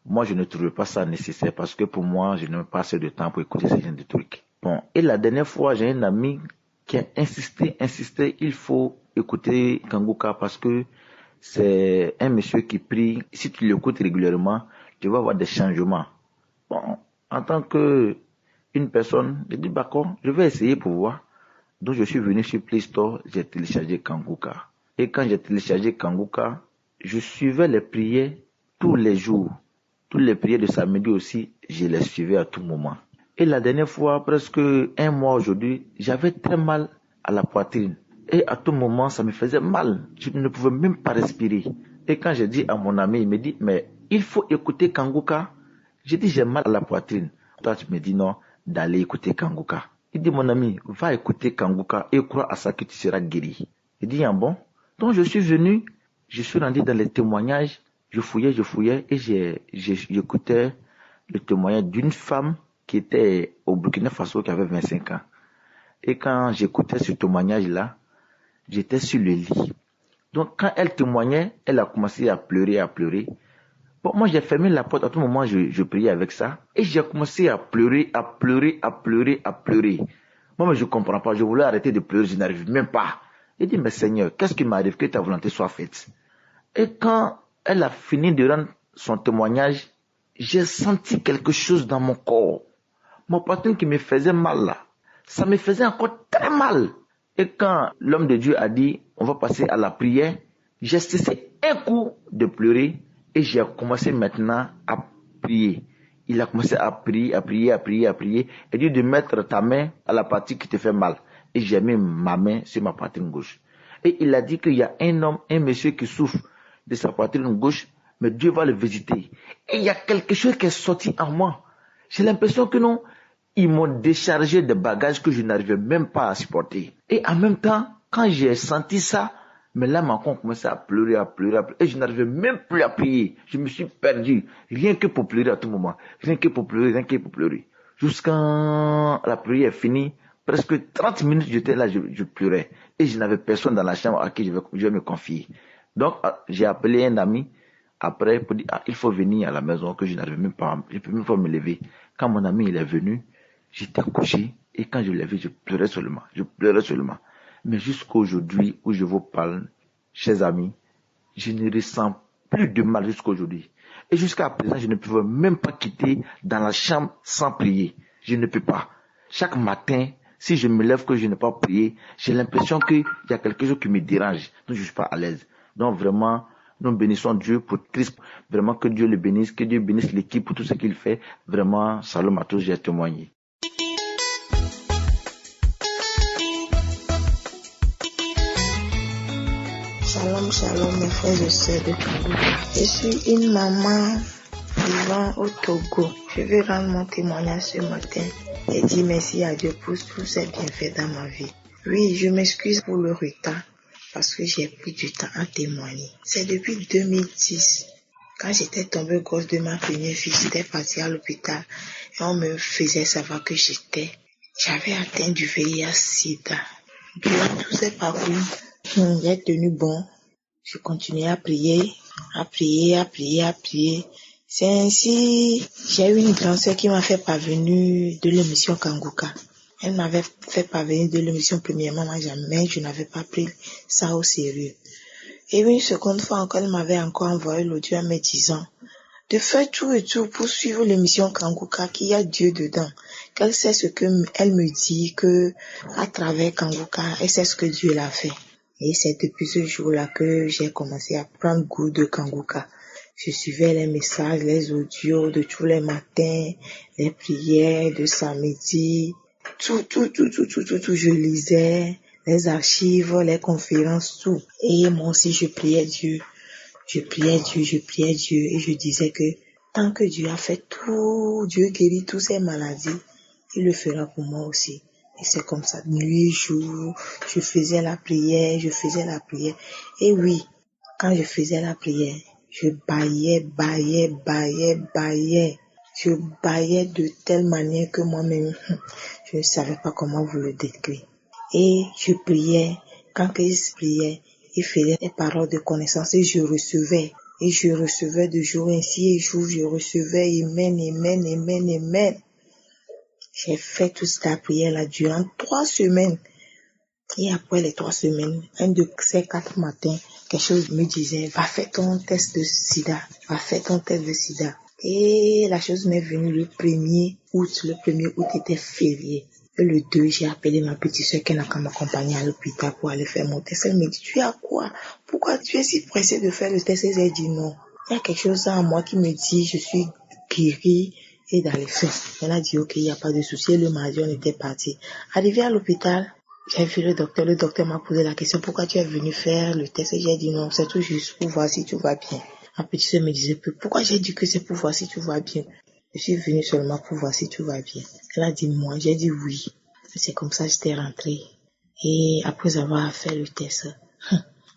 Moi, je ne trouvais pas ça nécessaire parce que pour moi, je n'ai pas assez de temps pour écouter ce genre de trucs. Bon, et la dernière fois, j'ai un ami qui a insisté, il faut écouter Kanguka parce que c'est un monsieur qui prie. Si tu l'écoutes régulièrement, tu vas avoir des changements. Bon, en tant que une personne, je dis d'accord, je vais essayer pour voir. Donc je suis venu sur Play Store, j'ai téléchargé Kanguka. Et quand j'ai téléchargé Kanguka, je suivais les prières tous les jours. Toutes les prières de samedi aussi, je les suivais à tout moment. Et la dernière fois, presque un mois aujourd'hui, j'avais très mal à la poitrine. Et à tout moment, ça me faisait mal. Je ne pouvais même pas respirer. Et quand j'ai dit à mon ami, il me dit, mais il faut écouter Kanguka. J'ai dit, j'ai mal à la poitrine. Toi, tu me dis non, d'aller écouter Kanguka. Il dit, mon ami, va écouter Kanguka et crois à ça que tu seras guéri. Il dit, ah bon? Donc je suis venu, je suis rendu dans les témoignages, je fouillais et j'écoutais le témoignage d'une femme qui était au Burkina Faso qui avait 25 ans. Et quand j'écoutais ce témoignage-là, j'étais sur le lit. Donc quand elle témoignait, elle a commencé à pleurer. Bon, moi j'ai fermé la porte, à tout moment je priais avec ça. Et j'ai commencé à pleurer. Moi mais je comprends pas, je voulais arrêter de pleurer, je n'arrive même pas. J'ai dit, mais Seigneur, qu'est-ce qui m'arrive que ta volonté soit faite? Et quand elle a fini de rendre son témoignage, j'ai senti quelque chose dans mon corps. Mon poitrine qui me faisait mal là, ça me faisait encore très mal. Et quand l'homme de Dieu a dit, on va passer à la prière, j'ai cessé un coup de pleurer et j'ai commencé maintenant à prier. Il a commencé à prier. Et dit de mettre ta main à la partie qui te fait mal. Et j'ai mis ma main sur ma poitrine gauche. Et il a dit qu'il y a un monsieur qui souffre de sa poitrine gauche, mais Dieu va le visiter. Et il y a quelque chose qui est sorti en moi. J'ai l'impression que non, ils m'ont déchargé de bagages que je n'arrivais même pas à supporter. Et en même temps, quand j'ai senti ça, mes larmes ont commencé à pleurer. Et je n'arrivais même plus à prier. Je me suis perdu. Rien que pour pleurer à tout moment. Rien que pour pleurer. Jusqu'à la prière est finie. Presque 30 minutes, j'étais là, je pleurais. Et je n'avais personne dans la chambre à qui je vais me confier. Donc, j'ai appelé un ami après pour dire, il faut venir à la maison, que je n'arrivais même pas, je ne peux même pas me lever. Quand mon ami il est venu, j'étais couché. Et quand je l'ai vu, je pleurais seulement. Mais jusqu'aujourd'hui où je vous parle, chers amis, je ne ressens plus de mal jusqu'aujourd'hui. Et jusqu'à présent, je ne pouvais même pas quitter dans la chambre sans prier. Je ne peux pas. Chaque matin, si je me lève que je n'ai pas prié, j'ai l'impression qu'il y a quelque chose qui me dérange. Donc je ne suis pas à l'aise. Donc vraiment, nous bénissons Dieu pour Christ. Vraiment que Dieu le bénisse, que Dieu bénisse l'équipe pour tout ce qu'il fait. Vraiment, salut à tous, j'ai témoigné. Shalom, shalom, mes frères et sœurs de Kangoka. Je suis une maman vivant au Togo. Je vais rendre mon témoignage ce matin et dire merci à Dieu pour tous ses bienfaits dans ma vie. Oui, je m'excuse pour le retard parce que j'ai pris du temps à témoigner. C'est depuis 2010, quand j'étais tombée grosse de ma première fille, j'étais partie à l'hôpital et on me faisait savoir que j'avais atteint du VIH/SIDA. Durant tous ces parcours, j'ai tenu bon. Je continuais à prier. C'est ainsi, j'ai eu une grande sœur qui m'a fait parvenir de l'émission Kangoka. Elle m'avait fait parvenir de l'émission premièrement, moi jamais, je n'avais pas pris ça au sérieux. Et une seconde fois encore, elle m'avait encore envoyé l'audio en me disant de faire tout et tout pour suivre l'émission Kangoka, qu'il y a Dieu dedans. Qu'elle sait ce que elle me dit, que à travers Kangoka, elle sait ce que Dieu l'a fait. Et c'est depuis ce jour-là que j'ai commencé à prendre goût de Kangoka. Je suivais les messages, les audios de tous les matins, les prières de samedi, tout, je lisais, les archives, les conférences, tout. Et moi aussi, je priais Dieu, et je disais que tant que Dieu a fait tout, Dieu guérit toutes ces maladies, il le fera pour moi aussi. Et c'est comme ça, nuit, jour, je faisais la prière. Et oui, quand je faisais la prière, je baillais. Je baillais de telle manière que moi-même, je ne savais pas comment vous le décrire. Et je priais. Quand je priais, il faisait des paroles de connaissance et je recevais. De jour ainsi et jour, je recevais. Amen. J'ai fait toute cette prière-là durant 3 semaines. Et après les 3 semaines, un de ces 4 matins, quelque chose me disait, va faire ton test de sida. Et la chose m'est venue le 1er août. Le 1er août était férié. Et le 2, j'ai appelé ma petite soeur qui n'a qu'à m'accompagner à l'hôpital pour aller faire mon test. Elle me dit, tu as quoi? Pourquoi tu es si pressée de faire le test? Et j'ai dit non. Il y a quelque chose en moi qui me dit, je suis guérie. Et d'aller faire. Elle a dit, ok, il n'y a pas de souci. Le mardi, on était parti. Arrivé à l'hôpital, j'ai vu le docteur. Le docteur m'a posé la question, pourquoi tu es venu faire le test? Et j'ai dit non, c'est tout juste pour voir si tout va bien. Ma petite soeur me disait, pourquoi j'ai dit que c'est pour voir si tout va bien? Je suis venue seulement pour voir si tout va bien. Elle a dit moi, j'ai dit oui. C'est comme ça que j'étais rentrée. Et après avoir fait le test,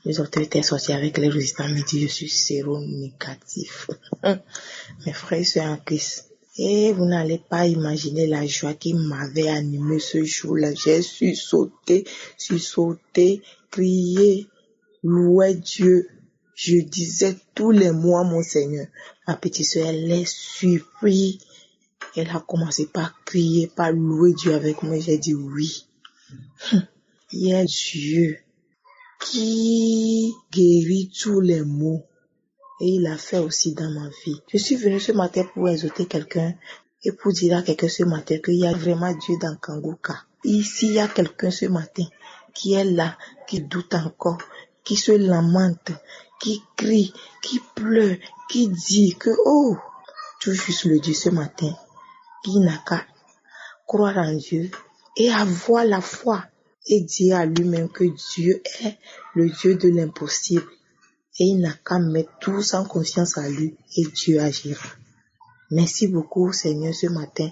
le docteur était sorti avec les résultats. Il me dit, je suis séronégatif. Mes frères sont en Christ. Et vous n'allez pas imaginer la joie qui m'avait animé ce jour-là. J'ai su sauter, crier, louer Dieu. Je disais tous les mots à mon Seigneur. Ma petite soeur, elle est surprise. Elle a commencé par crier, par louer Dieu avec moi. J'ai dit oui. Il y a Dieu qui guérit tous les maux. Et il l'a fait aussi dans ma vie. Je suis venue ce matin pour exhorter quelqu'un et pour dire à quelqu'un ce matin qu'il y a vraiment Dieu dans Kangoka. Ici, il y a quelqu'un ce matin qui est là, qui doute encore, qui se lamente, qui crie, qui pleure, qui dit que, oh, tout juste le Dieu ce matin, qui n'a qu'à croire en Dieu et avoir la foi et dire à lui-même que Dieu est le Dieu de l'impossible. Et il n'a qu'à mettre tout en conscience à lui et Dieu agira. Merci beaucoup Seigneur ce matin.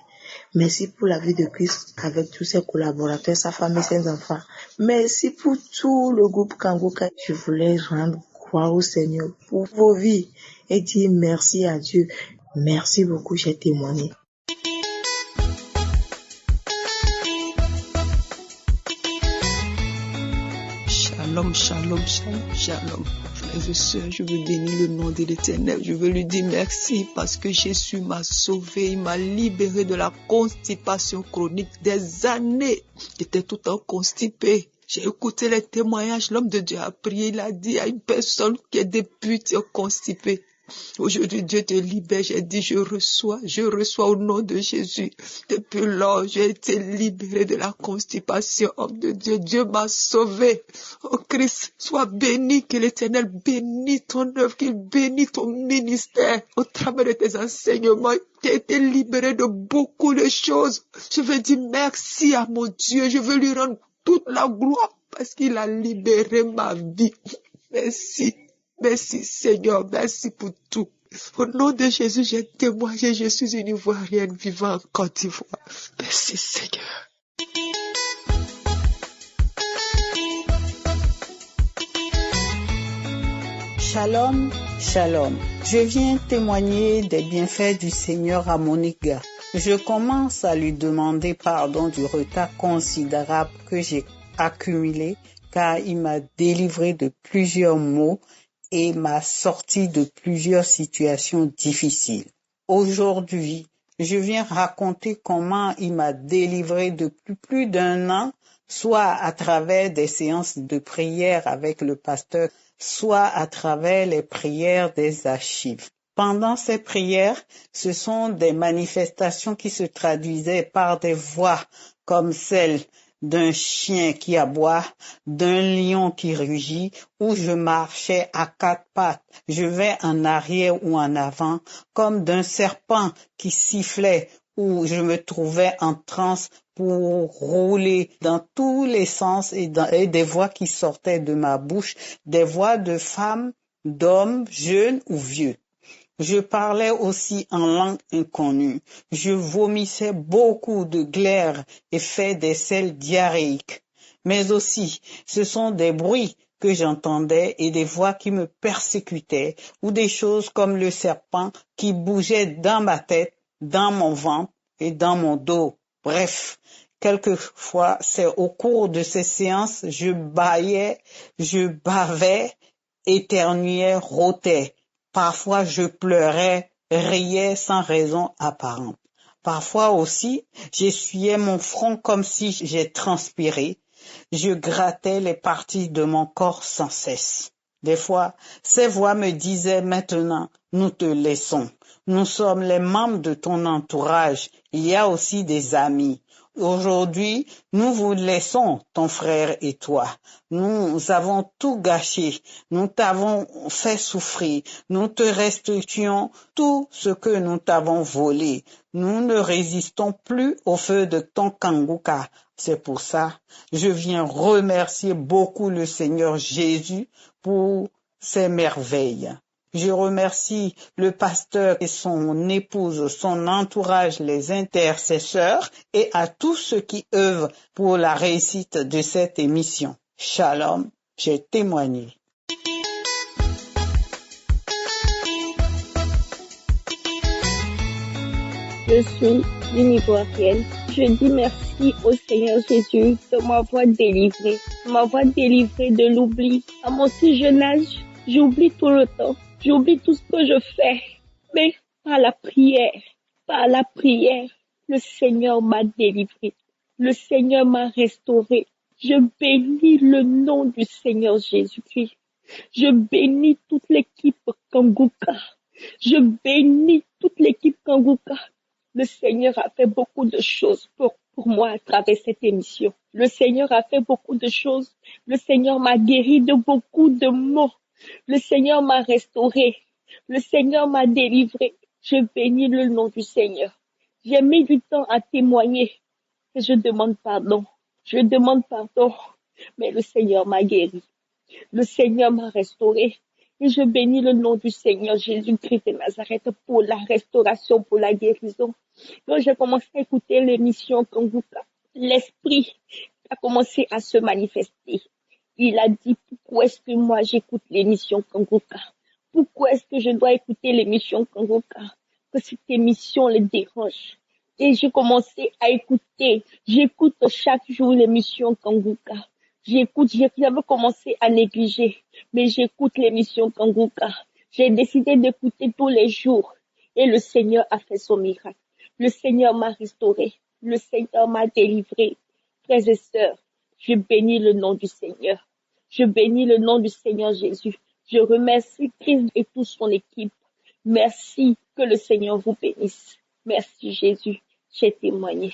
Merci pour la vie de Christ avec tous ses collaborateurs, sa femme et ses enfants. Merci pour tout le groupe Kangoka. Je voulais rendre gloire au Seigneur pour vos vies et dire merci à Dieu. Merci beaucoup, j'ai témoigné. Shalom. Frères et sœurs, je veux bénir le nom de l'Éternel. Je veux lui dire merci parce que Jésus m'a sauvé. Il m'a libéré de la constipation chronique des années. J'étais tout le temps constipé. J'ai écouté les témoignages. L'homme de Dieu a prié. Il a dit à une personne qui est depuis constipée. Aujourd'hui, Dieu te libère. J'ai dit, je reçois au nom de Jésus. Depuis lors, j'ai été libéré de la constipation. Homme de Dieu, Dieu m'a sauvé. Oh Christ, sois béni, que l'Éternel bénisse ton œuvre, qu'il bénisse ton ministère. Au travers de tes enseignements, tu as été libéré de beaucoup de choses. Je veux dire merci à mon Dieu. Je veux lui rendre toute la gloire parce qu'il a libéré ma vie. Merci. Merci Seigneur, merci pour tout. Au nom de Jésus, j'ai témoigné, je suis une Ivoirienne vivant en Côte d'Ivoire. Merci Seigneur. Shalom, shalom. Je viens témoigner des bienfaits du Seigneur à mon égard. Je commence à lui demander pardon du retard considérable que j'ai accumulé car il m'a délivré de plusieurs maux et m'a sorti de plusieurs situations difficiles. Aujourd'hui, je viens raconter comment il m'a délivré depuis plus d'un an, soit à travers des séances de prière avec le pasteur, soit à travers les prières des archives. Pendant ces prières, ce sont des manifestations qui se traduisaient par des voix comme celle d'un chien qui aboie, d'un lion qui rugit, où je marchais à quatre pattes, je vais en arrière ou en avant, comme d'un serpent qui sifflait, où je me trouvais en transe pour rouler dans tous les sens et des voix qui sortaient de ma bouche, des voix de femmes, d'hommes, jeunes ou vieux. Je parlais aussi en langue inconnue. Je vomissais beaucoup de glaire et fais des selles diarrhéiques. Mais aussi, ce sont des bruits que j'entendais et des voix qui me persécutaient ou des choses comme le serpent qui bougeait dans ma tête, dans mon ventre et dans mon dos. Bref, quelquefois, c'est au cours de ces séances, je bâillais, je bavais, éternuais, rôtais. Parfois, je pleurais, riais sans raison apparente. Parfois aussi, j'essuyais mon front comme si j'ai transpiré. Je grattais les parties de mon corps sans cesse. Des fois, ces voix me disaient maintenant, nous te laissons. Nous sommes les membres de ton entourage. Il y a aussi des amis. Aujourd'hui, nous vous laissons, ton frère et toi. Nous avons tout gâché. Nous t'avons fait souffrir. Nous te restituons tout ce que nous t'avons volé. Nous ne résistons plus au feu de ton Kanguka. C'est pour ça, je viens remercier beaucoup le Seigneur Jésus pour ses merveilles. Je remercie le pasteur et son épouse, son entourage, les intercesseurs et à tous ceux qui œuvrent pour la réussite de cette émission. Shalom, j'ai témoigné. Je suis une Ivoirienne. Je dis merci au Seigneur Jésus de m'avoir délivré de l'oubli. À mon si jeune âge, j'oublie tout le temps. J'oublie tout ce que je fais. Mais par la prière, le Seigneur m'a délivré. Le Seigneur m'a restauré. Je bénis le nom du Seigneur Jésus-Christ. Je bénis toute l'équipe Kanguka. Je bénis toute l'équipe Kanguka. Le Seigneur a fait beaucoup de choses pour moi à travers cette émission. Le Seigneur a fait beaucoup de choses. Le Seigneur m'a guéri de beaucoup de maux. Le Seigneur m'a restauré. Le Seigneur m'a délivré. Je bénis le nom du Seigneur. J'ai mis du temps à témoigner et je demande pardon. Mais le Seigneur m'a guéri. Le Seigneur m'a restauré. Et je bénis le nom du Seigneur Jésus-Christ de Nazareth pour la restauration, pour la guérison. Quand j'ai commencé à écouter l'émission Kanguka, l'Esprit a commencé à se manifester. Il a dit, pourquoi est-ce que moi j'écoute l'émission Kanguka? Pourquoi est-ce que je dois écouter l'émission Kanguka? Que cette émission le dérange. Et j'ai commencé à écouter. J'écoute chaque jour l'émission Kanguka. J'avais commencé à négliger, mais j'écoute l'émission Kanguka. J'ai décidé d'écouter tous les jours. Et le Seigneur a fait son miracle. Le Seigneur m'a restauré. Le Seigneur m'a délivré. Frères et sœurs, je bénis le nom du Seigneur. Je bénis le nom du Seigneur Jésus. Je remercie Christ et toute son équipe. Merci, que le Seigneur vous bénisse. Merci Jésus, j'ai témoigné.